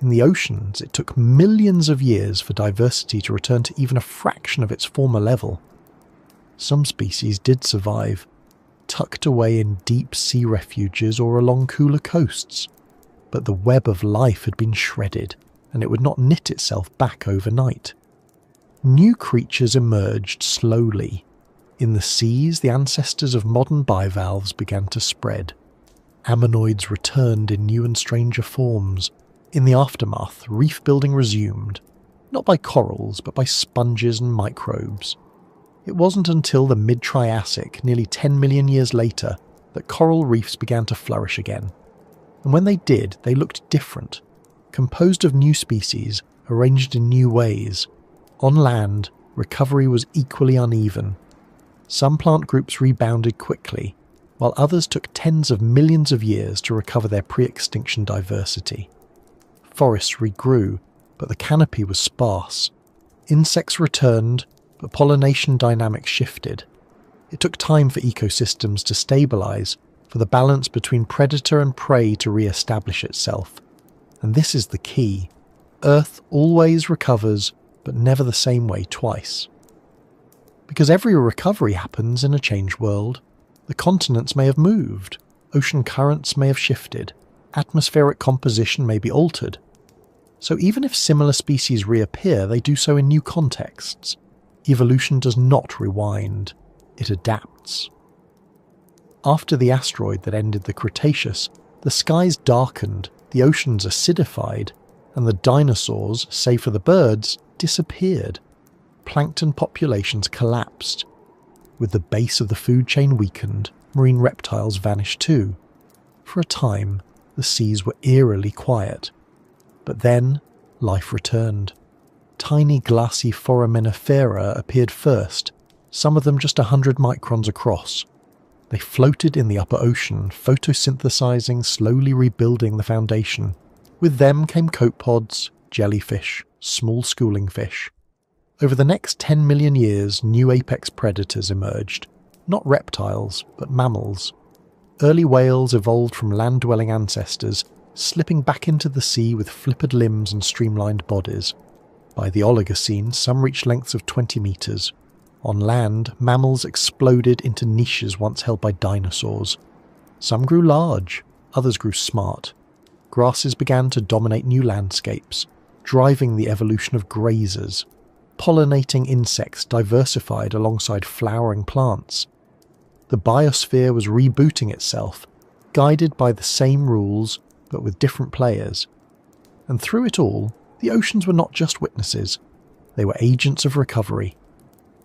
In the oceans, it took millions of years for diversity to return to even a fraction of its former level. Some species did survive, tucked away in deep sea refuges or along cooler coasts. But the web of life had been shredded, and it would not knit itself back overnight. New creatures emerged slowly. In the seas, the ancestors of modern bivalves began to spread. Ammonoids returned in new and stranger forms. In the aftermath, reef building resumed, not by corals, but by sponges and microbes. It wasn't until the mid-Triassic, nearly 10 million years later, that coral reefs began to flourish again. And when they did, they looked different, composed of new species, arranged in new ways. On land, recovery was equally uneven. Some plant groups rebounded quickly, while others took tens of millions of years to recover their pre-extinction diversity. Forests regrew, but the canopy was sparse. Insects returned, but pollination dynamics shifted. It took time for ecosystems to stabilize, for the balance between predator and prey to re-establish itself. And this is the key. Earth always recovers, but never the same way twice. Because every recovery happens in a changed world. The continents may have moved, ocean currents may have shifted, atmospheric composition may be altered. So even if similar species reappear, they do so in new contexts. Evolution does not rewind, it adapts. After the asteroid that ended the Cretaceous, the skies darkened, the oceans acidified, and the dinosaurs, save for the birds, disappeared. Plankton populations collapsed. With the base of the food chain weakened, marine reptiles vanished too. For a time, the seas were eerily quiet. But then, life returned. Tiny glassy foraminifera appeared first, some of them just 100 microns across. They floated in the upper ocean, photosynthesizing, slowly rebuilding the foundation. With them came copepods, jellyfish, small schooling fish. Over the next 10 million years, new apex predators emerged. Not reptiles, but mammals. Early whales evolved from land-dwelling ancestors, slipping back into the sea with flippered limbs and streamlined bodies. By the Oligocene, some reached lengths of 20 meters. On land, mammals exploded into niches once held by dinosaurs. Some grew large, others grew smart. Grasses began to dominate new landscapes, driving the evolution of grazers. Pollinating insects diversified alongside flowering plants. The biosphere was rebooting itself, guided by the same rules, but with different players. And through it all, the oceans were not just witnesses, they were agents of recovery.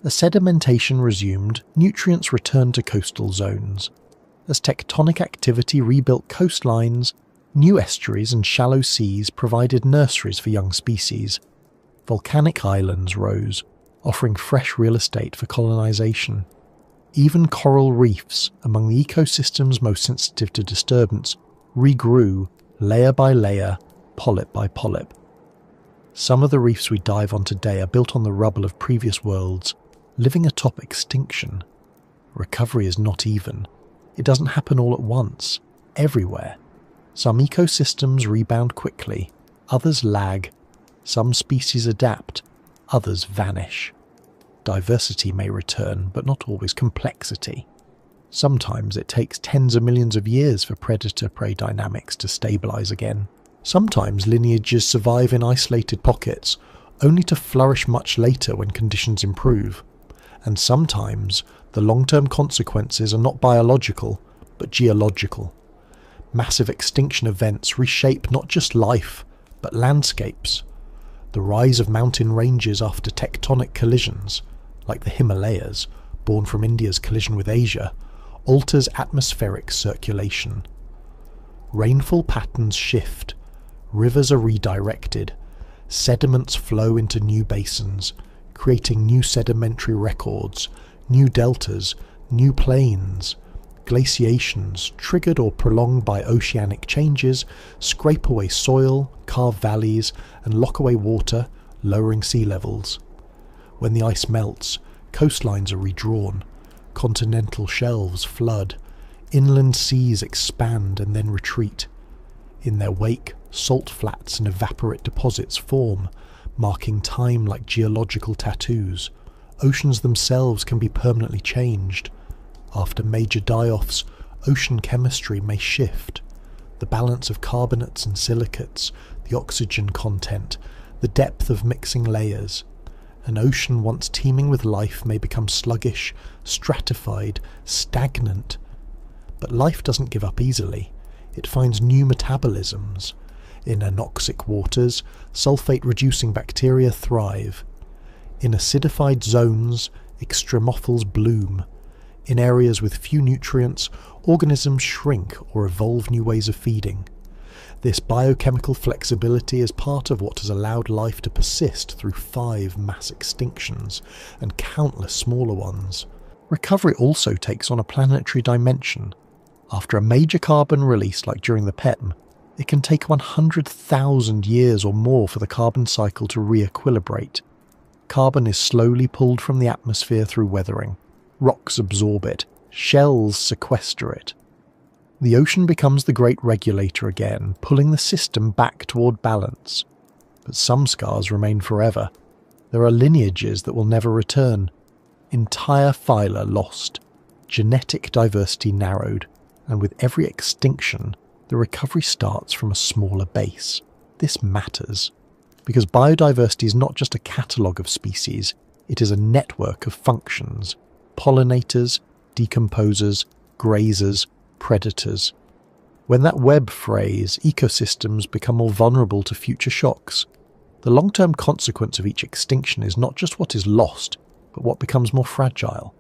As sedimentation resumed, nutrients returned to coastal zones. As tectonic activity rebuilt coastlines, new estuaries and shallow seas provided nurseries for young species. Volcanic islands rose, offering fresh real estate for colonization. Even coral reefs, among the ecosystems most sensitive to disturbance, regrew, layer by layer, polyp by polyp. Some of the reefs we dive on today are built on the rubble of previous worlds, living atop extinction. Recovery is not even. It doesn't happen all at once, everywhere. Some ecosystems rebound quickly, others lag. Some species adapt, others vanish. Diversity may return, but not always complexity. Sometimes it takes tens of millions of years for predator-prey dynamics to stabilize again. Sometimes lineages survive in isolated pockets, only to flourish much later when conditions improve. And sometimes the long-term consequences are not biological, but geological. Massive extinction events reshape not just life, but landscapes. The rise of mountain ranges after tectonic collisions, like the Himalayas, born from India's collision with Asia, alters atmospheric circulation. Rainfall patterns shift, rivers are redirected, sediments flow into new basins, creating new sedimentary records, new deltas, new plains. Glaciations, triggered or prolonged by oceanic changes, scrape away soil, carve valleys, and lock away water, lowering sea levels. When the ice melts, coastlines are redrawn, continental shelves flood, inland seas expand and then retreat. In their wake, salt flats and evaporate deposits form, marking time like geological tattoos. Oceans themselves can be permanently changed. After major die-offs, ocean chemistry may shift. The balance of carbonates and silicates, the oxygen content, the depth of mixing layers. An ocean once teeming with life may become sluggish, stratified, stagnant. But life doesn't give up easily. It finds new metabolisms. In anoxic waters, sulfate-reducing bacteria thrive. In acidified zones, extremophils bloom. In areas with few nutrients, organisms shrink or evolve new ways of feeding. This biochemical flexibility is part of what has allowed life to persist through 5 mass extinctions and countless smaller ones. Recovery also takes on a planetary dimension. After a major carbon release like during the PEM, it can take 100,000 years or more for the carbon cycle to re-equilibrate. Carbon is slowly pulled from the atmosphere through weathering. Rocks absorb it, shells sequester it. The ocean becomes the great regulator again, pulling the system back toward balance. But some scars remain forever. There are lineages that will never return. Entire phyla lost. Genetic diversity narrowed. And with every extinction, the recovery starts from a smaller base. This matters, because biodiversity is not just a catalogue of species, it is a network of functions: pollinators, decomposers, grazers, predators. When that web frays, ecosystems become more vulnerable to future shocks. The long-term consequence of each extinction is not just what is lost, but what becomes more fragile.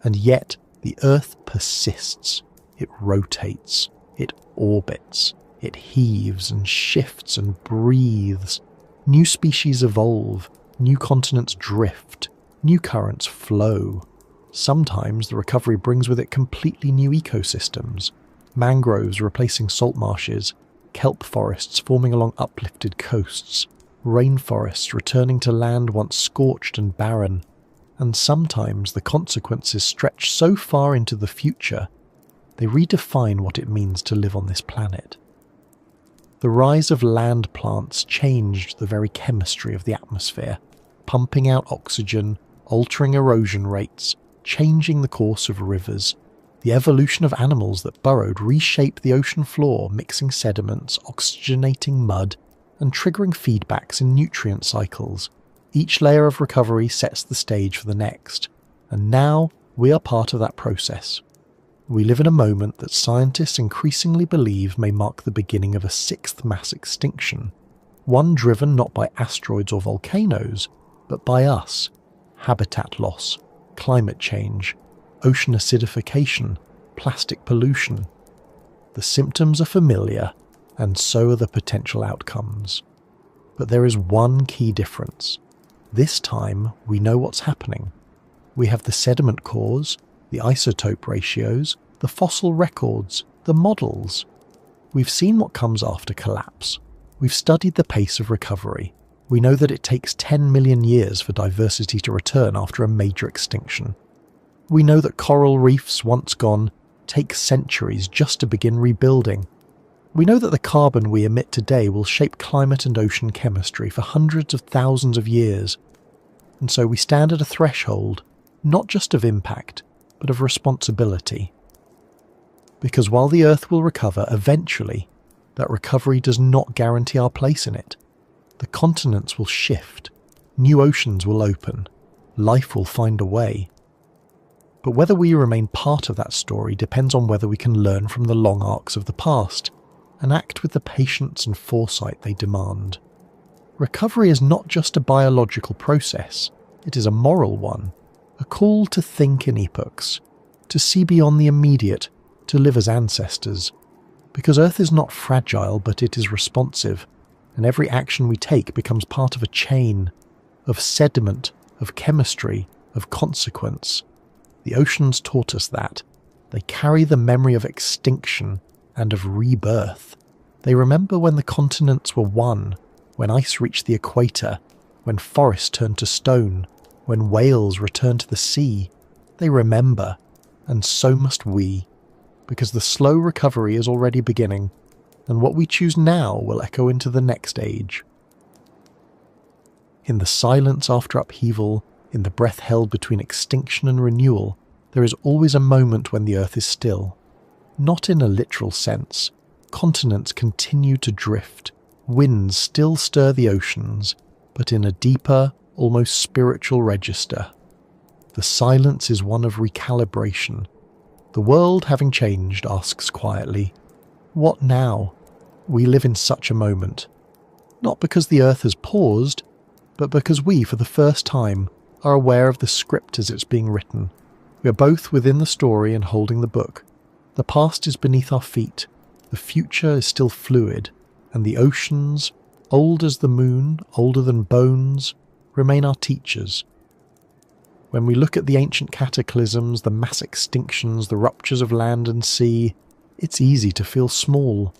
And yet, the Earth persists. It rotates. It orbits. It heaves and shifts and breathes. New species evolve. New continents drift. New currents flow. Sometimes the recovery brings with it completely new ecosystems. Mangroves replacing salt marshes. Kelp forests forming along uplifted coasts. Rainforests returning to land once scorched and barren. And sometimes the consequences stretch so far into the future they redefine what it means to live on this planet. The rise of land plants changed the very chemistry of the atmosphere, pumping out oxygen, altering erosion rates, changing the course of rivers. The evolution of animals that burrowed reshaped the ocean floor, mixing sediments, oxygenating mud, and triggering feedbacks in nutrient cycles. Each layer of recovery sets the stage for the next, and now we are part of that process. We live in a moment that scientists increasingly believe may mark the beginning of a sixth mass extinction, one driven not by asteroids or volcanoes, but by us: habitat loss, climate change, ocean acidification, plastic pollution. The symptoms are familiar, and so are the potential outcomes. But there is one key difference. This time we know what's happening. We have the sediment cores, the isotope ratios, the fossil records, the models. We've seen what comes after collapse. We've studied the pace of recovery. We know that it takes 10 million years for diversity to return after a major extinction. We know that coral reefs, once gone, take centuries just to begin rebuilding. We know that the carbon we emit today will shape climate and ocean chemistry for hundreds of thousands of years. And so we stand at a threshold, not just of impact, but of responsibility. Because while the Earth will recover eventually, that recovery does not guarantee our place in it. The continents will shift, new oceans will open, life will find a way. But whether we remain part of that story depends on whether we can learn from the long arcs of the past and act with the patience and foresight they demand. Recovery is not just a biological process, it is a moral one, a call to think in epochs, to see beyond the immediate, to live as ancestors. Because Earth is not fragile, but it is responsive, and every action we take becomes part of a chain, of sediment, of chemistry, of consequence. The oceans taught us that. They carry the memory of extinction and of rebirth. They remember when the continents were one, when ice reached the equator, when forests turned to stone, when whales returned to the sea. They remember, and so must we, because the slow recovery is already beginning, and what we choose now will echo into the next age. In the silence after upheaval, in the breath held between extinction and renewal, there is always a moment when the Earth is still. Not in a literal sense. Continents continue to drift, winds still stir the oceans, but in a deeper, almost spiritual register. The silence is one of recalibration. The world, having changed, asks quietly, "What now?" We live in such a moment. Not because the Earth has paused, but because we, for the first time, are aware of the script as it's being written. We are both within the story and holding the book. The past is beneath our feet, the future is still fluid, and the oceans, old as the moon, older than bones, remain our teachers. When we look at the ancient cataclysms, the mass extinctions, the ruptures of land and sea, it's easy to feel small.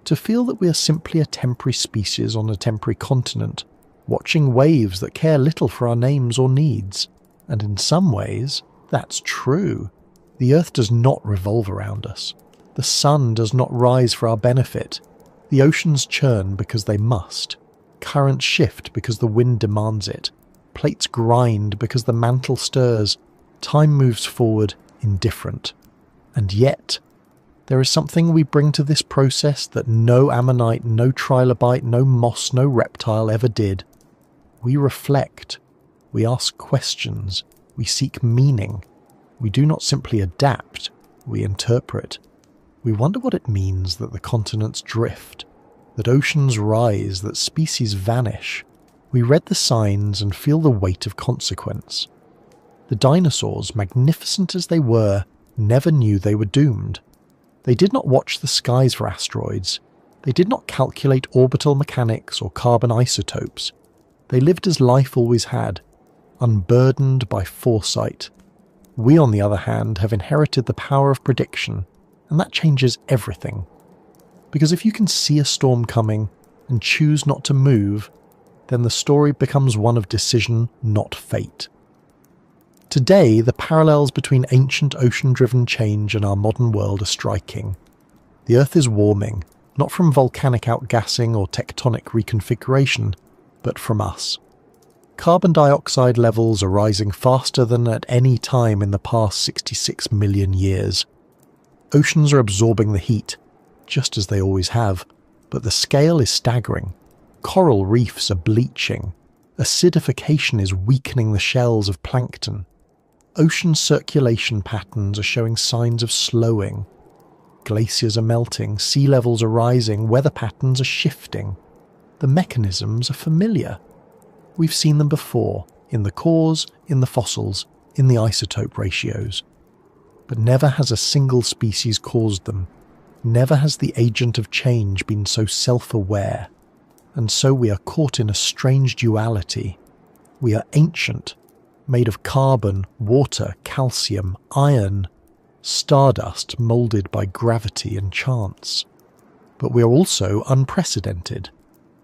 To feel that we are simply a temporary species on a temporary continent, watching waves that care little for our names or needs. And in some ways, that's true. The Earth does not revolve around us. The sun does not rise for our benefit. The oceans churn because they must. Currents shift because the wind demands it. Plates grind because the mantle stirs. Time moves forward, indifferent. And yet, there is something we bring to this process that no ammonite, no trilobite, no moss, no reptile ever did. We reflect. We ask questions. We seek meaning. We do not simply adapt, we interpret. We wonder what it means that the continents drift, that oceans rise, that species vanish. We read the signs and feel the weight of consequence. The dinosaurs, magnificent as they were, never knew they were doomed. They did not watch the skies for asteroids. They did not calculate orbital mechanics or carbon isotopes. They lived as life always had, unburdened by foresight. We, on the other hand, have inherited the power of prediction, and that changes everything. Because if you can see a storm coming and choose not to move, then the story becomes one of decision, not fate. Today, the parallels between ancient ocean-driven change and our modern world are striking. The Earth is warming, not from volcanic outgassing or tectonic reconfiguration, but from us. Carbon dioxide levels are rising faster than at any time in the past 66 million years. Oceans are absorbing the heat, just as they always have, but the scale is staggering. Coral reefs are bleaching. Acidification is weakening the shells of plankton. Ocean circulation patterns are showing signs of slowing. Glaciers are melting, sea levels are rising, weather patterns are shifting. The mechanisms are familiar. We've seen them before, in the cores, in the fossils, in the isotope ratios. But never has a single species caused them. Never has the agent of change been so self-aware. And so we are caught in a strange duality. We are ancient, made of carbon, water, calcium, iron, stardust moulded by gravity and chance. But we are also unprecedented.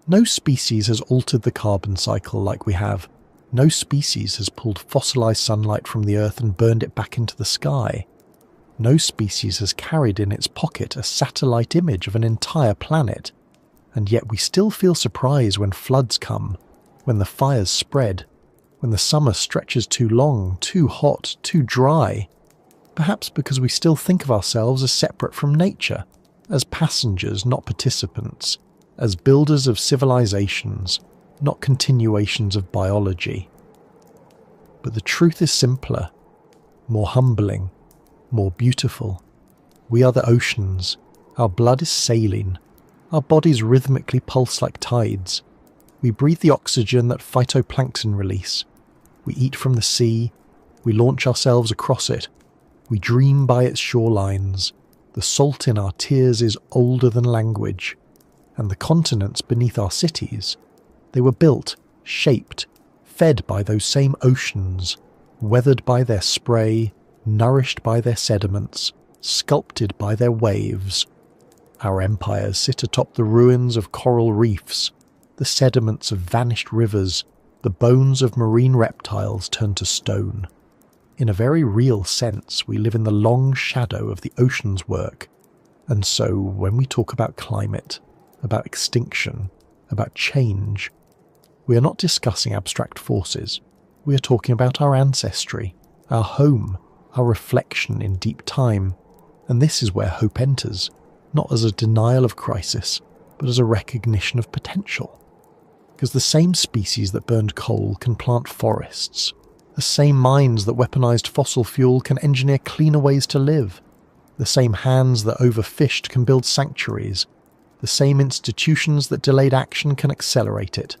No species has altered the carbon cycle like we have. No species has pulled fossilized sunlight from the Earth and burned it back into the sky. No species has carried in its pocket a satellite image of an entire planet. And yet we still feel surprise when floods come, when the fires spread, when the summer stretches too long, too hot, too dry. Perhaps because we still think of ourselves as separate from nature, as passengers, not participants, as builders of civilizations, not continuations of biology. But the truth is simpler, more humbling, more beautiful. We are the oceans. Our blood is saline. Our bodies rhythmically pulse like tides. We breathe the oxygen that phytoplankton release. We eat from the sea. We launch ourselves across it. We dream by its shorelines. The salt in our tears is older than language. And the continents beneath our cities, they were built, shaped, fed by those same oceans, weathered by their spray, nourished by their sediments, sculpted by their waves. Our empires sit atop the ruins of coral reefs, the sediments of vanished rivers, the bones of marine reptiles turned to stone. In a very real sense, we live in the long shadow of the ocean's work. And so, when we talk about climate, about extinction, about change, we are not discussing abstract forces. We are talking about our ancestry, our home, our reflection in deep time. And this is where hope enters, not as a denial of crisis, but as a recognition of potential. Because the same species that burned coal can plant forests. The same minds that weaponized fossil fuel can engineer cleaner ways to live. The same hands that overfished can build sanctuaries. The same institutions that delayed action can accelerate it.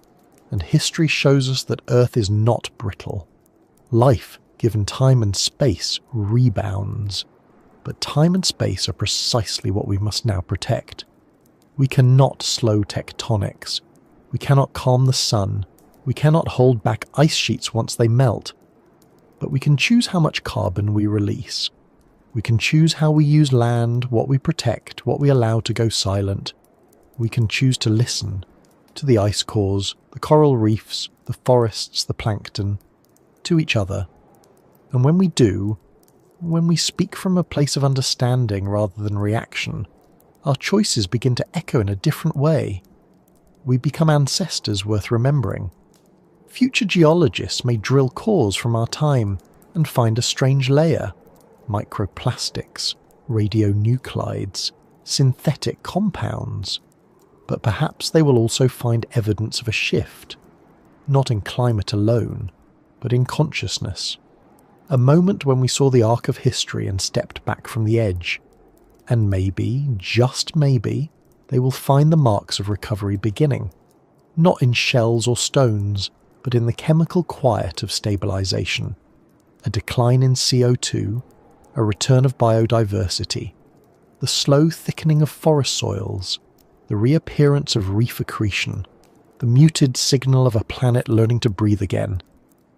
And history shows us that Earth is not brittle. Life, given time and space, rebounds. But time and space are precisely what we must now protect. We cannot slow tectonics. We cannot calm the sun. We cannot hold back ice sheets once they melt. but we can choose how much carbon we release. We can choose how we use land, what we protect, what we allow to go silent. We can choose to listen to the ice cores, the coral reefs, the forests, the plankton, to each other. And when we do, when we speak from a place of understanding rather than reaction, our choices begin to echo in a different way. We become ancestors worth remembering. Future geologists may drill cores from our time and find a strange layer, microplastics, radionuclides, synthetic compounds. But perhaps they will also find evidence of a shift, not in climate alone, but in consciousness. A moment when we saw the arc of history and stepped back from the edge. And maybe, just maybe, they will find the marks of recovery beginning, not in shells or stones, but in the chemical quiet of stabilization, a decline in CO2, a return of biodiversity, the slow thickening of forest soils, the reappearance of reef accretion, the muted signal of a planet learning to breathe again.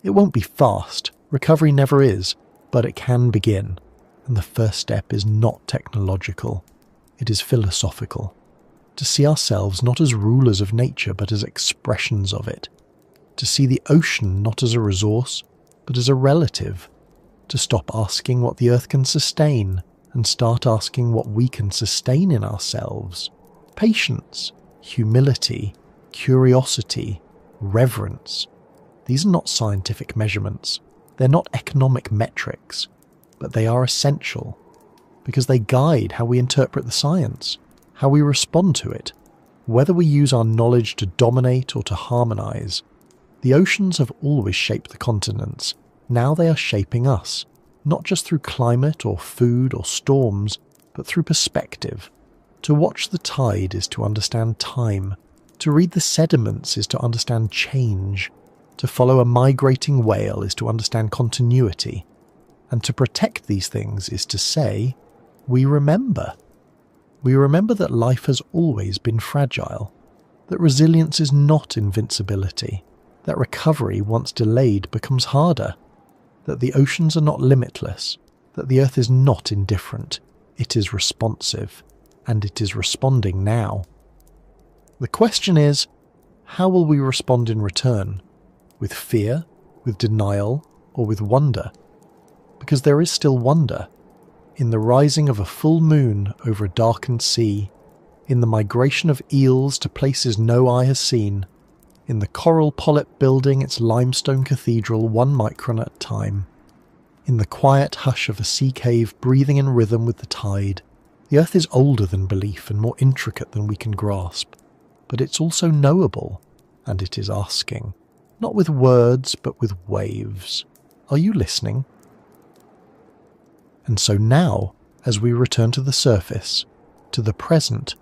It won't be fast, recovery never is, but it can begin, and the first step is not technological, it is philosophical. To see ourselves not as rulers of nature but as expressions of it. To see the ocean not as a resource but as a relative. To stop asking what the earth can sustain and start asking what we can sustain in ourselves. Patience, humility, curiosity, reverence. These are not scientific measurements. They're not economic metrics, but they are essential because they guide how we interpret the science, how we respond to it, whether we use our knowledge to dominate or to harmonize. The oceans have always shaped the continents. Now they are shaping us, not just through climate or food or storms, but through perspective. To watch the tide is to understand time. To read the sediments is to understand change. To follow a migrating whale is to understand continuity. And to protect these things is to say, we remember. We remember that life has always been fragile, that resilience is not invincibility, that recovery once delayed becomes harder, that the oceans are not limitless, that the earth is not indifferent, it is responsive, and it is responding now. The question is, how will we respond in return? With fear, with denial, or with wonder? Because there is still wonder. In the rising of a full moon over a darkened sea, in the migration of eels to places no eye has seen, in the coral polyp building its limestone cathedral 1 micron at a time, in the quiet hush of a sea cave breathing in rhythm with the tide. The earth is older than belief and more intricate than we can grasp, but it's also knowable, and it is asking, not with words but with waves. Are you listening? And so now, as we return to the surface, to the present,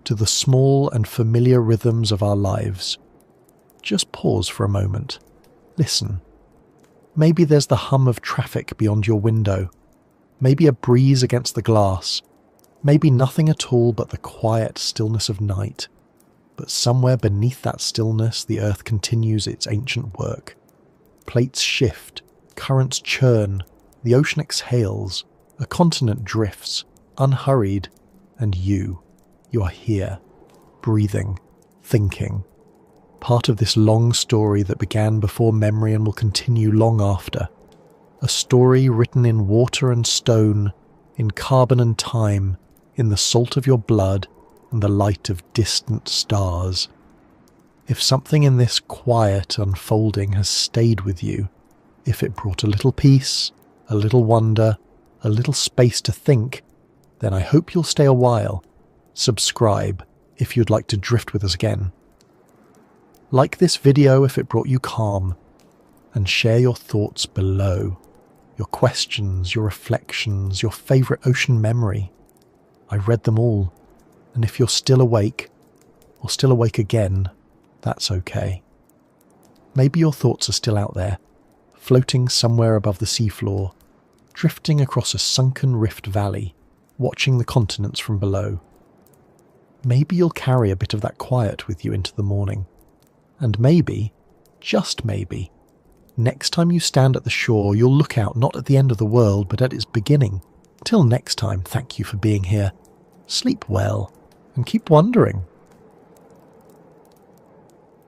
to the small and familiar rhythms of our lives, just pause for a moment. Listen. Maybe there's the hum of traffic beyond your window. Maybe a breeze against the glass. Maybe nothing at all but the quiet stillness of night. But somewhere beneath that stillness, the earth continues its ancient work. Plates shift, currents churn, the ocean exhales, a continent drifts, unhurried, and you are here, breathing, thinking. Part of this long story that began before memory and will continue long after. A story written in water and stone, in carbon and time, in the salt of your blood and the light of distant stars. If something in this quiet unfolding has stayed with you, if it brought a little peace, a little wonder, a little space to think, then I hope you'll stay a while. Subscribe if you'd like to drift with us again. Like this video if it brought you calm, and share your thoughts below, your questions, your reflections, your favourite ocean memory. I read them all, and if you're still awake, or still awake again, that's okay. Maybe your thoughts are still out there, floating somewhere above the seafloor, drifting across a sunken rift valley, watching the continents from below. Maybe you'll carry a bit of that quiet with you into the morning. And maybe, just maybe, Next time you stand at the shore, you'll look out not at the end of the world, but at its beginning. Till next time, thank you for being here. Sleep well, and keep wondering.